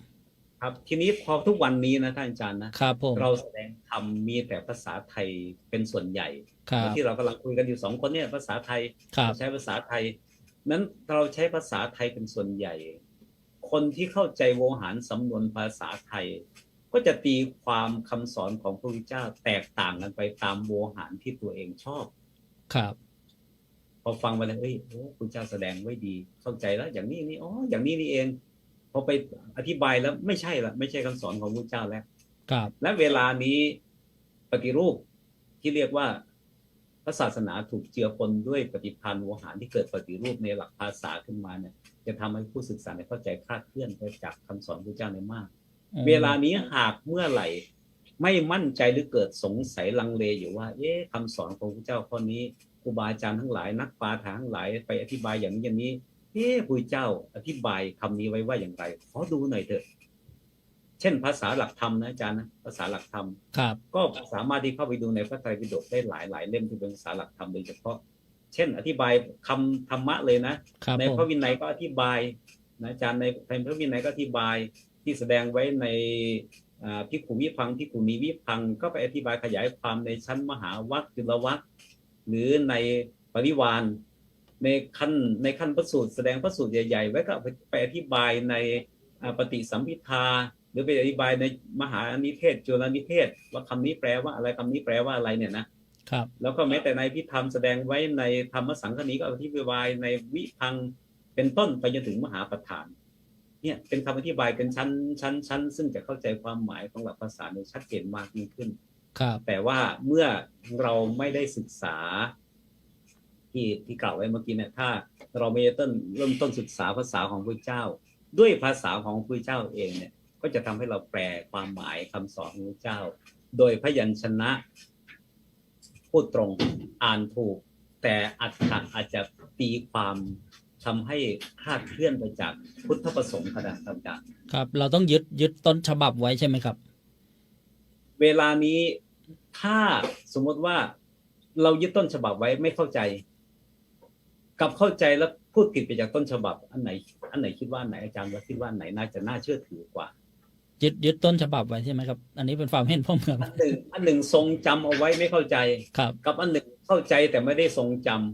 ทีนี้พอทุกวันนี้นะท่านอาจารย์นะครับผมเราแสดงธรรมมีแต่ภาษาไทยเป็นส่วนใหญ่ที่เรากำลังคุยกันอยู่2 คนเนี่ยภาษาไทยใช้ภาษาไทยนั้นเราใช้ภาษาไทยเป็นส่วนใหญ่คนที่เข้าใจโวหารสำนวนภาษาไทยก็จะตีความคำสอนของพระพุทธเจ้าแตกต่างกันไปตามโวหารที่ตัวเองชอบครับพอฟังไปแล้วพระพุทธเจ้าแสดงไว้ดีเข้าใจแล้วอย่างนี้อย่างนี้นี่เองพอไปอธิบายแล้วไม่ใช่คำสอนของพระพุทธเจ้าแล้วและเวลานี้ปฏิรูปที่เรียกว่าพระศาสนาถูกเจือปนด้วยปฏิภาณโวหารที่เกิดปฏิรูปในหลักภาษาขึ้นมาเนี่ยจะทำให้ผู้ศึกษาเข้าใจคลาดเคลื่อนไปจากคำสอนพระเจ้าในมากเวลานี้หากเมื่อไหร่ไม่มั่นใจหรือเกิดสงสัยลังเลอยู่ว่าคำสอนของพระเจ้าข้อนี้ครูบาอาจารย์ทั้งหลายนักปราชญ์ทั้งหลายไปอธิบายอย่างนี้พระพุทธเจ้าอธิบายคำนี้ไว้ว่าอย่างไรขอดูหน่อยเถอะเช่นภาษาหลักธรรมนะอาจารย์นะภาษาหลักธรรมก็สามารถที่เข้าไปดูในพระไตรปิฎกได้หลายเล่มที่เป็นภาษาหลักธรรมโดยเฉพาะเช่นอธิบายคำธรรมะเลยนะในพระวินัยก็อธิบายนะอาจารย์ในพระวินัยก็อธิบายที่แสดงไว้ในภิกขุวิภังภิกขุณีวิภังก็ไปอธิบายขยายความในชั้นมหาวรรคจุลวรรคหรือในปริวารในขั้นพระสูตรแสดงพระสูตรใหญ่ๆไว้ก็ไปอธิบายในปฏิสัมภิทาหรือไปอธิบายในมหานิเทศจุลนิเทศว่าคำนี้แปลว่าอะไรคำนี้แปลว่าอะไรเนี่ยนะครับแล้วก็แม้แต่ในพิธรรมแสดงไว้ในธรรมสังคณีก็อธิบายในวิภังเป็นต้นไปจนถึงมหาประธานเนี่ยเป็นคำอธิบายเป็นชั้นซึ่งจะเข้าใจความหมายของหลักภาษาในชัดเจนมากยิ่งขึ้นแต่ว่าเมื่อเราไม่ได้ศึกษาที่กล่าวไว้เมื่อกี้เนี่ยถ้าเราไม่เริ่มต้นศึกษาภาษาของพระเจ้าด้วยภาษาของพระเจ้าเองเนี่ยก็จะทำให้เราแปลความหมายคำสอนของพระเจ้าโดยพยัญชนะพูดตรงอ่านถูก แต่อาจจะตีความทำให้คลาดเคลื่อนไปจากพุทธประสงค์ครับอาจารย์ครับเราต้องยึดต้นฉบับไว้ใช่ไหมครับเวลานี้ถ้าสมมติว่าเรายึดต้นฉบับไว้ไม่เข้าใจกับเข้าใจแล้วพูดผิดไปจากต้นฉบับอันไหนคิดว่าไหนอาจารย์ว่าคิดว่าไหนน่าจะน่าเชื่อถือกว่ายึดต้นฉบับไว้ใช่ไหมครับอันนี้เป็นความเห็นผมครับอันหนึ่งทรงจำเอาไว้ไม่เข้าใจครับกับอันหนึ่งเข้าใจแต่ไม่ได้ทรงจำ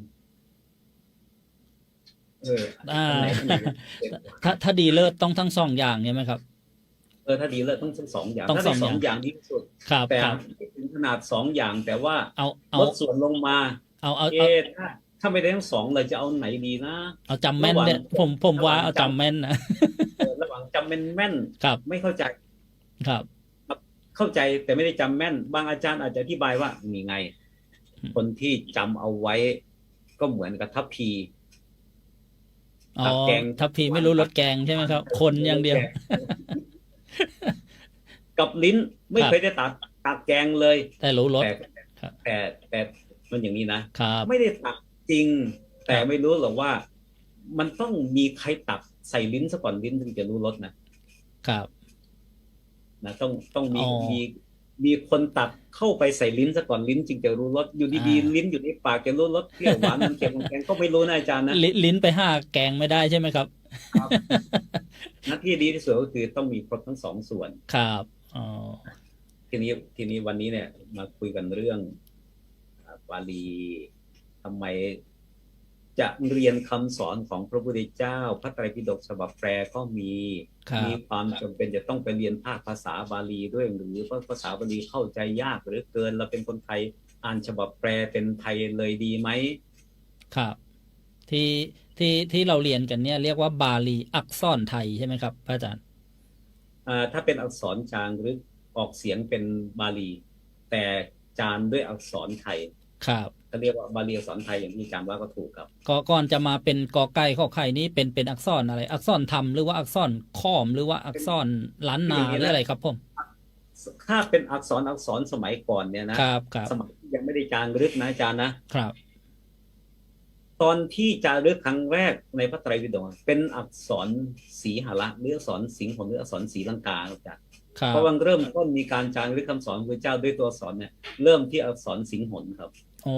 ถ้าดีเลิศต้องทั้งสองอย่างใช่ไหมครับถ้าดีเลิศต้องทั้งสองอย่างถ้าได้สองอย่างดีที่สุดแต่ถึงขนาดสองอย่างแต่ว่าลดส่วนลงมาถ้าไม่ได้ทั้งสองเลยจะเอาไหนดีนะเอาจำแม่นเนี่ยผมว่าเอาจำแม่นนะระหว่างจำแม่นไม่เข้าใจครับเข้าใจแต่ไม่ได้จำแม่นบางอาจารย์อาจจะอธิบายว่ามีไงคนที่จำเอาไว้ก็เหมือนกับทัพพีตักแกงทัพพีไม่รู้รสแกงใช่ไหมครับคนอย่างเดียวกับลิ้นไม่เคยได้ตักแกงเลยแต่รู้รสแต่มันอย่างนี้นะไม่ได้ตักจริงแต่ไม่รู้หรอกว่ามันต้องมีใครตักใส่ลิ้นซะก่อนลิ้นถึงจะรู้รสนะครับนะต้องมีคนตักเข้าไปใส่ลิ้นซะก่อนลิ้นจึงจะรู้รสอยู่ดีๆลิ้นอยู่ในปากจะรู้รสเปรี้ยวหวานมันเค็มมันแกงก็ไม่รู้นะอาจารย์นะลิ้นไปห้าแกงไม่ได้ใช่ไหมครับหน้าที่ดีที่สุดก็คือต้องมีครบทั้งสองส่วนครับทีนี้วันนี้เนี่ยมาคุยกันเรื่องบาลีทำไมจะเรียนคำสอนของพระพุทธเจ้าพระไตรปิฎกฉบับแปลก็มีความจำเป็นจะต้องไปเรียนภาษาบาลีด้วยหรือเพราะภาษาบาลีเข้าใจยากหรือเกินเราเป็นคนไทยอ่านฉบับแปลเป็นไทยเลยดีไหมครับที่เราเรียนกันเนี่ยเรียกว่าบาลีอักษรไทยใช่ไหมครับพระอาจารย์ถ้าเป็นอักษรจางหรือออกเสียงเป็นบาลีแต่จานด้วยอักษรไทยครับก็เรียกว่าบาลีอักษรไทยอย่างที่อาจารย์ว่าก็ถูกครับก่อนจะมาเป็นกอไก่ขอไข่นี้เป็นอักษรอะไรอักษรธรรมหรือว่าอักษรค้อมหรือว่าอักษรล้านนาหรืออะไรครับผมถ้าเป็นอักษรสมัยก่อนเนี่ยนะครับสมัยยังไม่ได้จารึกนะอาจารย์นะครับตอนที่จารึกครั้งแรกในพระไตรปิฎกเป็นอักษรสีหละหรืออักษรสิงห์หรืออักษรศรีลังกาอาจารย์เพราะว่าเริ่มต้นมีการจารึกคำสอนพระเจ้าด้วยตัวอักษรเนี่ยเริ่มที่อักษรสิงห์หครับโอ้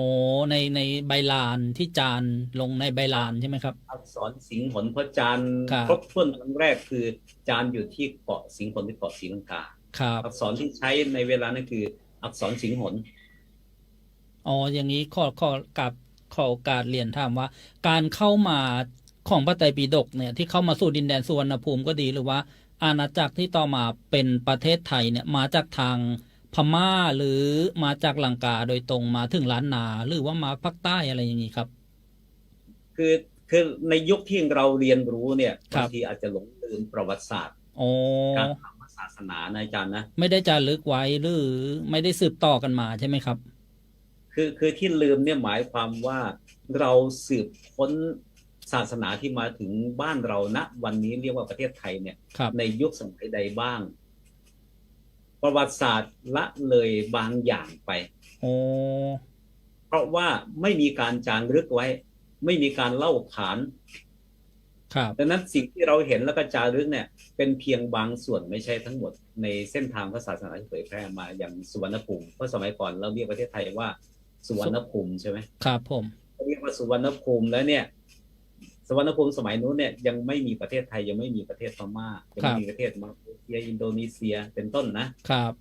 ในใบลานที่จานลงในใบลานใช่ไหมครับอักษรสิงห์หเพราะจานครบถ้วนครั้งแรกคือจานอยู่ที่เกาะสิงห์หที่เกาะศรีลังกาอักษรที่ใช้ในเวลานั้นคืออักษรสิงห์หอ๋ออย่างนี้ขอโอกาสเรียนถามว่าการเข้ามาของพระไตรปิฎกเนี่ยที่เข้ามาสู่ดินแดนสุวรรณภูมิก็ดีหรือว่าอาณาจักรที่ต่อมาเป็นประเทศไทยเนี่ยมาจากทางพม่าหรือมาจากลังกาโดยตรงมาถึงล้านนาหรือว่ามาภาคใต้อะไรอย่างนี้ครับคือในยุคที่เราเรียนรู้เนี่ยบางทีอาจจะหลงลืมประวัติศาสตร์การทำศาสนานะอาจารย์นะไม่ได้จารึกไว้หรือไม่ได้สืบต่อกันมาใช่ไหมครับคือที่ลืมเนี่ยหมายความว่าเราสืบค้นศาสนาที่มาถึงบ้านเราณวันนี้เรียกว่าประเทศไทยเนี่ยในยุคสมัยใดบ้างประวัติศาสตร์ละเลยบางอย่างไปเพราะว่าไม่มีการจารึกไว้ไม่มีการเล่าขานดังนั้นสิ่งที่เราเห็นแล้วก็จารึกเนี่ยเป็นเพียงบางส่วนไม่ใช่ทั้งหมดในเส้นทางศาสนาที่เผยแพร่มาอย่างสุวรรณภูมิเพราะสมัยก่อนเราเรียกประเทศไทยว่าสุวรรณภูมิใช่ไหมครับผมเรียกว่าสุวรรณภูมิแล้วเนี่ยสุวรรณภูมิสมัยนู้นเนี่ยยังไม่มีประเทศไทยยังไม่มีประเทศพม่ายังไม่มีประเทศมาเลเซียอินโดนีเซียเป็นต้นนะครับ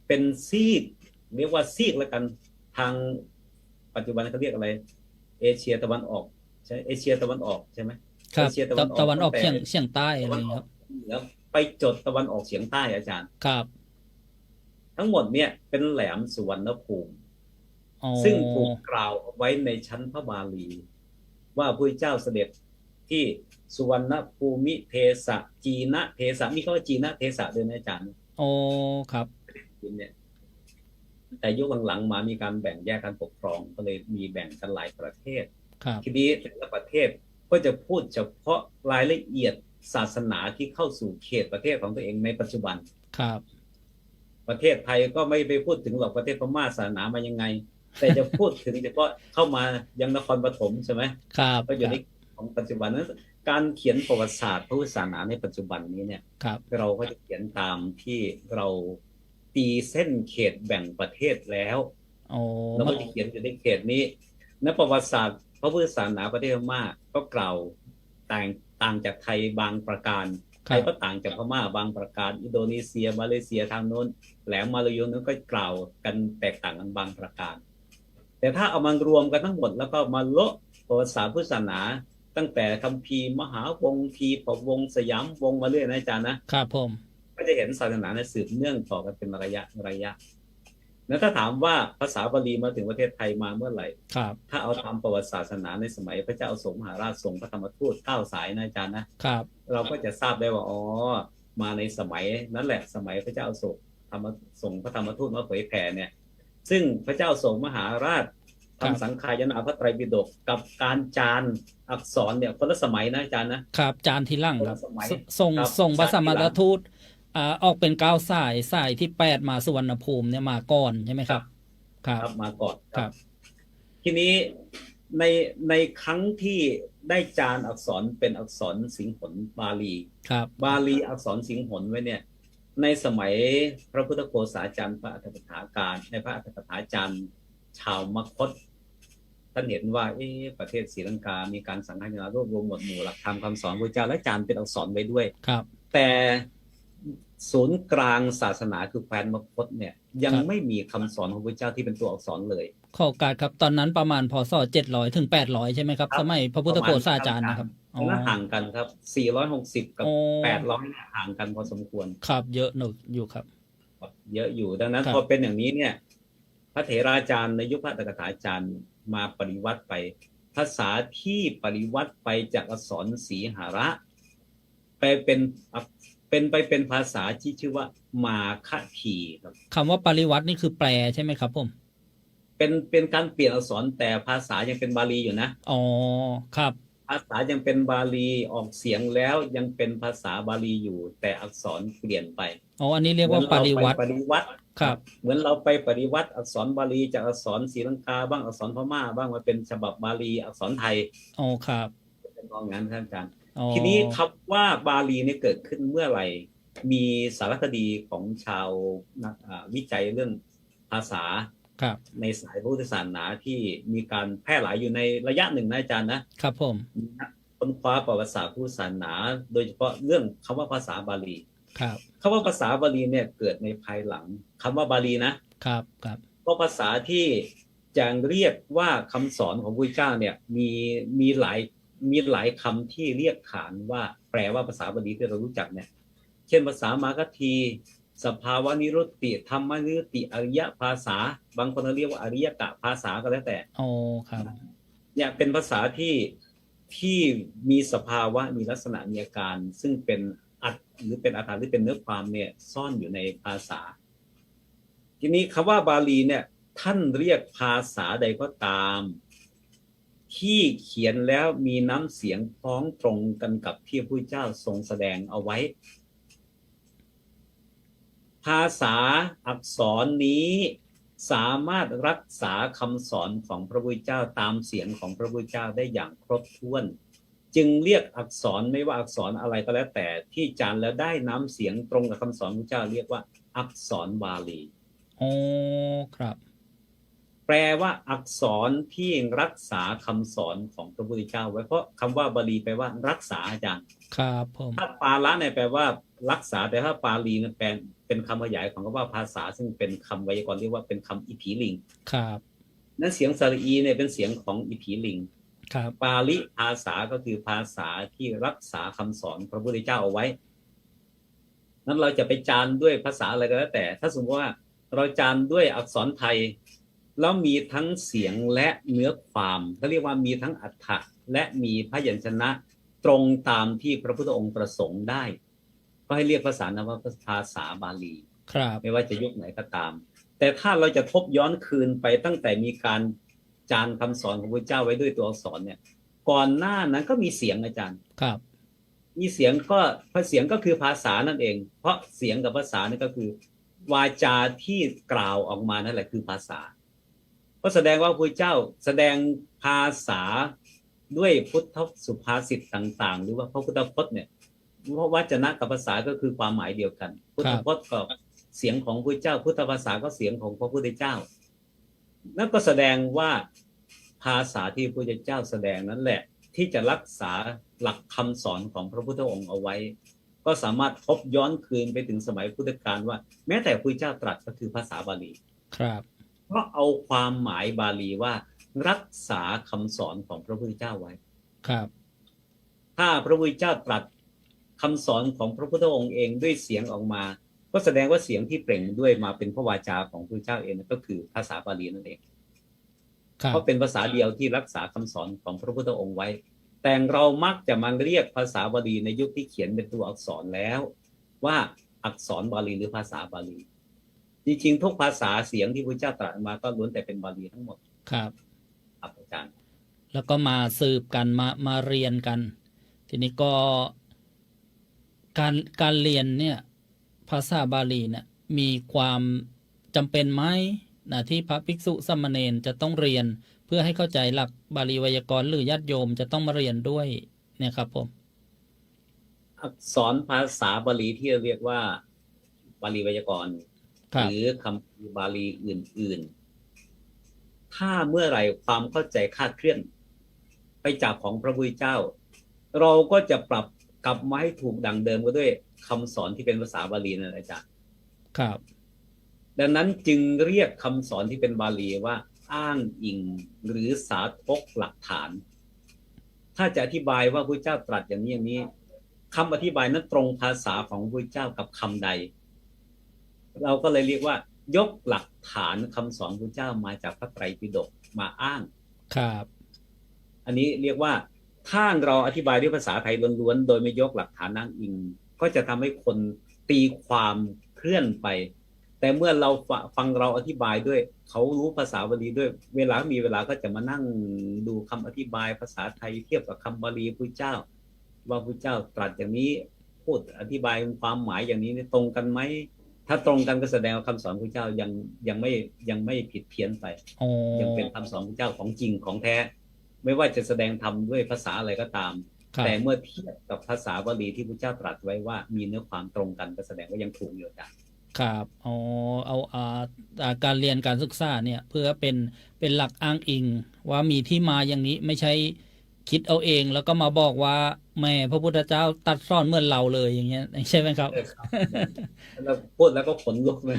เป็นซีกเรียกว่าซีกแล้วกันทางปัจจุบันเขาเรียกอะไรเอเชียตะวันออกใช่เอเชียตะวันออกใช่ไหมครับเอเชียตะวันออกเฉียงใต้อะไรครับแล้วไปจดตะวันออกเฉียงใต้อาจารย์ครับทั้งหมดเนี่ยเป็นแหลมสุวรรณภูมิซึ่งถูกกล่าวไว้ในชั้นพระบาลีว่าพระพุทธเจ้าเสด็จที่สุวรรณภูมิเทสะจีนะเทสะมีคำว่าจีนะเทสะด้วยนะอาจารย์โอ้ครับเนี่ยแต่ยุคหลังๆมามีการแบ่งแยกการปกครองก็เลยมีแบ่งกันหลายประเทศทีนี้แต่ละประเทศก็จะพูดเฉพาะรายละเอียดศาสนาที่เข้าสู่เขตประเทศของตัวเองในปัจจุบันครับประเทศไทยก็ไม่ไปพูดถึงหรอกประเทศพม่าศาสนามายังไง แต่จะพูดถึงเฉพาะเข้ามายังนครปฐมใช่ไหม ครับ ก็อยู่ในของปัจจุบันนั้นการเขียนประวัติศาสตร์พระพุทธศาสนาในปัจจุบันนี้เนี่ย ครับ เราก็จะเขียนตามที่เราตีเส้นเขตแบ่งประเทศแล้วเราก็จะเขียนอยู่ในเขตนี้ในประวัติศาสตร์พระพุทธศาสนาประเทศพม่าก็กล่าวต่างจากไทยบางประการไทยก็ต่างจากพม่าบางประการอินโดนีเซียมาเลเซียทางโน้นแหลมมาลายูนั้นก็กล่าวกันแตกต่างกันบางประการแต่ถ้าเอามารวมกันทั้งหมดแล้วก็มาโละประวัติศาสตร์พุทธศาสนาตั้งแต่คัมภีร์มหาวงศ์ทีปวงศ์สยามวงศ์มาเรื่อยนะอาจารย์นะครับ ผมก็จะเห็นศาสนาในสืบเนื่องต่อกันเป็นระยะแล้วถ้าถามว่าภาษาบาลีมาถึงประเทศไทยมาเมื่อไหร่ครับถ้าเอาตามประวัติศาสนาในสมัยพระเจ้าอโศกมหาราชทรงพระธรรมทูต9 สายนะอาจารย์นะครับเราก็จะทราบได้ว่าอ๋อมาในสมัยนั้นแหละสมัยพระเจ้าอโศกส่งพระธรรมทูตมาเผยแผ่เนี่ยซึ่งพระเจ้าอโศกมหาราชทำสังขายนาพระไตรปิฎกกับการจานอักษรเนี่ยคนละสมัยนะอาจารย์นะครับจานทีหลังครับส่งพระสัมมาสัมพุทธทูตออกเป็น9 สายที่8มาสุวรรณภูมิเนี่ยมาก่อนใช่ไหมครับครับมาก่อนครับ ทีนี้ในครั้งที่ได้จานอักษรเป็นอักษรสิงหนบาลีครับบาลีอักษรสิงหนไว้เนี่ยในสมัยพระพุทธโฆษาจารย์พระอัฏฐกถาการในพระอัฏฐกถาจารย์ชาวมคธท่านเห็นว่าประเทศศรีลังกามีการสังฆทานรวบรวมหมวดหมู่หลักธรรมคำสอนพระเจ้าและจานเป็นอักษรไว้ด้วยครับแต่ศูนย์กลางศาสนาคือแคว้นมคธเนี่ยยังไม่มีคำสอนของพระเจ้าที่เป็นตัวอักษรเลยขอโอกาสครับตอนนั้นประมาณพศ700ถึง800ใช่ไหมครับสมัยพระพุทธโฆษาจารย์นะครับห่างกันครับ460กับ800ห่างกันพอสมควรครับเยอะหนึ่งอยู่ครับเยอะอยู่ดังนั้นพอเป็นอย่างนี้เนี่ยพระเถราจารย์ในยุคพระอัฏฐกถาจารย์มาปริวัติไปภาษาที่ปริวัติไปจากอักษรสีหระไปเป็นภาษาที่ชื่อว่ามาคทีครับคำว่าปริวัตินี่คือแปลใช่ไหมครับผมเป็นการเปลี่ยนอักษรแต่ภาษายังเป็นบาลีอยู่นะอ๋อครับภาษายังเป็นบาลีออกเสียงแล้วยังเป็นภาษาบาลีอยู่แต่อักษรเปลี่ยนไปอ๋ออันนี้เรียกว่าปริวัติครับเหมือนเราไปปริวัติอักษรบาลีจากอักษรศรีลังกาบ้างอักษรพม่าบ้างมาเป็นฉบับบาลีอักษรไทยอ๋อครับเป็นมองงั้นท่านอาจารย์ทีนี้คำว่าบาลีเนี่ยเกิดขึ้นเมื่อไหร่มีสารคดีของชาวนักวิจัยเรื่องภาษาในสายพุทธศาสนาที่มีการแพร่หลายอยู่ในระยะหนึ่งนะอาจารย์นะครับผมค้นคว้าประวัติศาสตร์พุทธศาสนาโดยเฉพาะเรื่องคำว่าภาษาบาลีครับคำว่าภาษาบาลีเนี่ยเกิดในภายหลังคำว่าบาลีนะครับเพราะภาษาที่จะเรียกว่าคำสอนของพระพุทธเจ้าเนี่ยมีหลายคำที่เรียกขานว่าแปลว่าภาษาบาลีที่เรารู้จักเนี่ยเช่นภาษามาคทีสภาวะนิรุตติธรรมนิรุตติอริยภาษาบางคนเรียกว่าอริยกะภาษาก็แล้วแต่อ๋อครับเนี่ยเป็นภาษาที่มีสภาวะมีลักษณะมีอาการซึ่งเป็นอัตหรือเป็นอาการหรือเป็นเนื้อความเนี่ยซ่อนอยู่ในภาษาทีนี้คำว่าบาลีเนี่ยท่านเรียกภาษาใดก็ตามที่เขียนแล้วมีน้ำเสียงพ้องตรงกันกับที่พระพุทธเจ้าทรงแสดงเอาไว้ภาษาอักษรนี้สามารถรักษาคำสอนของพระพุทธเจ้าตามเสียงของพระพุทธเจ้าได้อย่างครบถ้วนจึงเรียกอักษรไม่ว่าอักษรอะไรก็แล้วแต่ที่จานแล้วได้น้ำเสียงตรงกับคำสอนพระพุทธเจ้าเรียกว่าอักษรบาลีอ๋อครับแปลว่าอักษรที่รักษาคำสอนของพระพุทธเจ้าไว้เพราะคำว่าบาลีแปลว่ารักษาอาจารย์ครับผมถ้าปาละเนี่ยแปลว่ารักษาแต่ถ้าปาลีเนี่ยเป็นคำขยายของคำว่าภาษาซึ่งเป็นคำไวยากรณ์เรียกว่าเป็นคำอิถีลิงครับนั้นเสียงสระอีเนี่ยเป็นเสียงของอิถีลิงครับปาลิภาษาก็คือภาษาที่รักษาคำสอนพระพุทธเจ้าเอาไว้นั้นเราจะไปจานด้วยภาษาอะไรก็แล้วแต่ถ้าสมมติว่าเราจานด้วยอักษรไทยแล้วมีทั้งเสียงและเนื้อความเขาเรียกว่ามีทั้งอรรถะและมีพยัญชนะตรงตามที่พระพุทธองค์ประสงค์ได้ก็ให้เรียกภาษานั้นว่าภาษาบาลีไม่ว่าจะยุคไหนก็ตามแต่ถ้าเราจะทบย้อนคืนไปตั้งแต่มีการจานคำสอนของพระเจ้าไว้ด้วยตัวอักษรเนี่ยก่อนหน้านั้นก็มีเสียงอาจารย์ครับมีเสียงก็เสียงก็คือภาษานั่นเองเพราะเสียงกับภาษานี่ก็คือวาจาที่กล่าวออกมานั่นแหละคือภาษาเพราะ ก็แสดงว่าพระเจ้าแสดงภาษาด้วยพุทธสุภาษิตต่างๆหรือว่าพระพุทธพจน์เนี่ยเพราะวจนะกับภาษาก็คือความหมายเดียวกันพุทธพจน์ก็เสียงของพระเจ้าพุทธภาษาก็เสียงของพระพุทธเจ้านั่นก็แสดงว่าภาษาที่พระพุทธเจ้าแสดงนั้นแหละที่จะรักษาหลักคำสอนของพระพุทธองค์เอาไว้ก็สามารถพบย้อนคืนไปถึงสมัยพุทธกาลว่าแม้แต่พระพุทธเจ้าตรัสก็คือภาษาบาลีครับเพราะเอาความหมายบาลีว่ารักษาคำสอนของพระพุทธเจ้าไว้ครับถ้าพระพุทธเจ้าตรัสคำสอนของพระพุทธองค์เองด้วยเสียงออกมาก็แสดงว่าเสียงที่เปล่งด้วยมาเป็นพระวาจาของพระพุทธเจ้าเองก็คือภาษาบาลีนั่นเองเพราะเป็นภาษาเดียวที่รักษาคำสอนของพระพุทธองค์ไว้แต่เรามักจะมาเรียกภาษาบาลีในยุคที่เขียนเป็นตัวอักษรแล้วว่าอักษรบาลีหรือภาษาบาลีจริงๆทุกภาษาเสียงที่พระเจ้าตรัสมาก็ล้วนแต่เป็นบาลีทั้งหมดครับอาจารย์แล้วก็มาสืบกันมาเรียนกันทีนี้ก็การเรียนเนี่ยภาษาบาลีเนี่ยมีความจำเป็นไหมนะที่พระภิกษุสามเณรจะต้องเรียนเพื่อให้เข้าใจหลักบาลีไวยากรณ์หรือญาติโยมจะต้องมาเรียนด้วยเนี่ยครับผมอักษรภาษาบาลีที่เรียกว่าบาลีไวยากรณ์หรือคำบาลีอื่นๆถ้าเมื่อไหร่ความเข้าใจคลาดเคลื่อนไปจากของพระพุทธเจ้าเราก็จะปรับกลับมาให้ถูกดังเดิมก็ด้วยคำสอนที่เป็นภาษาบาลีนั่นแหละอาจารย์ครับดังนั้นจึงเรียกคำสอนที่เป็นบาลีว่าอ้างอิงหรือสาธกหลักฐานถ้าจะอธิบายว่าพระพุทธเจ้าตรัสอย่างนี้คำอธิบายนั้นตรงภาษาของพระพุทธเจ้ากับคำใดเราก็เลยเรียกว่ายกหลักฐานคำสอนพระพุทธเจ้ามาจากพระไตรปิฎกมาอ้างครับอันนี้เรียกว่าถ้าเราอธิบายด้วยภาษาไทยล้วนๆโดยไม่ยกหลักฐานอ้างอิงก็จะทำให้คนตีความเคลื่อนไปแต่เมื่อเราฟังเราอธิบายด้วยเขารู้ภาษาบาลีด้วยเวลามีเวลาก็จะมานั่งดูคำอธิบายภาษาไทยเทียบกับคำบาลีพุทธเจ้าว่าพุทธเจ้าตรัสอย่างนี้พูดอธิบายความหมายอย่างนี้ตรงกันไหมถ้าตรงกันก็แสดงว่าคำสอนพุทธเจ้ายังไม่ผิดเพี้ยนไปยังเป็นคำสอนพุทธเจ้าของจริงของแท้ไม่ว่าจะแสดงธรรมด้วยภาษาอะไรก็ตามแต่เมื่อเทียบกับภาษาบาลีที่พุทธเจ้าตรัสไว้ว่ามีเนื้อความตรงกันก็แสดงว่ายังถูกอยู่กันครับเอาการเรียนการศึกษาเนี่ยเพื่อเป็นหลักอ้างอิงว่ามีที่มาอย่างนี้ไม่ใช่คิดเอาเองแล้วก็มาบอกว่าแม่พระพุทธเจ้าตัดสอนเหมือนเราเลยอย่างเงี้ยใช่ไหมครับแล้วพูดแล้วก็ขนลุกเลย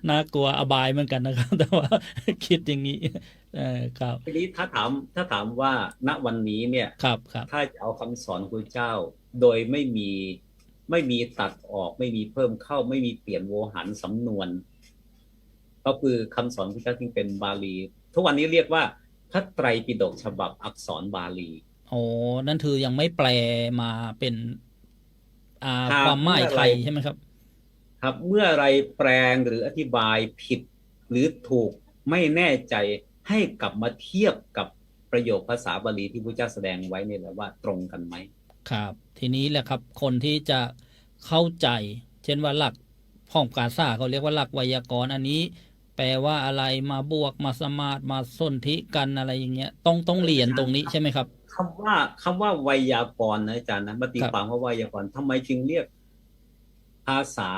น่ากลัวอบายเหมือนกันนะครับแต่ว่าคิดอย่างนี้ครับทีนี้ถ้าถามว่าณวันนี้เนี่ยครับถ้าจะเอาคำสอนพระเจ้าโดยไม่มีตัดออกไม่มีเพิ่มเข้าไม่มีเปลี่ยนโวหารสำนวนก็คือคำสอนพระเจ้าที่เป็นบาลีทุกวันนี้เรียกว่าพระไตรปิฎกฉบับอักษรบาลีนั่นคือยังไม่แปลมาเป็นความหมายไทยใช่ไหมครับครับเมื่อไรแปลงหรืออธิบายผิดหรือถูกไม่แน่ใจให้กลับมาเทียบกับประโยคภาษาบาลีที่พระเจ้าแสดงไว้นี่แหละว่าตรงกันไหมครับทีนี้แหละครับคนที่จะเข้าใจเช่นว่าหลักของภาษาเขาเรียกว่าหลักไวยากรณ์อันนี้แปลว่าอะไรมาบวกมาสมาสมาสนธิกันอะไรอย่างเงี้ยต้องเรียนตรงนี้ใช่ไหมครับคำว่าไวยากรณ์นะอาจารย์นะมาตีความว่าไวยากรณ์ทำไมจึงเรียกภาษา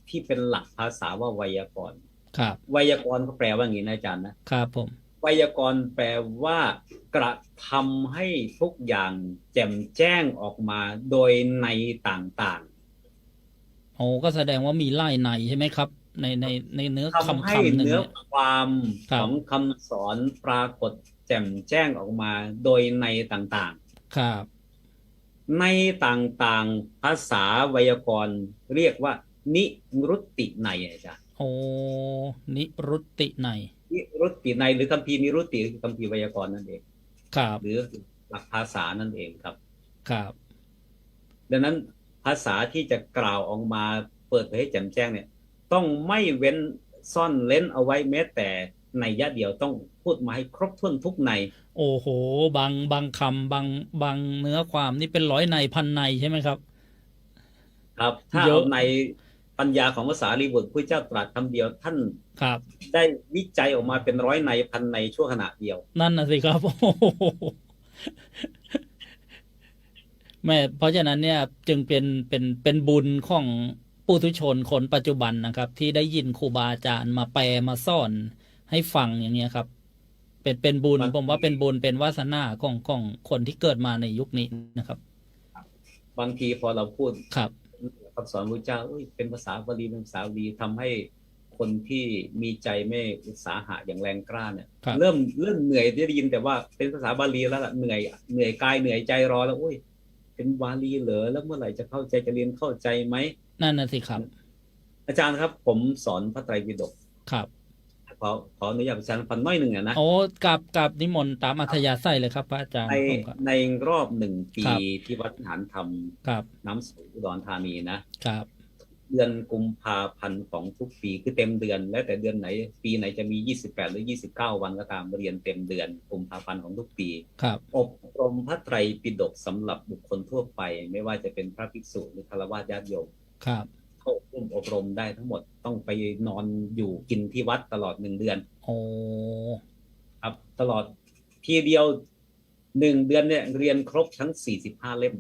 ที่เป็นหลักภาษาว่าไวยากรณ์ครับไวยากรณ์ก็แปลว่าอย่างนี้นะอาจารย์นะครับผมไวยากรณ์แปลว่ากระทำให้ทุกอย่างแจ่มแจ้งออกมาโดยในต่างๆก็แสดงว่ามีไล่ในใช่ไหมครับในเนื้อคำให้เนื้อความของคำสอนปรากฏแจ่มแจ้งออกมาโดยในต่างๆครับในต่างๆภาษาไวยากรณ์เรียกว่านิรุตตินัยอาจารย์นิรุตตินัยนิรุตตินัยหรือคัมภีร์นิรุตติคือคัมภีร์ไวยากรณ์นั่นเองครับหรือหลักภาษานั่นเองครับครับดังนั้นภาษาที่จะกล่าวออกมาเปิดเผยให้แจ่มแจ้งเนี่ยต้องไม่เว้นซ่อนเล้นเอาไว้แม้แต่นัยยะเดียวต้องพูดมาให้ครบถ้วนทุกในโอ้โหบางคำบางเนื้อความนี่เป็นร้อยในพันในใช่ไหมครับครับถ้าเอาใน ปัญญาของภาษาลีบุตรพระเจ้าตรัสคำเดียวท่าน ครับ ได้วิจัยออกมาเป็นร้อยในพันในชั่วขณะเดียว นั่นน่ะสิครับ แม่เพราะฉะนั้นเนี่ยจึงเป็นบุญของปุถุชนคนปัจจุบันนะครับ ที่ได้ยินครูบาอาจารย์มาแปลมาสอนให้ฟังอย่างเงี้ยครับ เป็นบุญผมว่าเป็นบุญเป็นวาสนาของคนที่เกิดมาในยุคนี้นะครับ บางทีพอเราพูด ครับ คำสอนพระเจ้าเป็นภาษาบาลีเป็นภาษาบาลีทำให้คนที่มีใจไม่อุตสาหะอย่างแรงกล้าเนี่ย เริ่มเหนื่อยได้ยินแต่ว่าเป็นภาษาบาลีแล้วล่ะเหนื่อยกายเหนื่อยใจรอแล้วเป็นบาลีเหรอแล้วเมื่อไหร่จะเข้าใจจะเรียนเข้าใจไหมนั่นน่ะสิครับอาจารย์ครับผมสอนพระไตรปิฎกครับขออนุญาตอาจารย์พันน้อยหนึ่งนะโอ้กับนิมนต์ตามอัธยาศัยเลยครับพระอาจารย์ในรอบ1 ปีที่วัดฐานธรรมน้ำสูงอุดรธานีนะครับเดือนกุมภาพันธ์ของทุกปีคือเต็มเดือนแล้วแต่เดือนไหนปีไหนจะมี28หรือ29วันก็ตามเรียนเต็มเดือนกุมภาพันธ์ของทุกปีอบรมพระไตรปิฎกสำหรับบุคคลทั่วไปไม่ว่าจะเป็นพระภิกษุหรือฆราวาสญาติโยมเข้าร่วมอบรมได้ทั้งหมดต้องไปนอนอยู่กินที่วัดตลอด1 เดือนครับตลอดทีเดียว1 เดือนเนี่ยเรียนครบทั้ง45 เล่ม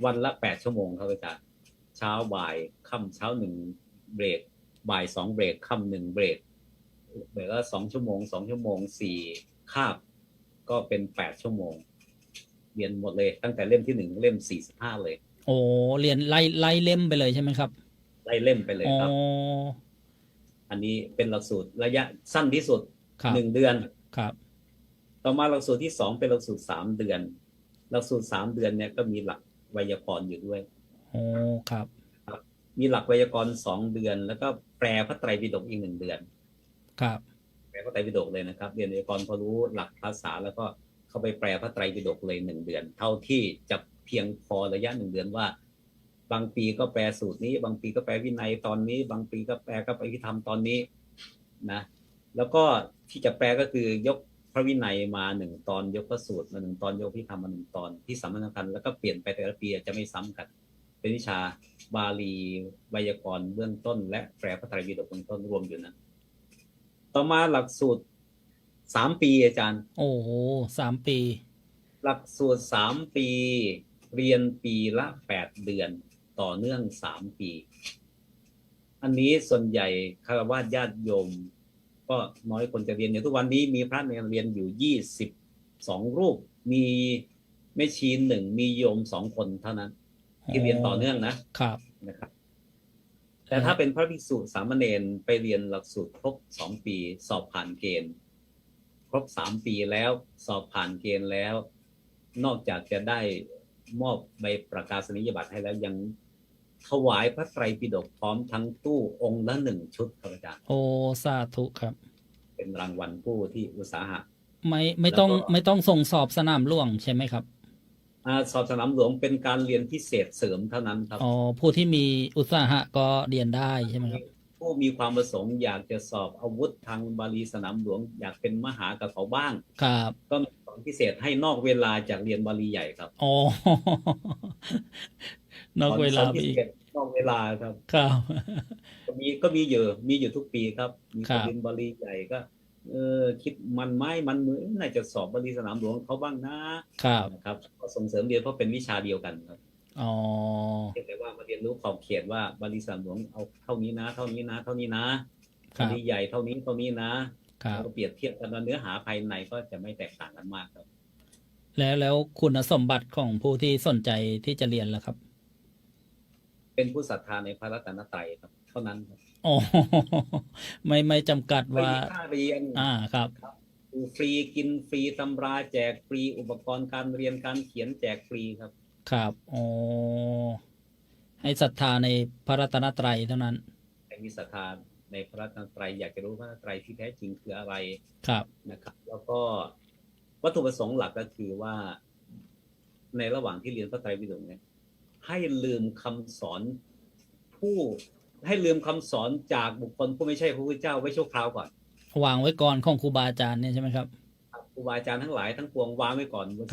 วันละ8 ชั่วโมงครับอาจารย์เช้าบ่ายค่ำเช้า1 เบรกบ่าย2 เบรกค่ำ1 เบรกเบรกละ2 ชั่วโมง2 ชั่วโมง4 คาบก็เป็น8 ชั่วโมงเรียนหมดเลยตั้งแต่เล่มที่1เล่ม45เลยเรียนไล่เล่มไปเลยใช่ไหมครับไล่เล่มไปเลยครับอันนี้เป็นหลักสูตรระยะสั้นที่สุด1 เดือนครับต่อมาหลักสูตรที่2เป็นหลักสูตร3 เดือนหลักสูตร3 เดือนเนี่ยก็มีหลักไวยากรณ์อยู่ด้วยครับมีหลักไวยากรณ์2 เดือนแล้วก็แปลพระไตรปิฎกอีก1 เดือนครับแปลพระไตรปิฎกเลยนะครับเรียนไวยากรณ์พอรู้หลักภาษาแล้วก็เข้าไปแปลพระไตรปิฎกเลย1 เดือนเท่าที่จะเพียงพอระยะ1 เดือนว่าบางปีก็แปลสูตรนี้บางปีก็แปลวินัยตอนนี้บางปีก็แปลก็ไปพิธรรมตอนนี้นะแล้วก็ที่จะแปลก็คือยกพระวินัยมา1 ตอนยกพระสูตรมา1 ตอนยกพิธรรมมา1 ตอนที่สำคัญแล้วก็เปลี่ยนไปแต่ละปีจะไม่ซ้ำกันเป็นวิชาบาลีไวยากรณ์เบื้องต้นและแปลพระไตรปิฎกเบื้องต้นรวมอยู่นั้นต่อมาหลักสูตร3 ปีอาจารย์3 ปีหลักสูตร3 ปีเรียนปีละ8 เดือนต่อเนื่อง3 ปีอันนี้ส่วนใหญ่ฆราวาสญาติโยมก็น้อยคนจะเรียนอย่างทุกวันนี้มีพระเรียนอยู่22 รูปมีแม่ชี1มีโยม2 คนเท่านั้นที่เรียนต่อเนื่องนะครับแต่ถ้าเป็นพระภิกษุสามเณรไปเรียนหลักสูตรครบ2 ปีสอบผ่านเกณฑ์ครบ3 ปีแล้วสอบผ่านเกณฑ์แล้วนอกจากจะได้มอบใบประกาศนียบัตรให้แล้วยังถวายพระไตรปิฎกพร้อมทั้งตู้องค์ละ1 ชุดครับอาจารย์สาธุครับเป็นรางวัลผู้ที่อุตสาหะไม่ต้องส่งสอบสนามหลวงใช่ไหมครับสอบสนามหลวงเป็นการเรียนพิเศษเสริมเท่านั้นครับผู้ที่มีอุตสาหะก็เรียนได้ใช่ไหมครับผู้มีความประสงค์อยากจะสอบอาวุธทางบาลีสนามหลวงอยากเป็นมหากับเขาบ้างครับก็มีสอนพิเศษให้นอกเวลาจากเรียนบาลีใหญ่ครับนอกเวลาพิเศษนอกเวลาครับก็มีอยู่ทุกปีครับมีคนเรียนบาลีใหญ่ก็คิดมันมือน่าจะสอบบาลีสนามหลวงเขาบ้างนะครับก็ส่งเสริมเรียนเพราะเป็นวิชาเดียวกันครับแต่ว่ามาเรียนรู้ขอบเขตว่าบาลีสนามหลวงเอาเท่านี้นะเท่านี้นะเท่านี้นะบาลีใหญ่เท่านี้นะเราเปรียบเทียบกันเนื้อหาภายในก็จะไม่แตกต่างกันมากครับแล้วคุณสมบัติของผู้ที่สนใจที่จะเรียนล่ะครับเป็นผู้ศรัทธาในพระรัตนตรัยครับเท่านั้นครับไม่จำกัดว่าค่าเรียนครับฟรีกินฟรีตำราแจกฟรีอุปกรณ์การเรียนการเขียนแจกฟรีครับครับให้ศรัทธาในพระรัตนตรัยเท่านั้นให้มีศรัทธาในพระรัตนตรัยอยากจะรู้พระรัตนตรัยที่แท้จริงคืออะไรนะครับแล้วก็วัตถุประสงค์หลักก็คือว่าในระหว่างที่เรียนพระไตรปิฎกเนี่ยให้ลืมคำสอนจากบุคคลผู้ไม่ใช่พระพุทธเจ้าไว้ชั่วคราวก่อนวางไว้ก่อนของครูบาอาจารย์เนี่ยใช่ไหมครับครูบาอาจารย์ทั้งหลายทั้งปวงวางไว้ก่อนว่า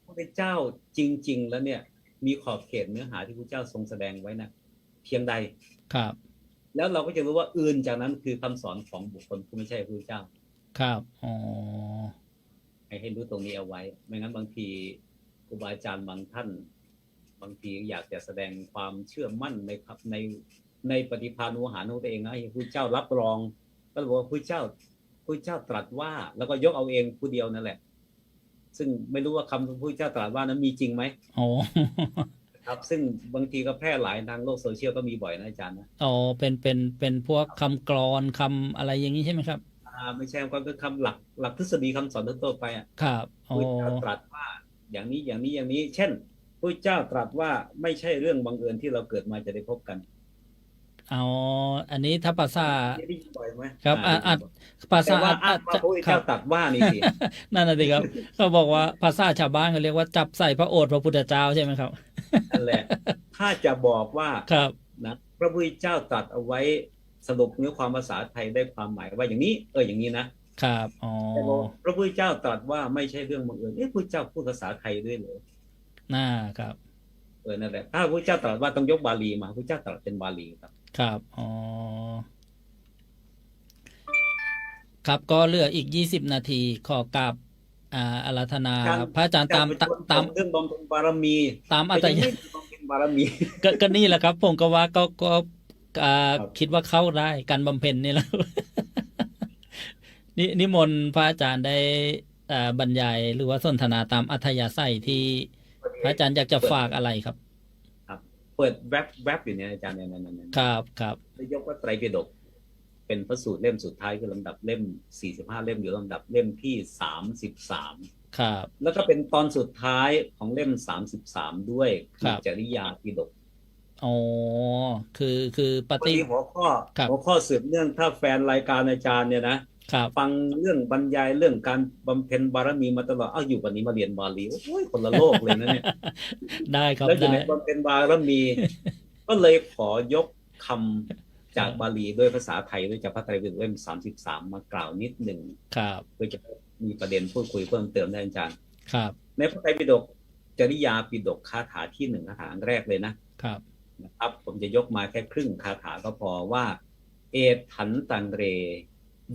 พระพุทธเจ้าจริงๆแล้วเนี่ย มีขอบเขตเนื้อหาที่พระเจ้าทรงแสดงไว้นะเพียงใดครับแล้วเราก็จะรู้ว่าอื่นจากนั้นคือคำสอนของบุคคลผู้ไม่ใช่พระเจ้าครับอ๋อให้รู้ตรงนี้เอาไว้ไม่งั้นบางทีครูบาอาจารย์บางท่านบางทีอยากจะแสดงความเชื่อมั่นในปฏิภาณูหารของตัวเองนะให้พระเจ้ารับรองก็บอกว่าพระเจ้าตรัสว่าแล้วก็ยกเอาเองผู้เดียวนั่นแหละซึ่งไม่รู้ว่าคำพระเจ้าตรัสว่านั้นมีจริงไหมโอ้ครับซึ่งบางทีก็แพร่หลายทางโลกโซเชียลก็มีบ่อยนะอาจารย์นะอ๋อเป็นพวกคำกลอนคำอะไรอย่างนี้ใช่ไหมครับไม่ใช่ความเป็นคำหลักทฤษฎีคำสอนทั่วไปอ่ะครับพระเจ้าตรัสว่าอย่างนี้เช่นพระเจ้าตรัสว่าไม่ใช่เรื่องบังเอิญที่เราเกิดมาจะได้พบกันอันนี้ถ้าภาษาครับภาษาพระเจ้าตรัสว่านี่สินั่นน่ะสิครับเขาบอกว่าภาษาชาวบ้านเขาเรียกว่าจับใส่พระโอษฐ์พระพุทธเจ้าใช่ไหมครับนั่นแหละถ้าจะบอกว่าครับนะพระพุทธเจ้าตรัสเอาไว้สรุปเนื้อความภาษาไทยได้ความหมายว่าอย่างนี้อย่างนี้นะครับแต่พระพุทธเจ้าตรัสว่าไม่ใช่เรื่องบังเอิญพระพุทธเจ้าพูดภาษาไทยด้วยเหรอครับนั่นแหละถ้าพระพุทธเจ้าตรัสว่าต้องยกบาลีมาพระพุทธเจ้าตรัสเป็นบาลีครับครับครับก็เหลืออีก20นาทีขอกราบอาราธนาพระอาจารย์ตามเรื่องบำเพ็ญบารมีตามอัตยะบำเพ็ญบารมีก็นี่แหละครับผมก็ว่าก็คิดว่าเข้าได้การบำเพ็ญนี่แหละนิมนต์พระอาจารย์ได้บรรยายหรือว่าสนทนาตามอัธยาศัยที่พระอาจารย์อยากจะฝากอะไรครับเปิดแวบอยู่เนี่ยอาจารย์เนี่ยครับยกว่าไตรปิฎกเป็นพระสูตรเล่มสุดท้ายคือลำดับเล่ม45เล่มอยู่ลำดับเล่มที่33ครับแล้วก็เป็นตอนสุดท้ายของเล่ม33ด้วยคือจริยาปิฎกคือปฏิหัวข้อสืบเนื่องถ้าแฟนรายการอาจารย์เนี่ยนะฟังเรื่องบรรยายเรื่องการบำเพ็ญบารมีมาตลอดอยู่วันนี้มาเรียนบาลีโอ้ยคนละโลกเลยนะเนี่ยได้ครับแล้วอยู่ในบำเพ็ญบารมีก็เลยขอยกคำจากบาลีด้วยภาษาไทยด้วยจากพระไตรปิฎกเล่ม33มากล่าวนิดหนึ่งเพื่อจะมีประเด็นพูดคุยเพิ่มเติมได้อาจารย์ในพระไตรปิฎกจริยาปิฎกคาถาที่1คาถาแรกเลยนะครับผมจะยกมาแค่ครึ่งคาถาก็พอว่าเอถันตังเร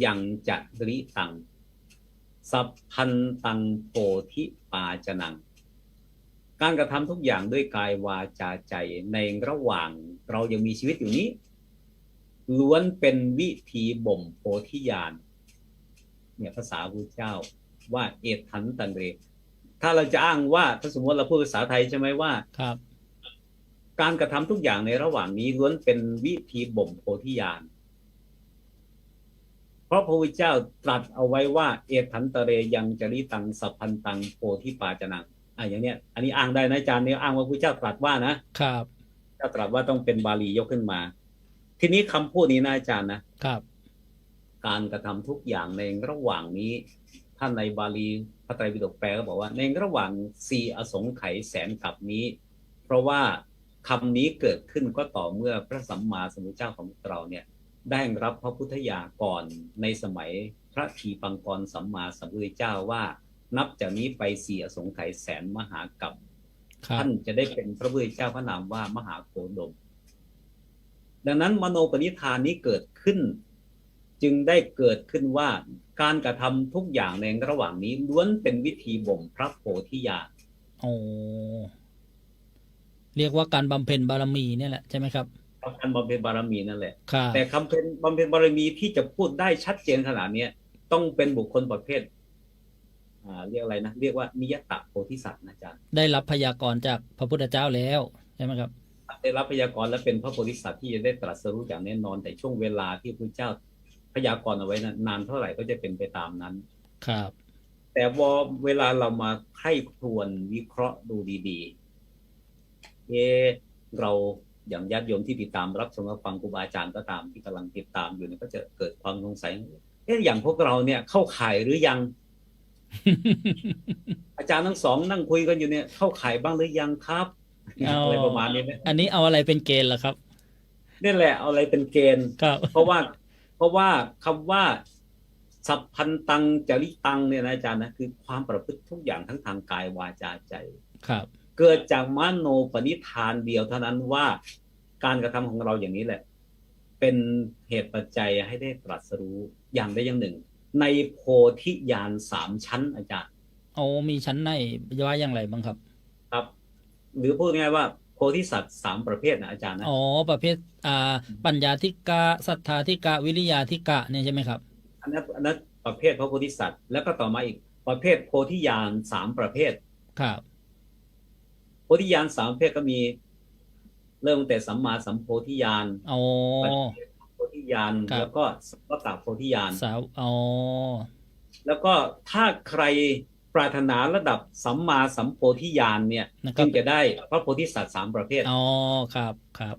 ยังจะริตังสัพพันตังโพธิปาจนังการกระทำทุกอย่างด้วยกายวาจาใจในระหว่างเรายังมีชีวิตอยู่นี้ล้วนเป็นวิธีบ่มโพธิญาณเนี่ยภาษาพุทธเจ้าว่าเอถันตังเรถ้าเราจะอ้างว่าถ้าสมมติเราพูดภาษาไทยใช่ไหมว่าการกระทำทุกอย่างในระหว่างนี้ล้วนเป็นวิธีบ่มโพธิญาณเพราะพระพุทธเจ้าตรัสเอาไว้ว่าเอถันตะเรยังจริตังสัพพันตังโพธิปาจนังอย่างเนี้ยอันนี้อ้างได้นะอาจารย์เนี่ยอ้างว่าพระพุทธเจ้าตรัสว่านะครับเจ้าตรัสว่าต้องเป็นบาลียกขึ้นมาทีนี้คำพูดนี้นะอาจารย์นะครับการกระทำทุกอย่างในระหว่างนี้ท่านในบาลีพระไตรปิฎกแปลก็บอกว่าในระหว่าง4อสงไขยแสนกับนี้เพราะว่าคำนี้เกิดขึ้นก็ต่อเมื่อพระสัมมาสัมพุทธเจ้าของเราเนี่ยได้รับพระพุทธญาก่อนในสมัยพระทีปังกรสัมมาสัมพุทธเจ้าว่านับจากนี้ไป4อสงไขยแสนมหากัปท่านจะได้เป็นพระพุทธเจ้าพระนามว่ามหาโคดมดังนั้นมโนปณิธานนี้เกิดขึ้นจึงได้เกิดขึ้นว่าการกระทำทุกอย่างในระหว่างนี้ล้วนเป็นวิธีบ่มพระโพธิญาณเรียกว่าการบำเพ็ญบารมีเนี่ยแหละใช่ไหมครับการบำเพ็ญบารมีนั่นแหละแต่คำบำเพ็ญบารมีที่จะพูดได้ชัดเจนขนาดนี้ต้องเป็นบุคคลประเภทเรียกอะไรนะเรียกว่านิยตโพธิสัตว์นะอาจารย์ได้รับพยากรณ์จากพระพุทธเจ้าแล้วใช่ไหมครับได้รับพยากรณ์และเป็นพระโพธิสัตว์ที่จะได้ตรัสรู้อย่างแน่นอนแต่ช่วงเวลาที่พระเจ้าพยากรณ์เอาไว้นั้นนานเท่าไหร่ก็จะเป็นไปตามนั้นครับแต่พอเวลาเรามาไข้ครวนวิเคราะห์ดูดีๆเราอย่างญาติโยมที่ติดตามรับชมรับฟังครูบาอาจารย์ก็ตามที่กำลังติดตามอยู่เนี่ยก็จะเกิดความสงสัยอย่างพวกเราเนี่ยเข้าข่ายหรือยัง อาจารย์ทั้งสองนั่งคุยกันอยู่เนี่ยเข้าข่ายบ้างหรือยังครับอะไรประมาณนี้อันนี้เอาอะไรเป็นเกณฑ์ล่ะครับนี่แหละเอาอะไรเป็นเกณฑ์เพราะว่าคำว่าสัพพันตังจริตังเนี่ยนะอาจารย์นะคือความประพฤติทุกอย่างทั้งทางกายวาจาใจ เกิดจากมโนปณิธานเดียวเท่านั้นว่าการกระทำของเราอย่างนี้แหละเป็นเหตุปัจจัยให้ได้ตรัสรู้อย่างใดอย่างหนึ่งในโพธิญาณ3ชั้นอาจารย์มีชั้นไหนว่าอย่างไรบ้างครับครับหรือพูดง่ายว่าโพธิสัตว์3ประเภทนะอาจารย์นะประเภทปัญญาธิกะศรัทธาธิกะวิริยาธิกะเนี่ยใช่ไหมครับอันนั้นประเภทพระโพธิสัตว์แล้วก็ต่อมาอีกประเภทโพธิญาณ3ประเภทครับโพธิญาณ3ประเภทก็มีเริ่มตั้งแต่สัมมาสัมโพธิญาณปัจเจกโพธิญาณแล้วก็สัพพะโพธิญาณแล้วก็ถ้าใครปรารถนาระดับสัมมาสัมโพธิญาณเนี่ยจึงจะได้พระโพธิสัตว์3ประเภทครับ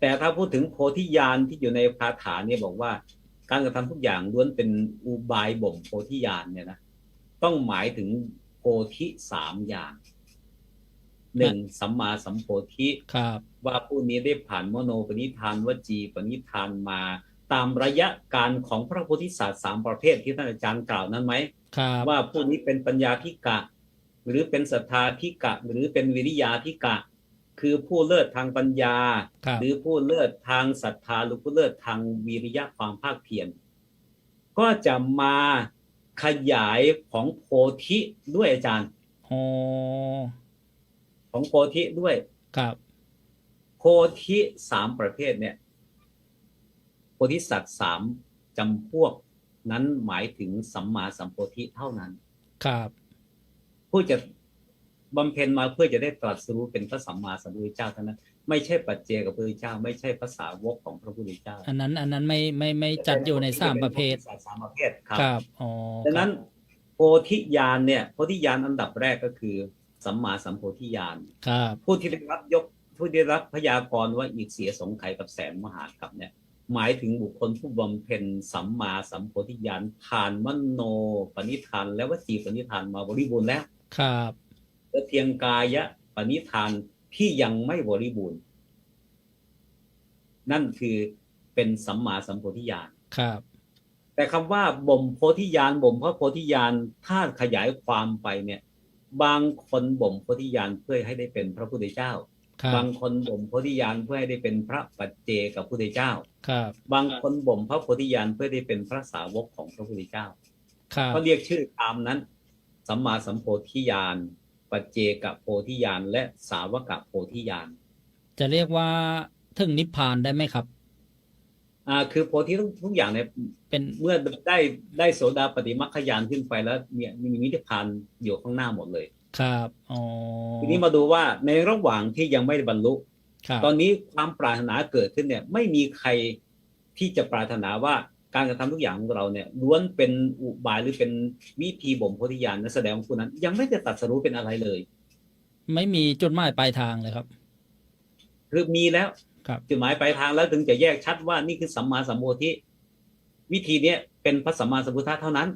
แต่ถ้าพูดถึงโพธิญาณที่อยู่ในคาถาเนี่ยบอกว่าการกระทำทุกอย่างล้วนเป็นอุบายบ่มโพธิญาณเนี่ยนะต้องหมายถึงโพธิ3อย่าง1สัมมาสัมโพธิว่าผู้นี้ได้ผ่านมโนปณิธานวจีปณิธานมาตามระยะการของพระโพธิสัตว์3ประเภทที่ท่านอาจารย์กล่าวนั้นไหมว่าผู้นี้เป็นปัญญาธิกะหรือเป็นศรัทธาธิกะหรือเป็นวิริยาธิกะคือผู้เลิศทางปัญญาหรือผู้เลิศทางศรัทธาหรือผู้เลิศทางวิริยะความภาคเพียรก็จะมาขยายของโพธิด้วยอาจารย์ของโพธิด้วยครับโพธิ3ประเภทเนี่ยโพธิสัตว์3จำพวกนั้นหมายถึงสัมมาสัมโพธิเท่านั้นครับผู้จะบำเพ็ญมาเพื่อจะได้ตรัสรู้เป็นพระสัมมาสัมพุทธเจ้าเท่านั้นไม่ใช่ปัจเจกพระพุทธเจ้าไม่ใช่ภาษาวกของพระพุทธเจ้าอันนั้นไม่จัดอยู่ใน3ประเภท3ประเภทครับดังนั้นโพธิญาณเนี่ยโพธิญาณอันดับแรกก็คือสัมมาสัมโพธิญาณผู้ที่ได้รับพยากรณ์ว่าอีกเสียสงไขยกับแสนมหากัปเนี่ยหมายถึงบุคคลผู้บำเพ็ญสัมมาสัมโพธิญาณผ่านมโนปณิธานและวจีปณิธานมาบริบูรณ์แล้วครับแต่เพียงกายะปณิธานที่ยังไม่บริบูรณ์นั่นคือเป็นสัมมาสัมโพธิญาณครับแต่คำว่าบ่มโพธิญาณบ่มพระโพธิญาณถ้าขยายความไปเนี่ยบางคนบ่มโพธิญาณเพื่อให้ได้เป็นพระพุทธเจ้าบางคนบ่มโพธิญาณเพื่อให้ได้เป็นพระปัจเจกพุทธเจ้าบางคนบ่มพระโพธิญาณเพื่อได้เป็นพระสาวกของพระพุทธเจ้าเขาเรียกชื่อตามนั้นสัมมาสัมโพธิญาณปัจเจกโพธิญาณและสาวกโพธิญาณจะเรียกว่าถึงนิพพานได้ไหมครับคือโพธิทุกอย่างเนี่ยเป็นเมื่อได้โสดาปัตติมรรคญาณขึ้นไปแล้วเนี่ยมีนิพพานอยู่ข้างหน้าหมดเลยครับทีนี้มาดูว่าในระหว่างที่ยังไม่ได้บรรลุตอนนี้ความปรารถนาเกิดขึ้นเนี่ยไม่มีใครที่จะปรารถนาว่าการกระทำทุกอย่างของเราเนี่ยล้วนเป็นอุบายหรือเป็นวิธีบ่มโพธิญาณนั่นแสดงว่าผู้นั้นยังไม่ได้ตรัสรู้เป็นอะไรเลยไม่มีจุดหมายปลายทางเลยครับคือมีแล้วจุดหมายปลายทางแล้วถึงจะแยกชัดว่านี่คือสัมมาสัมโพธิวิธีนี้เป็นพระสัมมาสัมพุทธะเท่านั้น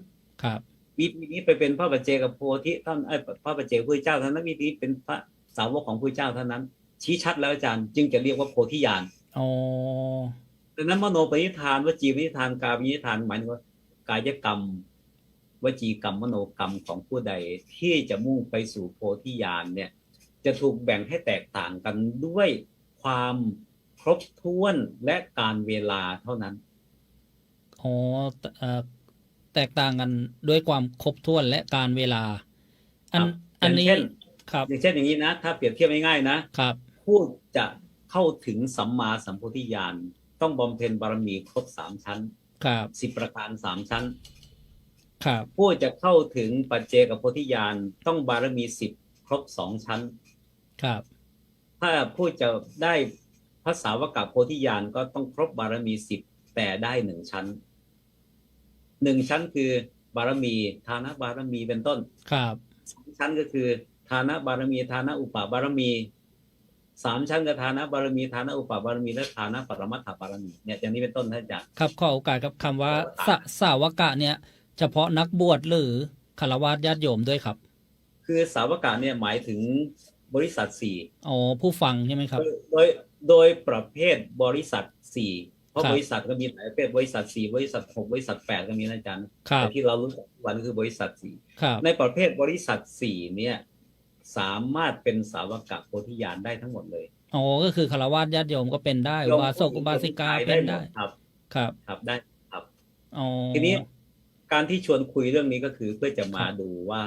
ครับวิธีนี้ไปเป็นพระปัจเจกโพธิท่านพระปัจเจกพุทธเจ้าเท่านั้นวิธีเป็นพระสาวกของพุทธเจ้าเท่านั้นชี้ชัดแล้วอาจารย์จึงจะเรียกว่าโพธิญาณดังนั้นมโนปณิธานวจีปณิธานกายปณิธานหมายถึงว่ากายกรรมวจีกรรมมโนกรรมของผู้ใดที่จะมุ่งไปสู่โพธิญาณเนี่ยจะถูกแบ่งให้แตกต่างกันด้วยความครบถ้วนและการเวลาเท่านั้นแตกต่างกันด้วยความครบถ้วนและการเวลาอันนี้ครับอย่างเช่นอย่างนี้นะถ้าเปรียบเทียบง่ายๆนะครับผู้จะเข้าถึงสัมมาสัมโพธิญาณต้องบำเพ็ญบารมีครบ3ชั้นครับ10ประการ3ชั้นครับผู้จะเข้าถึงปัจเจกโพธิญาณต้องบารมี10ครบ2ชั้นครับถ้าผู้จะได้พระสาวกโพธิญาณก็ต้องครบบารมี10แต่ได้1ชั้น1ชั้นคือบารมีฐานะบารมีเป็นต้นครับ2ชั้นก็คือฐานะบารมีฐานะอุปบารมี3ชั้นคือฐานะบารมีฐานะอุปบารมีและฐานะปรมัตถบารมีเนี่ยอย่างนี้เป็นต้นท่านอาจารย์ครับขอโอกาสครับคำว่าสาวกะเนี่ยเฉพาะนักบวชหรือฆราวาสญาติโยมด้วยครับคือสาวกะเนี่ยหมายถึงบริษัท4ผู้ฟังใช่ไหมครับโดยประเภทบริษัท4เพราะบริษัทก็มีหลายประเภทบริษัท4บริษัท6บริษัท8ก็มีนะอาจารย์แต่ที่เรารู้จักวันคือบริษัท4ในประเภทบริษัท4เนี่ย สามารถเป็นสาวกโพธิญาณได้ทั้งหมดเลยอ๋อก็คือฆราวาสญาติโยมก็เป็นได้อุบาสกอุบาสิกาเป็นได้ครับครับได้ครับ อ๋อทีนี้การที่ชวนคุยเรื่องนี้ก็คือเพื่อจะมาดูว่า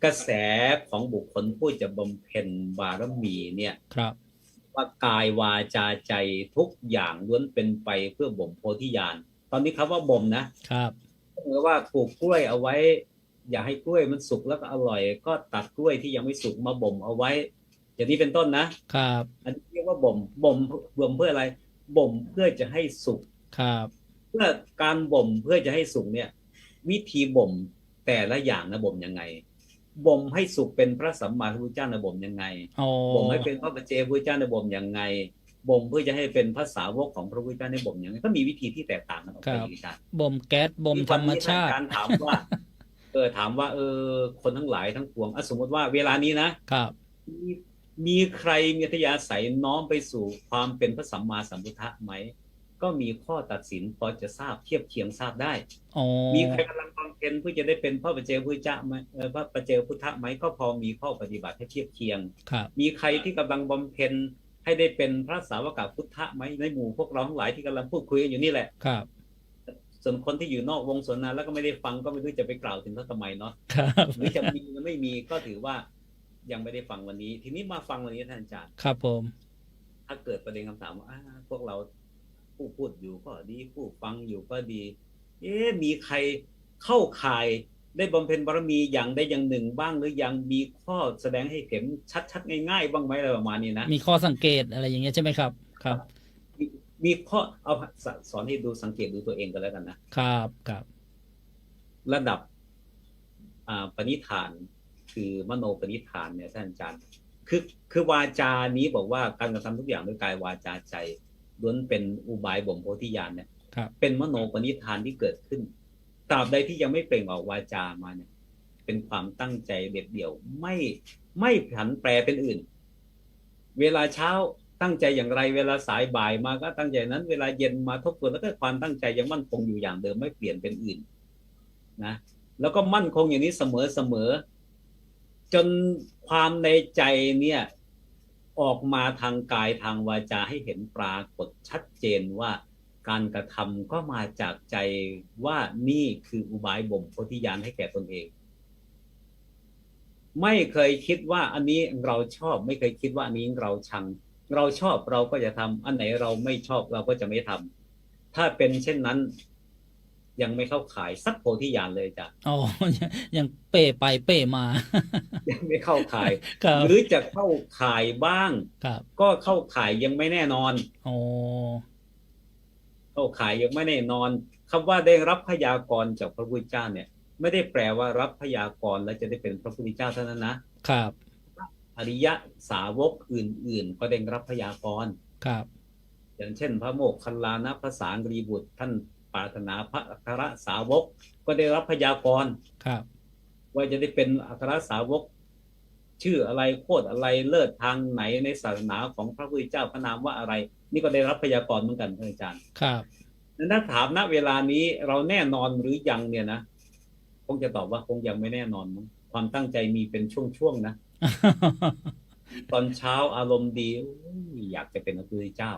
กระแสของบุคคลผู้จะบำเพ็ญบารมีเนี่ยว่ากายวาจาใจทุกอย่างล้วนเป็นไปเพื่อบ่มโพธิญาณตอนนี้คำว่าบ่มนะครับหรือว่าปลูกกล้วยเอาไว้อย่าให้กล้วยมันสุกแล้วก็อร่อยก็ตัดกล้วยที่ยังไม่สุกมาบ่มเอาไว้อย่างนี้เป็นต้นนะครับอันนี้เรียกว่าบ่มเพื่ออะไรบ่มเพื่อจะให้สุกครับเพื่อการบ่มเพื่อจะให้สุกเนี่ยวิธีบ่มแต่ละอย่างนะบ่มยังไงบ่มให้สุกเป็นพระสัมมาสัมพุทธเจ้านะบ่มยังไงบ่มให้เป็นพระปัจเจกพุทธเจ้านะบ่มยังไงบ่มเพื่อจะให้เป็นพระสาวกของพระพุทธเจ้าในบ่มยังไงก็มีวิธีที่แตกต่างกันออกไปกันบ่มแก๊สบ่มธรรมชาติการถามว่าถามว่าคนทั้งหลายทั้งปวงสมมติว่าเวลานี้นะครับมีใครมีอัธยาศัยน้อมไปสู่ความเป็นพระสัมมาสัมพุทธะไหมก็มีข้อตัดสินพอจะทราบเทียบเคียงทราบได้มีใครกำลังบำเพ็ญเพื่อจะได้เป็นพระปัจเจกพุทธเจ้าไหมพระปัจเจกพุทธะไหมก็พอมีข้อปฏิบัติให้เทียบเคียงมีใครที่กำลังบำเพ็ญให้ได้เป็นพระสาวกพุทธะไหมในหมู่พวกเราทั้งหลายที่กำลังพูดคุยกันอยู่นี่แหละครับส่วนคนที่อยู่นอกวงสนทนาแล้วก็ไม่ได้ฟังก็ไม่รู้จะไปกล่าวถึงเขาทำไมเนาะหรือจะมีหรือไม่มีก็ถือว่ายังไม่ได้ฟังวันนี้ทีนี้มาฟังวันนี้ท่านอาจารย์ครับผมถ้าเกิดประเด็นคำถามว่าพวกเราผู้พูดอยู่ก็ดีผู้ฟังอยู่ก็ดีมีใครเข้าข่ายได้บำเพ็ญบารมีอย่างใดอย่างหนึ่งบ้างหรือยังมีข้อแสดงให้เห็นชัดๆง่ายๆบ้างไหมอะไรประมาณนี้นะมีข้อสังเกตอะไรอย่างเงี้ยใช่ไหมครับครับมีข้อเอาสอนให้ดูสังเกตดูตัวเองกันแล้วกันนะครับระดับปณิธานคือมโนปณิธานเนี่ยท่านอาจารย์คือวาจานี้บอกว่าการกระทำทุกอย่างด้วยกายวาจาใจล้วนเป็นอุบายบ่มโพธิญาณเนี่ยเป็นมโนปณิธานที่เกิดขึ้นตราบใดที่ยังไม่เปล่งออกวาจามาเนี่ยเป็นความตั้งใจเด็ดเดี่ยวไม่ผันแปรเป็นอื่นเวลาเช้าตั้งใจอย่างไรเวลาสายบ่ายมาก็ตั้งใจนั้นเวลาเย็นมาทบทวนแล้วก็ความตั้งใจยังมั่นคงอยู่อย่างเดิมไม่เปลี่ยนเป็นอื่นนะแล้วก็มั่นคงอย่างนี้เสมอจนความในใจเนี่ยออกมาทางกายทางวาจาให้เห็นปรากฏชัดเจนว่าการกระทำก็มาจากใจว่านี่คืออุบายบ่มโพธิญาณให้แก่ตนเองไม่เคยคิดว่าอันนี้เราชอบไม่เคยคิดว่าอันนี้เราชังเราชอบเราก็จะทำอันไหนเราไม่ชอบเราก็จะไม่ทำถ้าเป็นเช่นนั้นยังไม่เข้าข่ายสักโพธิญาณเลยจ้ะยังเป้ไปเป้มา ยังไม่เข้าข่าย หรือจะเข้าข่ายบ้างก็เข้าข่ายยังไม่แน่นอนเข้าข่ายยังไม่แน่นอนคำว่าได้รับพยากรณ์จากพระพุทธเจ้าเนี่ยไม่ได้แปลว่ารับพยากรณ์แล้วจะได้เป็นพระพุทธเจ้าเท่านั้นนะครับอริยสาวกอื่นๆก็ได้รับพยากรณ์ครับอย่างเช่นพระโมคคัลลานะพระสารีบุตรท่านปรารถนาพระอัครสาวกก็ได้รับพยากรณ์ว่าจะได้เป็นอัครสาวกชื่ออะไรโคตรอะไรเลิศทางไหนในศาสนาของพระพุทธเจ้าพระนามว่าอะไรนี่ก็ได้รับพยากรณ์เหมือนกันอาจารย์ครับถ้าถามณเวลานี้เราแน่นอนหรือยังเนี่ยนะคงจะตอบว่าคงยังไม่แน่นอนความตั้งใจมีเป็นช่วงๆนะตอนเช้าอารมณ์ดีอยากจะเป็นพระพุทธเจ้า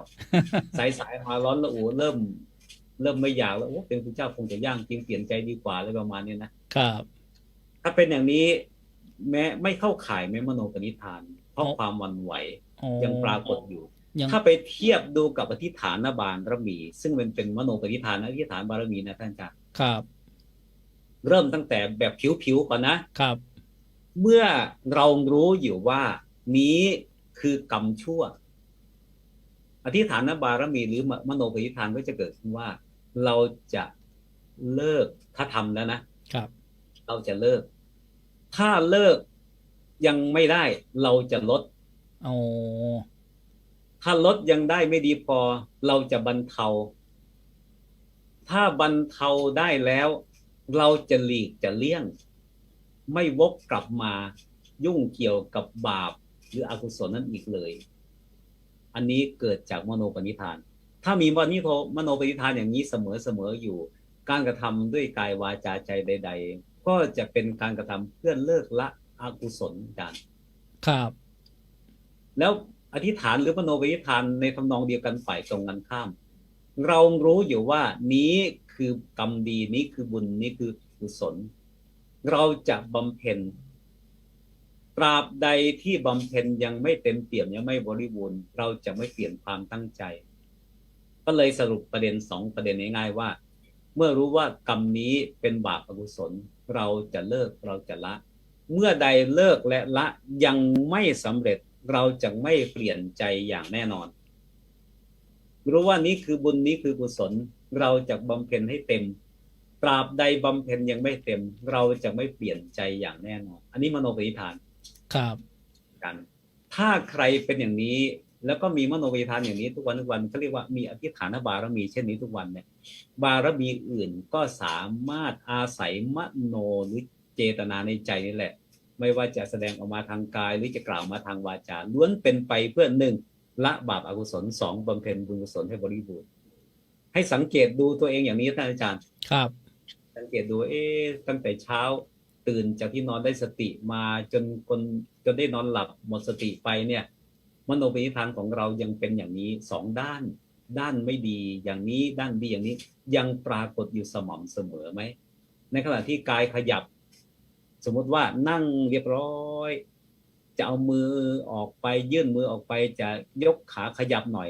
สายมาร้อนละอูเริ่มไม่อยากแล้วเป็นพระพุทธเจ้าคงจะย่างจริงเปลี่ยนใจดีกว่าอะไรประมาณนี้นะครับถ้าเป็นอย่างนี้แม้ไม่เข้าข่ายแม้มโนปณิธานเพราะความหวั่นไหวยังปรากฏอยู่ถ้าไปเทียบดูกับอธิษฐานบารมีซึ่งเป็นมโนปณิธานอธิษฐานบารมีนะท่านอาจารย์ครับเริ่มตั้งแต่แบบผิวๆก่อนนะครับเมื่อเรารู้อยู่ว่านี้คือกรรมชั่วอธิษฐานบารมีหรือมโนปณิธานก็จะเกิดขึ้นว่าเราจะเลิกถ้าทำแล้วนะครับเราจะเลิกถ้าเลิกยังไม่ได้เราจะลดถ้าลดยังได้ไม่ดีพอเราจะบรรเทาถ้าบรรเทาได้แล้วเราจะหลีกจะเลี่ยงไม่วกกลับมายุ่งเกี่ยวกับบาปหรืออกุศลนั้นอีกเลยอันนี้เกิดจากมโนปณิธานถ้ามีมโนปณิธานอย่างนี้เสมออยู่การกระทำด้วยกายวาจาใจใดๆก็จะเป็นการกระทำเพื่อเลิกละอกุศลกัน ครับแล้วอธิษฐานหรือมโนวิธานในทำนองเดียวกันฝ่ายตรงกันข้ามเรารู้อยู่ว่านี้คือกรรมดีนี้คือบุญนี้คือกุศลเราจะบำเพ็ญตราบใดที่บำเพ็ญยังไม่เต็มเปี่ยมยังไม่บริบูรณ์เราจะไม่เปลี่ยนความตั้งใจก็เลยสรุปประเด็น2ประเด็นง่ายๆว่าเมื่อรู้ว่ากรรมนี้เป็นบาปอกุศลเราจะเลิกเราจะละเมื่อใดเลิกและละยังไม่สำเร็จเราจะไม่เปลี่ยนใจอย่างแน่นอนรู้ว่านี้คือบุญนี้คือกุศลเราจะบำเพ็ญให้เต็มตราบใดบำเพ็ญยังไม่เต็มเราจะไม่เปลี่ยนใจอย่างแน่นอนอันนี้มโนปณิธานครับกันถ้าใครเป็นอย่างนี้แล้วก็มีมโนปณิธานอย่างนี้ทุกวันเขาเรียกว่ามีอธิษฐานบารมีเช่นนี้ทุกวันเนี่ยบารมีอื่นก็สามารถอาศัยมโนหรือเจตนาในใจนี่แหละไม่ว่าจะแสดงออกมาทางกายหรือจะกล่าวมาทางวาจาล้วนเป็นไปเพื่อ1ละบาปอกุศล2บำเพ็ญบุญกุศลให้บริบูรณ์ให้สังเกตดูตัวเองอย่างนี้ท่านอาจารย์ครับสังเกตดูตั้งแต่เช้าตื่นจากที่นอนได้สติมาจนได้นอนหลับหมดสติไปเนี่ยมโนปณิธานของเรายังเป็นอย่างนี้2ด้านไม่ดีอย่างนี้ด้านดีอย่างนี้ยังปรากฏอยู่สม่ำเสมอไหมในขณะที่กายขยับสมมติว่านั่งเรียบร้อยจะเอามือออกไปยื่นมือออกไปจะยกขาขยับหน่อย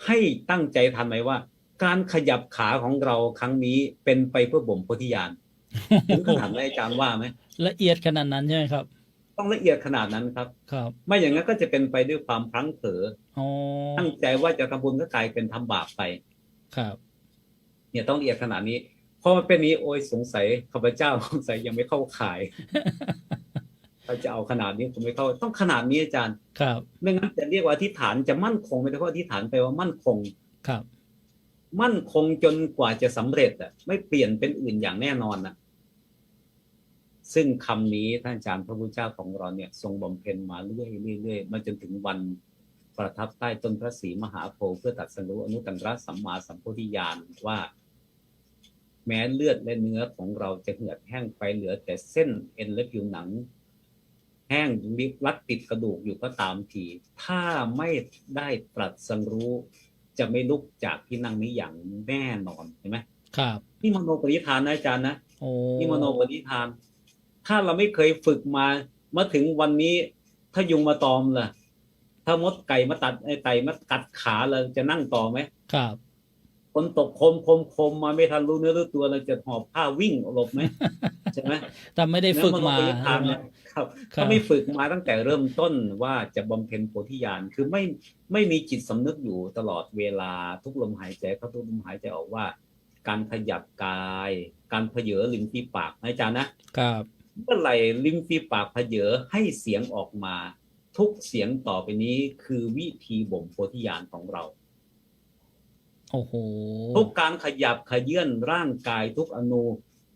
ให้ตั้งใจทันไหมว่าการขยับขาของเราครั้งนี้เป็นไปเพื่อบ่มโพธิญาณถึงขนาดนั้นอาจารย์ว่าไหมละเอียดขนาดนั้นใช่ไหมครับต้องละเอียดขนาดนั้นครับครับไม่อย่างนั้นก็จะเป็นไปด้วยความพลั้งเผลอตั้งใจว่าจะทำบุญก็กลายเป็นทำบาปไปครับเนี่ยต้องละเอียดขนาดนี้พอมันเป็นนี้โอ้ยสงสัยข้าพเจ้าสงสัยยังไม่เข้าข่ายถ้าจะเอาขนาดนี้ผมไม่เข้าต้องขนาดนี้อาจารย์ครับไม่งั้นจะเรียกว่าอธิษฐานจะมั่นคงไม่ได้เพราะอธิษฐานไปว่ามั่นคงครับมั่นคงจนกว่าจะสำเร็จอ่ะไม่เปลี่ยนเป็นอื่นอย่างแน่นอนนะซึ่งคำนี้ท่านอาจารย์พระพุทธเจ้าของเราเนี่ยทรงบำเพ็ญมาเรื่อยๆมาจนถึงวันประทับใต้ต้นพระศรีมหาโพธิ์เพื่อตรัสรู้อนุตตรสัมมาสัมโพธิญาณว่าแม้เลือดและเนื้อของเราจะเหือดแห้งไปเหลือแต่เส้นเอ็นและผิวหนังแห้งลิบลัดติดกระดูกอยู่ก็ตามทีถ้าไม่ได้ตรัสรู้จะไม่ลุกจากที่นั่งนี้อย่างแน่นอนเห็นไหมครับนี่มโนปณิธานนะอาจารย์นะนี่มโนปณิธานถ้าเราไม่เคยฝึกมาถึงวันนี้ถ้ายุงมาตอมล่ะถ้ามดไก่มาตัดไก่มากัดขาเราจะนั่งต่อไหมครับคนตกคมมาไม่ทันรู้เนื้อรู้ตัวเราจะหอบผ้าวิ่งหลบไหมใช่ไหมแต่ไม่ได้ฝึกมาครับถ้าไม่ฝึกมาตั้งแต่เริ่มต้นว่าจะบำเพ็ญโพธิญาณคือไม่มีจิตสำนึกอยู่ตลอดเวลาทุกลมหายใจเข้าทุกลมหายใจออกว่าการขยับกายการเผยริมฝีปากอาจารย์นะครับเมื่อไหร่ริมฝีปากเผยให้เสียงออกมาทุกเสียงต่อไปนี้คือวิธีบ่มโพธิญาณของเราโอ้โหทุกการขยับขยื่นร่างกายทุกอนู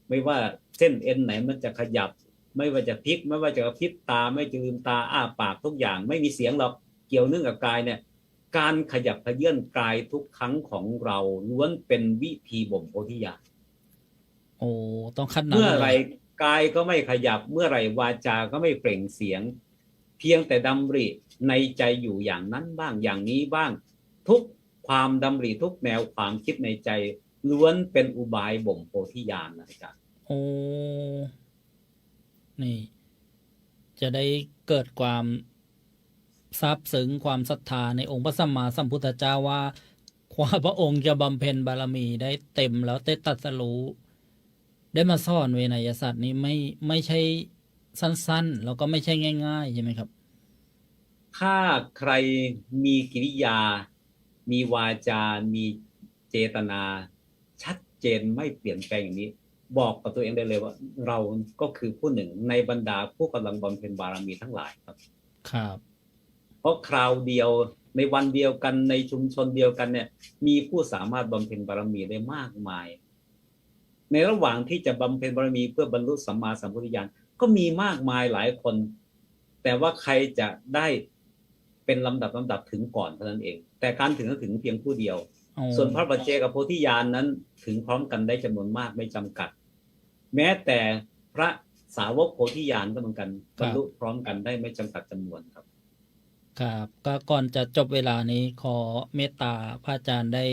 ไม่ว่าเส้นเอ็นไหนมันจะขยับไม่ว่าจะพลิกไม่ว่าจะกระพริบตาไม่จะลืมตาอ้าปากทุกอย่างไม่มีเสียงหรอกเกี่ยวเนื่องกับกายเนี่ยการขยับขยื่นกายทุกครั้งของเราล้วนเป็นวิธีบ่มโพธิญาณโอ้ต้องขั้นนั้นเมื่อไรกายก็ไม่ขยับเมื่อไรวาจาก็ไม่เปล่งเสียงเพียงแต่ดำริในใจอยู่อย่างนั้นบ้างอย่างนี้บ้างทุกความดำริทุกแนวความคิดในใจล้วนเป็นอุบายบ่มโพธิญาณนะจ๊ะโอ้นี่จะได้เกิดความซาบซึ้งความศรัทธาในองค์พระสัมมาสัมพุทธเจ้าว่าพระองค์จะบำเพ็ญบารมีได้เต็มแล้วได้ตรัสรู้ได้มาสอนเวนยศาสตร์นี้ไม่ใช่สั้นๆแล้วก็ไม่ใช่ง่ายๆใช่ไหมครับถ้าใครมีกิริยามีวาจามีเจตนาชัดเจนไม่เปลี่ยนแปลงอย่างนี้บอกกับตัวเองได้เลยว่าเราก็คือผู้หนึ่งในบรรดาผู้กำลังบำเพ็ญบารมีทั้งหลายครับครับเพราะคราวเดียวในวันเดียวกันในชุมชนเดียวกันเนี่ยมีผู้สามารถบำเพ็ญบารมีได้มากมายในระหว่างที่จะบำเพ็ญบารมีเพื่อบรรลุสัมมาสัมพุทธญาณก็มีมากมายหลายคนแต่ว่าใครจะได้เป็นลำดับถึงก่อนเท่านั้นเองแต่การถึงเพียงผู้เดียวส่วนพระปัจเจกโพธิญาณนั้นถึงพร้อมกันได้จำนวนมากไม่จำกัดแม้แต่พระ สาวกโพธิญาณก็เหมือนกันบรรลุพร้อมกันได้ไม่จำกัดจำนวนครับครับก็ก่อนจะจบเวลานี้ขอเมตตาพระอาจารย์ได้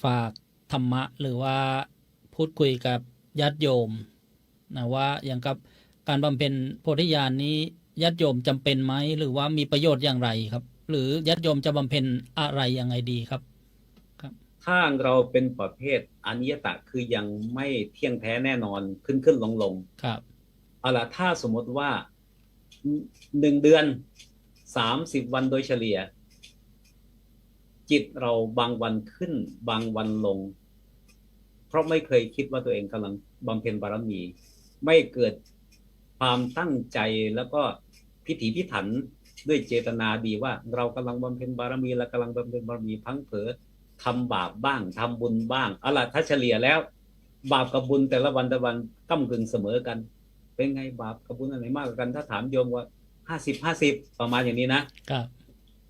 ฝากธรรมะหรือว่าพูดคุยกับญาติโยมนะว่าอย่างกับการบำเพ็ญโพธิญาณนี้ญาติโยมจำเป็นไหมหรือว่ามีประโยชน์อย่างไรครับหรือญาติโยมจะบำเพ็ญอะไรยังไงดีครับถ้าเราเป็นประเภทอนิยตะคือยังไม่เที่ยงแท้แน่นอนขึ้นลงครับเอาล่ะถ้าสมมติว่า1 เดือน30 วันโดยเฉลี่ยจิตเราบางวันขึ้นบางวันลงเพราะไม่เคยคิดว่าตัวเองกำลังบำเพ็ญบารมีไม่เกิดความตั้งใจแล้วก็พิถีพิถันด้วยเจตนาดีว่าเรากำลังบำเพ็ญบารมีและกำลังบำเพ็ญบารมีพังเผลอทำบาปบ้างทำบุญบ้างเอาล่ะถ้าเฉลี่ยแล้วบาปกับบุญแต่ละวันก้ำกึ่งเสมอกันเป็นไงบาปกับบุญอันไหนมากกว่ากันถ้าถามโยมว่า50-50ประมาณอย่างนี้นะครับ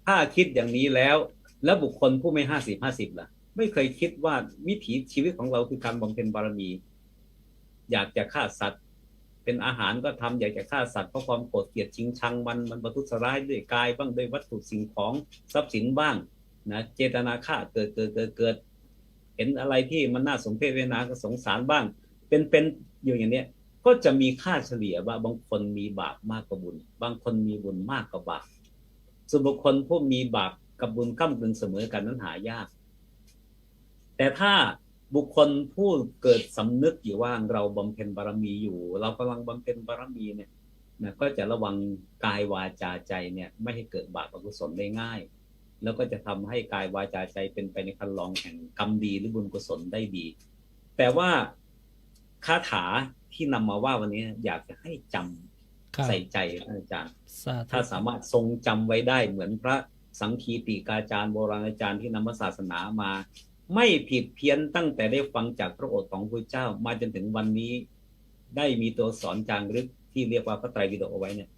ถ้าคิดอย่างนี้แล้วบุคคลผู้ไม่50-50ล่ะไม่เคยคิดว่าวิถีชีวิตของเราคือการบำเพ็ญบารมีอยากจะฆ่าสัตว์เป็นอาหารก็ทำอยากจะฆ่าสัตว์เพราะความโกรธเกลียดชิงชังมันประทุษร้ายด้วยกายบ้างด้วยวัตถุสิ่งของทรัพย์สินบ้างนะเจตนาฆ่าเกิดเห็นอะไรที่มันน่าสมเพชเวทนาก็สงสารบ้างเป็นอยู่อย่างเนี้ยก็จะมีค่าเฉลี่ยว่าบางคนมีบาปมากกว่าบุญบางคนมีบุญมากกว่าบาปส่วนบุคคลผู้มีบาปกับบุญก้ำกึ่งเสมอกันนั้นหายากแต่ถ้าบุคคลผู้เกิดสำนึกอยู่ว่าเราบำเพ็ญบารมีอยู่เรากำลังบำเพ็ญบารมีเนี่ยนะก็จะระวังกายวาจาใจเนี่ยไม่ให้เกิดบาปอกุศลได้ง่ายแล้วก็จะทำให้กายวาจาใจเป็นไปในคันลองแห่งกรรมดีหรือบุญกุศลได้ดีแต่ว่าคาถาที่นำมาว่าวันนี้อยากจะให้จำใส่ใจอาจารย์ถ้าสามารถทรงจำไว้ได้เหมือนพระสังคีติกาจารย์โบราณอาจารย์ที่นำศาสนามาไม่ผิดเพี้ยนตั้งแต่ได้ฟังจากพระโอษฐ์ของพระเจ้ามาจนถึงวันนี้ได้มีตัวสอนจารึกที่เรียกว่าพระไตรปิฎกเอาไว้เนี่ย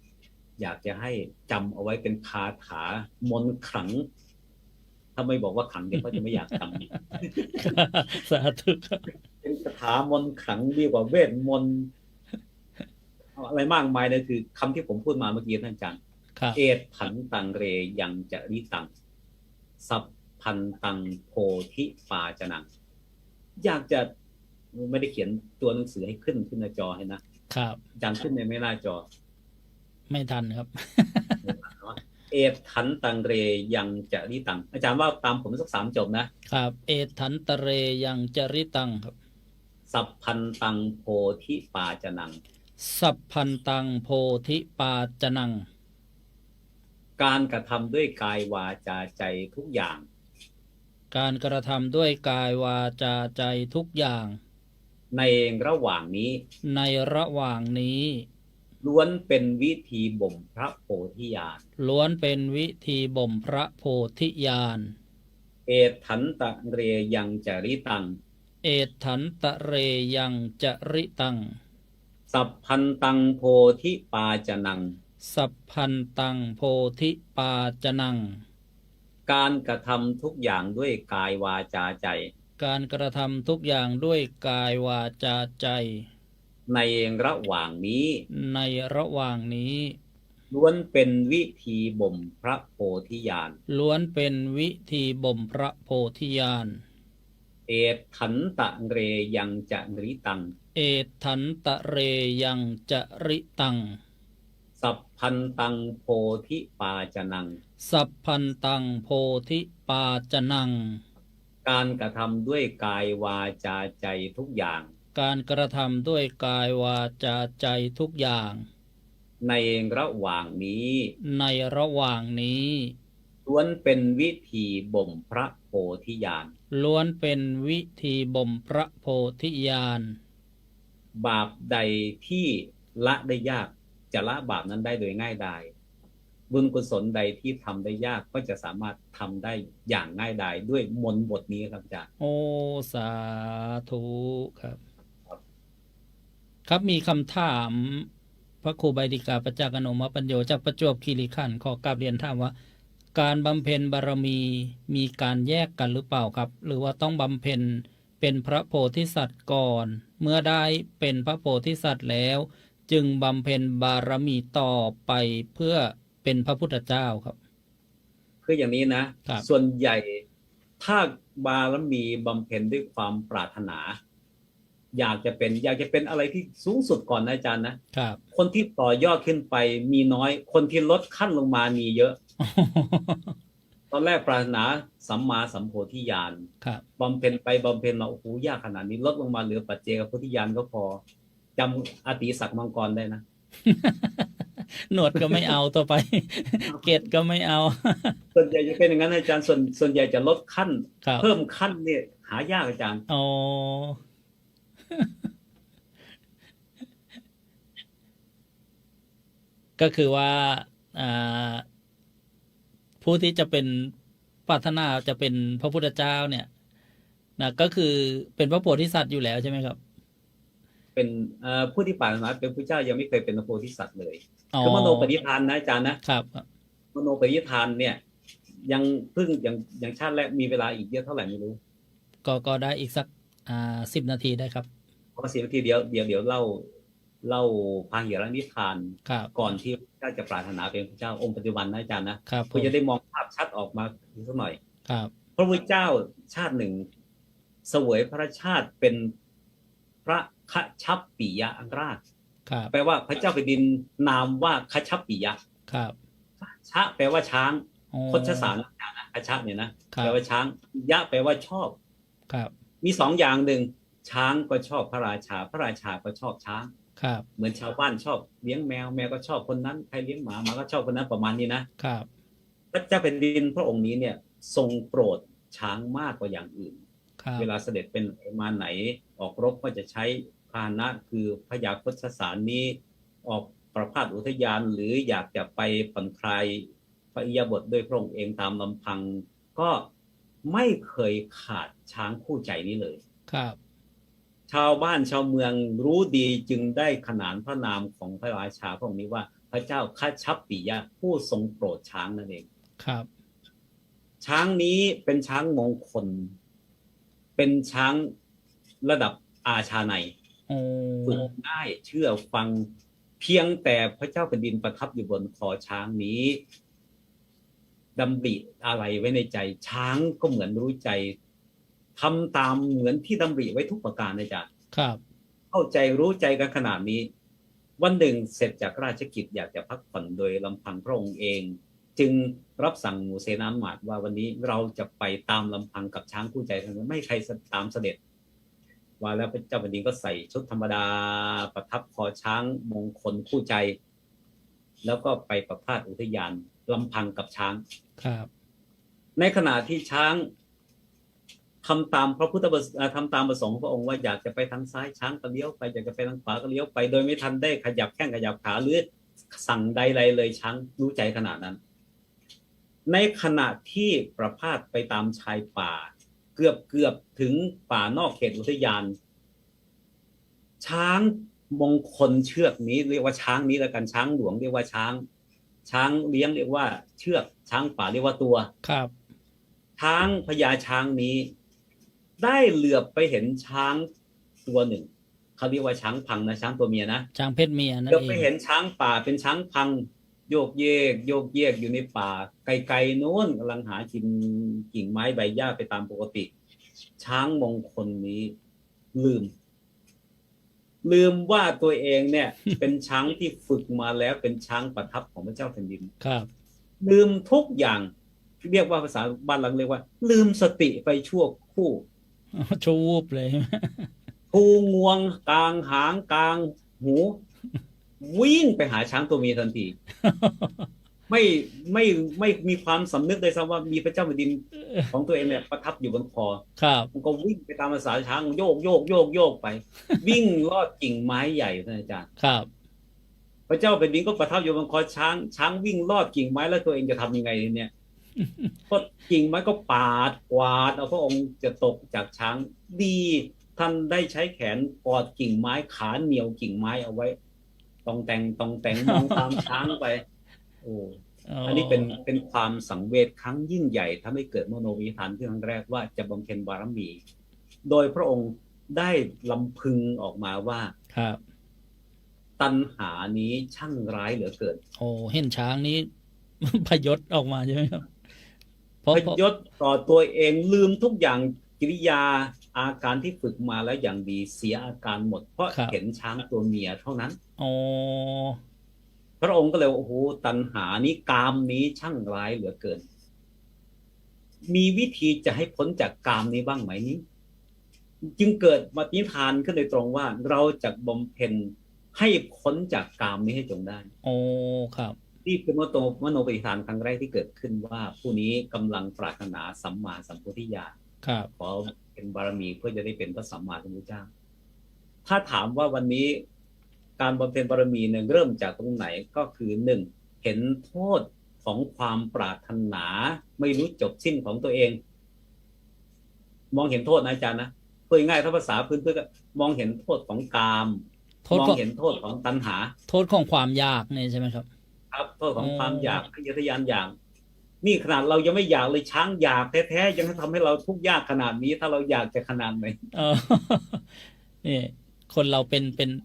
อยากจะให้จำเอาไว้เป็นคาถามนต์ขลังถ้าไม่บอกว่าขลังเดี๋ยวเขาจะไม่อยากจำ สาธุเป็นคาถามนต์ขลังดีกว่าเวทมนต์อะไรมากมายเลยคือคำที่ผมพูดมาเมื่อกี้ท่านอาจารย์เอถันตังเรยังจะริตังสัพพันตังโพธิปาจนังอยากจะไม่ได้เขียนตัวหนังสือให้ขึ้นหน้าจอให้นะครับอาจารย์ขึ้นในไม่หน้าจอไม่ทันครับ เอถันตังเรยังจะริตังอาจารย์ว่าตามผมสัก3 จบนะครับเอถันตเรยังจะริตังครับสัพพันตังโพธิปาจนังสัพพันตังโพธิปาจนังการกระทำด้วยกายวาจาใจทุกอย่างการกระทำด้วยกายวาจาใจทุกอย่างในระหว่างนี้ล้วนเป็นวิธีบ่มพระโพธิญาณล้วนเป็นวิธีบ่มพระโพธิญาณเอถันตะเรยังจริตังเอถันตะเรยังจริตังสัพพันตังโพธิปาจนังสัพพันตังโพธิปาจนังการกระทำทุกอย่างด้วยกายวาจาใจการกระทำทุกอย่างด้วยกายวาจาใจในระหว่างนี้ล้วนเป็นวิธีบ่มพระโพธิญาณล้วนเป็นวิธีบ่มพระโพธิญาณเอถันตะเรยังจะริตังเอถันตะเรยังจะริตังสัพพันตังโพธิปาจนังสัพพันตังโพธิปาจนังการกระทำด้วยกายวาจาใจทุกอย่างการกระทำด้วยกายวาจาใจทุกอย่างในระหว่างนี้ล้วนเป็นวิธีบ่มพระโพธิญาณล้วนเป็นวิธีบ่มพระโพธิญาณบาปใดที่ละได้ยากจะละบาปนั้นได้โดยง่ายดายบุญกุศลใดที่ทำได้ยากก็จะสามารถทำได้อย่างง่ายดายด้วยมนต์บทนี้ครับอาจารย์โอ้สาธุครับมีคำถามพระครูใบดิกาปัจจกโนมปัญโยจากประจวบคีรีขันธ์ขอกราบเรียนถามว่าการบำเพ็ญบารมีมีการแยกกันหรือเปล่าครับหรือว่าต้องบำเพ็ญ เป็นพระโพธิสัตว์ก่อนเมื่อได้เป็นพระโพธิสัตว์แล้วจึงบำเพ็ญบารมีต่อไปเพื่อเป็นพระพุทธเจ้าครับคืออย่างนี้นะครับส่วนใหญ่ถ้าบารมีบำเพ็ญด้วยความปรารถนาอยากจะเป็นอะไรที่สูงสุดก่อนนะอาจารย์นะครับคนที่ต่อยอดขึ้นไปมีน้อยคนที่ลดขั้นลงมามีเยอะ ตอนแรกปรารถนาสัมมาสัมโพธิญาณบำเพ็ญไปบำเพ็ญมาโอ้โหยากขนาดนี้ลดลงมาเหลือปัจเจกโพธิญาณก็พอจำอติศักดิ์มังกรได้นะ หนวดก็ไม่เอาต่อไป เกตก็ไม่เอา ส่วนใหญ่จะเป็นอย่างนั้นอาจารย์ส่วนใหญ่จะลดขั้นเพิ่มขั้นเนี่ยหายากอาจารย์อ๋อ ก็คือว่าผู้ที่จะเป็นปรารถนาจะเป็นพระพุทธเจ้าเนี่ยนะก็คือเป็นพระโพธิสัตว์อยู่แล้วใช่ไหมครับเป็นผู้ที่ปรารถนาเป็นพระเจ้ายังไม่เคยเป็นพระโพธิสัตว์เลยคือมโนปณิธานนะอาจารย์นะครับมโนปณิธานเนี่ยยังเพิ่งอย่างชาติแรกมีเวลาอีกเยอะเท่าไหร่ไม่รู้ก็ได้อีกสัก10 นาทีได้ครับพอ10 นาทีเดี๋ยวเล่าพาหิรนิทานก่อนที่พระเจ้าจะปรารถนาเป็นพระเจ้าองค์ปัจจุบันนะอาจารย์นะเพื่อจะได้มองภาพชัดออกมาสักหน่อยพระพุทธเจ้าชาติหนึ่งเสวยพระชาติเป็นพระคชัปปิยราชแปลว่าพระเจ้าแผ่นดินนามว่าคชัปปิยะชะแปลว่าช้างคชสารนะคชะเนี่ยนะแปลว่าช้างยะแปลว่าชอบมี2 อย่างหนึ่งช้างก็ชอบพระราชาพระราชาก็ชอบช้างเหมือนชาวบ้านชอบเลี้ยงแมวแมวก็ชอบคนนั้นใครเลี้ยงหมาหมาก็ชอบคนนั้นประมาณนี้นะพระเจ้าแผ่นดินพระองค์นี้เนี่ยทรงโปรดช้างมากกว่าอย่างอื่นเวลาเสด็จเป็นมาไหนออกรบก็จะใช้พาหนะคือพญาคชสารนี้ออกประพาสอุทยานหรืออยากจะไปผ่อนคลายพระอิริยาบถด้วยพระองค์เองตามลำพังก็ไม่เคยขาดช้างคู่ใจนี้เลยชาวบ้านชาวเมืองรู้ดีจึงได้ขนานพระนามของพระราชาพระองค์นี้ว่าพระเจ้าคชัปปิยะผู้ทรงโปรดช้างนั่นเองช้างนี้เป็นช้างมงคลเป็นช้างระดับอาชาไนยฝึกง่ายเชื่อฟังเพียงแต่พระเจ้าแผ่นดินประทับอยู่บนคอช้างนี้ดำริอะไรไว้ในใจช้างก็เหมือนรู้ใจทำตามเหมือนที่ดำริไว้ทุกประการนะจ๊ะเข้าใจรู้ใจกันขนาดนี้วันหนึ่งเสร็จจากราชกิจอยากจะพักผ่อนโดยลำพังพระองค์เองจึงรับสั่งหมู่เสนาหมาดว่าวันนี้เราจะไปตามลำพังกับช้างคู่ใจทั้งนั้นไม่ใครตามเสด็จว่าแล้วพระเจ้าแผ่นดินก็ใส่ชุดธรรมดาประทับคอช้างมงคลคู่ใจแล้วก็ไปประพาสอุทยานลำพังกับช้างในขณะที่ช้างทำตามพระพุทธทำตามประสงค์พระองค์ว่าอยากจะไปทางซ้ายช้างก็เลี้ยวไปอยากจะไปทางขวาก็เลี้ยวไปโดยไม่ทันได้ขยับแข้งขยับขาหรือสั่งใดๆเลยช้างรู้ใจขนาดนั้นในขณะที่ประพาสไปตามชายป่าเกือบถึงป่านอกเขตอุทยานช้างมงคลเชือกนี้เรียกว่าช้างนี้แล้วกันช้างหลวงเรียกว่าช้างเลี้ยงเรียกว่าเชือกช้างป่าเรียกว่าตัวช้างพญาช้างนี้ได้เหลือบไปเห็นช้างตัวหนึ่งเขาเรียกว่าช้างพังนะช้างตัวเมียนะช้างเพศเมียนั่นเองเหลือบไปเห็นช้างป่าเป็นช้างพังโยกเยกอยู่ในป่าไกลๆโน้นกำลังหากินกิ่งไม้ใบหญ้าไปตามปกติช้างมงคลนี้ลืมว่าตัวเองเนี่ย เป็นช้างที่ฝึกมาแล้วเป็นช้างประทับของพระเจ้าแผ่นดินลืมทุกอย่างเรียกว่าภาษาบ้านหลังเรียกว่าลืมสติไปชั่วคู่ชูวูบเลยทูงวงกลางหางกลางหูวิ่งไปหาช้างตัวเมียทันทีไม่มีความสำนึกเลยซ้ำว่ามีพระเจ้าแผ่นดินของตัวเองเนี่ยประทับอยู่บนคอมันก็วิ่งไปตามภาษาช้างโยกไปวิ่งลอดกิ่งไม้ใหญ่ท่านอาจารย์พระเจ้าแผ่นดินก็ประทับอยู่บนคอช้างวิ่งลอดกิ่งไม้แล้วตัวเองจะทำยังไงเนี่ยก็กิ่งไม้ก็ปาดกวาดเอาพระองค์จะตกจากช้างดีท่านได้ใช้แขนกอดกิ่งไม้ขาเหนียวกิ่งไม้เอาไว้ตองแต่งมองตามช้างไปอันนี้เป็นความสังเวชครั้งยิ่งใหญ่ทำให้เกิดมโนวิธานขึ้นครั้งแรกว่าจะบำเพ็ญบารมี โดยพระองค์ได้ลำพึงออกมาว่าครับตัณหานี้ช่างร้ายเหลือเกินโอ้เห็นช้างนี้ พยศออกมาใช่ไหมครับพยศต่อตัวเองลืมทุกอย่างกิริยาอาการที่ฝึกมาแล้วอย่างดีเสียอาการหมดเพราะเห็นช้างตัวเมียเท่านั้นพระองค์ก็เลยโอ้โหตัณหานี้กามนี้ช่างร้ายเหลือเกินมีวิธีจะให้พ้นจากกามนี้บ้างไหมนี้จึงเกิดมานิทานขึ้นโดยตรงว่าเราจะบำเพ็ญให้พ้นจากกามนี้ให้จงได้โอ้ครับนี่เป็นมโนปฏิฐานครั้งแรกที่เกิดขึ้นว่าผู้นี้กำลังปรารถนาสัมมาสัมโพธิญาณขอเป็นบารมีเพื่อจะได้เป็นพระสัมมาสัมพุทธเจ้าถ้าถามว่าวันนี้การบำเพ็ญบารมีหนึ่งเริ่มจากตรงไหนก็คือหนึ่งเห็นโทษของความปรารถนาไม่รู้จบสิ้นของตัวเองมองเห็นโทษนะอาจารย์นะพูดง่ายๆถ้าภาษาพื้นๆก็มองเห็นโทษของกามมองเห็นโทษของตัณหาโทษของความอยากเนี่ยใช่ไหมครับครับโทษของความอยากทะเยอทะยานอยากนี่ขนาดเรายังไม่อยากเลยช้างอยากแท้ๆยังทำให้เราทุกข์ยากขนาดนี้ถ้าเราอยากจะขนาดไหนนี่คนเราเ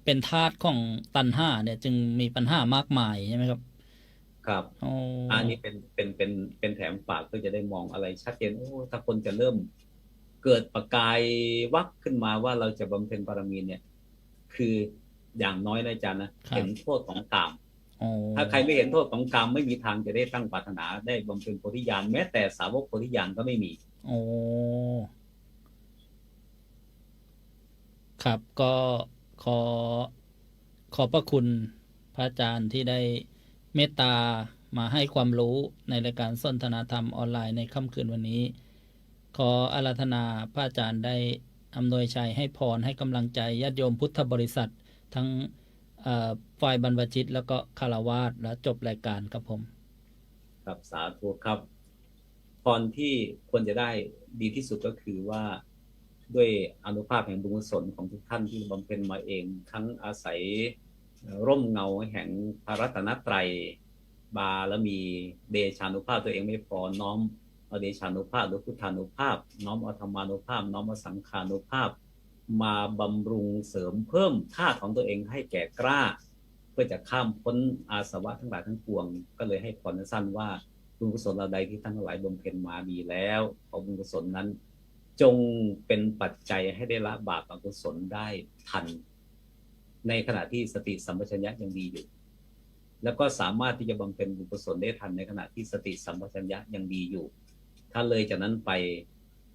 ป็นทาสของตัณหาเนี่ยจึงมีปัญหามากมายใช่ไหมครับครับอันนี้เป็นแถมฝากเพื่อจะได้มองอะไรชัดเจนโอ้ถ้าคนจะเริ่มเกิดประกายวักขึ้นมาว่าเราจะบำเพ็ญบารมีเนี่ยคืออย่างน้อยนะอาจารย์นะเห็นโทษของกามถ้าใครไม่เห็นโทษของกามไม่มีทางจะได้ตั้งปรารถนาได้บำเพ็ญโพธิญาณแม้แต่สาวกโพธิญาณก็ไม่มีครับก็ขอพระคุณพระอาจารย์ที่ได้เมตตามาให้ความรู้ในรายการสนทนาธรรมออนไลน์ในค่ำคืนวันนี้ขออาราธนาพระอาจารย์ได้อำนวยชัยให้พรให้กำลังใจญาติโยมพุทธบริษัททั้งฝ่ายบรรพชิตแล้วก็คฤหัสถ์และจบรายการครับผมครับสาธุครับพรที่ควรจะได้ดีที่สุดก็คือว่าด้วยอานุภาพแห่งบุญกุศลของทุกท่านที่บำเพ็ญมาเองทั้งอาศัยร่มเงาแห่งพระรัตนตรัยบารมีเดชานุภาพตัวเองไม่พอน้อมเอาเดชานุภาพหรือพุทธานุภาพน้อมเอาธรรมานุภาพน้อมเอาสังฆานุภาพมาบำรุงเสริมเพิ่มธาตุของตัวเองให้แก่กล้าเพื่อจะข้ามพ้นอาสวะทั้งหลายทั้งปวงก็เลยให้พรสั้นว่าบุญกุศลใดที่ท่านทั้งหลายบำเพ็ญมาดีแล้วขอบุญกุศลนั้นจงเป็นปัจจัยให้ได้ละบาปอกุศลได้ทันในขณะที่สติสัมปชัญญะยังดีอยู่แล้วก็สามารถที่จะบำเพ็ญบุญกุศลได้ทันในขณะที่สติสัมปชัญญะยังดีอยู่ถ้าเลยจากนั้นไป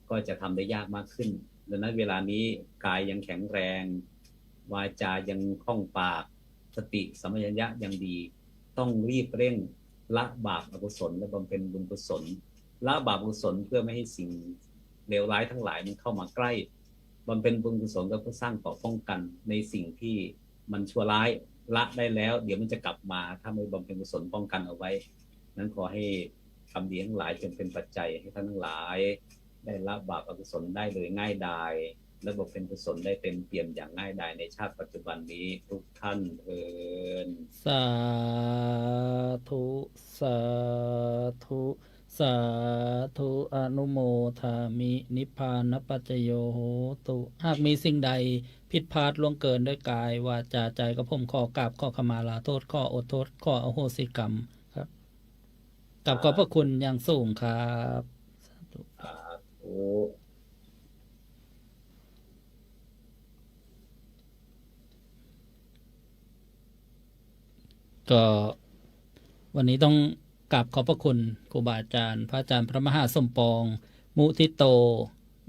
ก็จะทำได้ยากมากขึ้นดังนั้นเวลานี้กายยังแข็งแรงวาจายังคล่องปากสติสัมปชัญญะยังดีต้องรีบเร่งละบาปอกุศลและบำเพ็ญบุญกุศลละบาปอกุศลเพื่อไม่ให้สิ่งเลวร้ายทั้งหลายมันเข้ามาใกล้บำเพ็ญบุญกุศลก็เพื่อสร้างเกราะป้องกันในสิ่งที่มันชั่วร้ายละได้แล้วเดี๋ยวมันจะกลับมาถ้าไม่บำเพ็ญกุศลป้องกันเอาไว้นั้นขอให้ทำดีทั้งหลายจงเป็นปัจจัยให้ท่านทั้งหลายได้ละบาปอกุศลได้เลยง่ายดายและบำเพ็ญกุศลได้เต็มเปี่ยมอย่างง่ายดายในชาติปัจจุบันนี้ทุกท่านเถิดสาธุสาธุสาธุอนุโมทามินิพพานปัจจโยโหตุหากมีสิ่งใดผิดพลาดล่วงเกินด้วยกายวาจาใจก็ผมขอกราบขอขมาลาโทษขออดโทษขออโหสิกรรมครับกับขอบพระคุณอย่างสูงครับสาธุก็วันนี้ต้องกราบขอบพระคุณครูบาอาจารย์พระอาจารย์พระมหาสมปองมุทิโต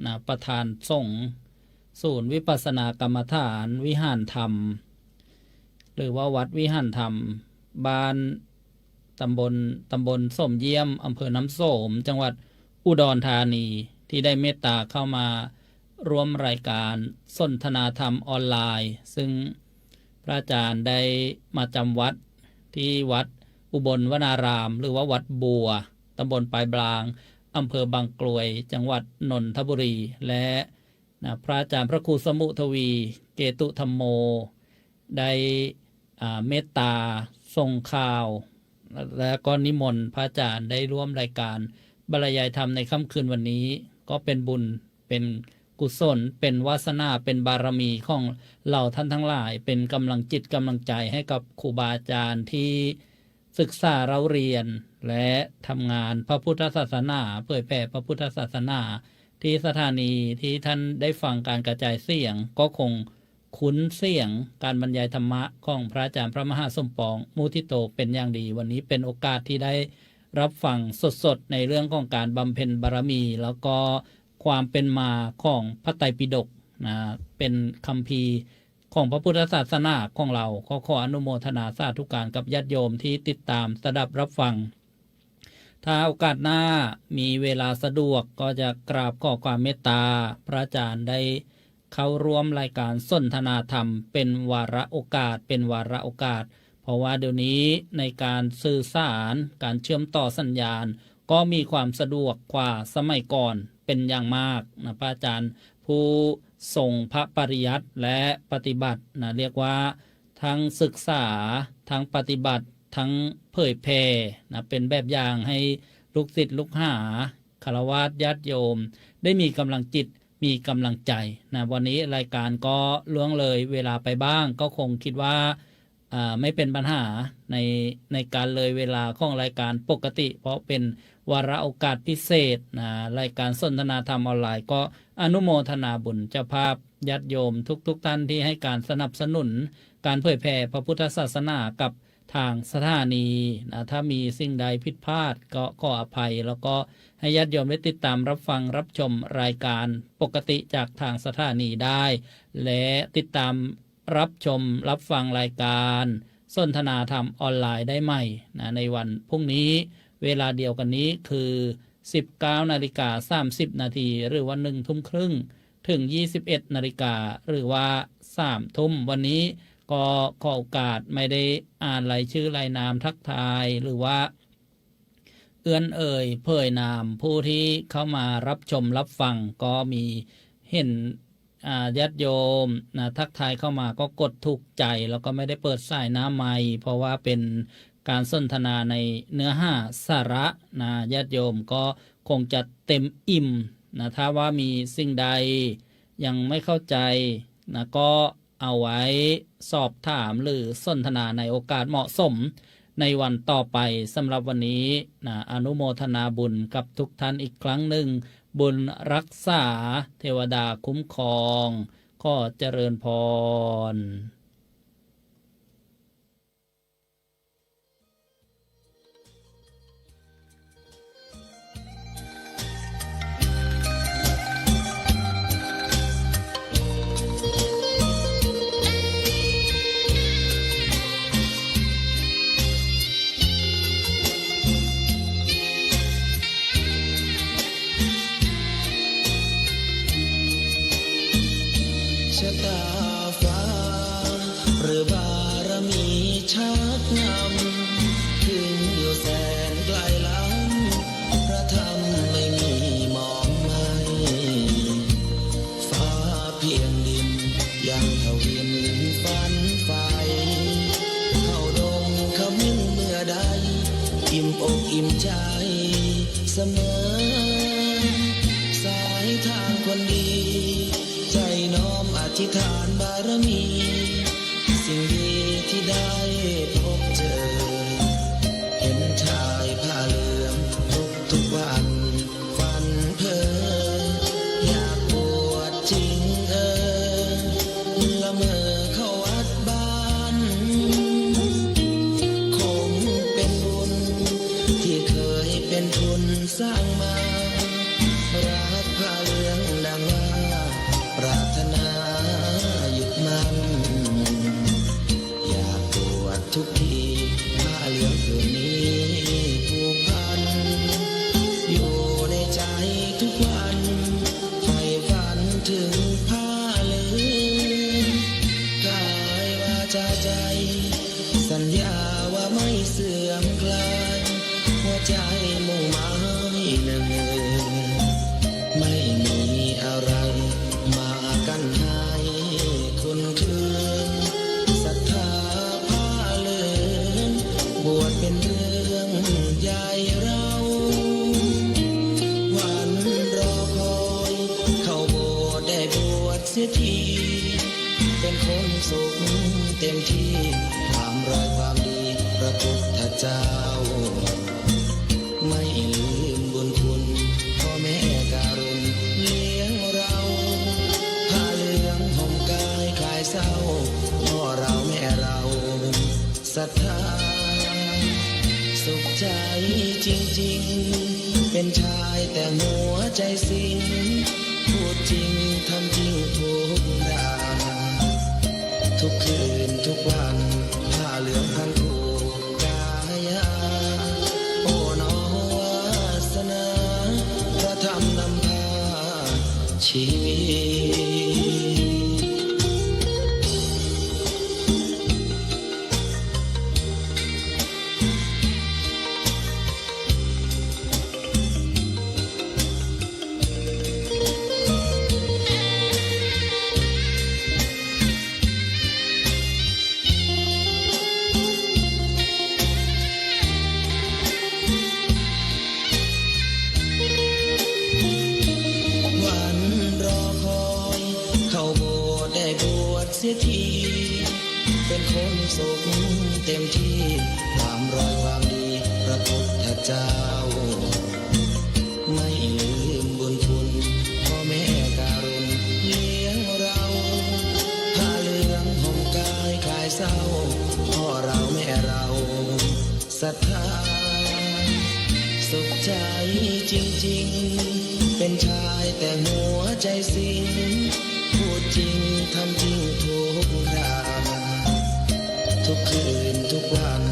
นะประธานสงฆ์ศูนย์วิปัสสนากรรมฐานวิหารธรรมหรือว่าวัดวิหารธรรมบ้านตำบลส้มเยี่ยมอำเภอน้ำโสมจังหวัดอุดรธานีที่ได้เมตตาเข้ามาร่วมรายการสนทนาธรรมออนไลน์ซึ่งพระอาจารย์ได้มาจำวัดที่วัดอุบลวนารามหรือว่าวัดบัวตำบลปลายบางอำเภอบางกลวยจังหวัดนนทบุรีและพระอาจารย์พระครูสมุทวีเกตุธรรมโมได้เมตตาส่งข่าวและก็นิมนต์พระอาจารย์ได้ร่วมรายการบรรยายธรรมในค่ำคืนวันนี้ก็เป็นบุญเป็น กุศลเป็นวาสนาเป็นบารมีของเราท่านทั้งหลายเป็นกำลังจิตกำลังใจให้กับครูบาอาจารย์ที่ศึกษาเราเรียนและทำงานพระพุทธศาสนาเผยแผ่พระพุทธศาสนาที่สถานีที่ท่านได้ฟังการกระจายเสียงก็คงคุ้นเสียงการบรรยายธรรมะของพระอาจารย์พระมหาสมปองมุทิโตเป็นอย่างดีวันนี้เป็นโอกาสที่ได้รับฟังสดๆในเรื่องของการบำเพ็ญบารมีแล้วก็ความเป็นมาของพระไตรปิฎกนะเป็นคัมภีร์ของพระพุทธศาสนาของเราขออนุโมทนาสาธุการกับญาติโยมที่ติดตามสดับรับฟังถ้าโอกาสหน้ามีเวลาสะดวกก็จะกราบขอความเมตตาพระอาจารย์ได้เข้าร่วมรายการสนทนาธรรมเป็นวาระโอกาสเพราะว่าเดี๋ยวนี้ในการสื่อสารการเชื่อมต่อสัญญาณก็มีความสะดวกกว่าสมัยก่อนเป็นอย่างมากนะพระอาจารย์ผู้ทรงพระปริยัติและปฏิบัตินะเรียกว่าทั้งศึกษาทั้งปฏิบัติทั้งเผยแผ่นะเป็นแบบอย่างให้ลูกศิษย์ลูกหาฆราวาสญาติโยมได้มีกำลังจิตมีกำลังใจนะวันนี้รายการก็ล่วงเลยเวลาไปบ้างก็คงคิดว่าไม่เป็นปัญหาในการเลยเวลาของรายการปกติเพราะเป็นวาระโอกาสพิเศษนะรายการสนทนาธรรมออนไลน์ก็อนุโมทนาบุญเจ้าภาพญาติโยมทุกท่านที่ให้การสนับสนุนการเผยแผ่พระพุทธศาสนากับทางสถานีนะถ้ามีสิ่งใดผิดพลาดก็ขออภัยแล้วก็ให้ญาติโยมได้ติดตามรับฟังรับชมรายการปกติจากทางสถานีได้และติดตามรับชมรับฟังรายการสนทนาธรรมออนไลน์ได้ใหม่นะในวันพรุ่งนี้เวลาเดียวกันนี้คือ 19:30 นาทีหรือว่า 1 ทุ่มครึ่งถึง 21 นาฬิกาหรือว่า 3 ทุ่มวันนี้ก็ขอโอกาสไม่ได้อ่านรายชื่อรายนามทักทายหรือว่าเอื้อนเอ่ยเผยนามผู้ที่เข้ามารับชมรับฟังก็มีเห็นญาติโยมนะทักทายเข้ามาก็กดถูกใจแล้วก็ไม่ได้เปิดสายหน้าไมค์เพราะว่าเป็นการสนทนาในเนื้อหาสาระนะญาติโยมก็คงจะเต็มอิ่มนะถ้าว่ามีสิ่งใดยังไม่เข้าใจนะก็เอาไว้สอบถามหรือสนทนาในโอกาสเหมาะสมในวันต่อไปสำหรับวันนี้นะอนุโมทนาบุญกับทุกท่านอีกครั้งหนึ่งบุญรักษาเทวดาคุ้มครองขอเจริญพรชะตาฟ้าหรือบารมีชักนำถึงอยู่แสนไกลล้ำพระธรรมไม่มีมองไม่ฟ้าเพียงดินยังทวินฝันไฟเข้าดงขมิ้นเมื่อใดอิ่มอกอิ่มใจเสมอสายทางคนดีใจน้อมอธิษฐานบารมีสิ่งดีที่ได้พบเจอเห็นชายผ้าเหลืองทุกวันฝันเพ้ออยากบวชจริงละเมอเข้าวัดบ้านคงเป็นบุญที่เคยเป็นทุนสร้างมารักผ้าเหลืองดังว่าปรารถนาหยุดมันอยากบวชทุกทีผ้าเหลืองผืนนี้ผูกพันอยู่ในใจทุกวันใฝ่ฝันถึงผ้าเหลืองกายวาจาใจสัญญาว่าไม่เสื่อมคลายหัวใจมุ่งหมายหนึ่งไม่มี ยทีเป็นคนสุขเต็มที่ตามรอยความดีพระพุทธเจ้าไม่ลืมบุญคุณพ่อแม่การุณเลี้ยงเราผ้าเหลืองห่มกายคลายเศร้าพ่อเราแม่เราศรัทธาสุขใจจริงๆเป็นชายแต่หัวใจสิงพูดจริงทำจริงทุกอย่างทุกคืนทุกวันผ้าเหลืองพันคู่กายาโอ้น้อวาสนาพระธรรมนำพาชีวิตวันรอคอยเข้าโบสถ์ได้บวชเสียทีเป็นคนสุขเต็มที่ตามรอยความดีพระพุทธเจ้าไม่ลืมบุญคุณพ่อแม่การุณเลี้ยงเราผ้าเหลืองห่มกายคลายเศร้าพ่อเราแม่เราศรัทธาสุขใจจริงๆเป็นชายแต่หัวใจสิงพูดจริงทำจริงทุกคราทุกคืนทุกวัน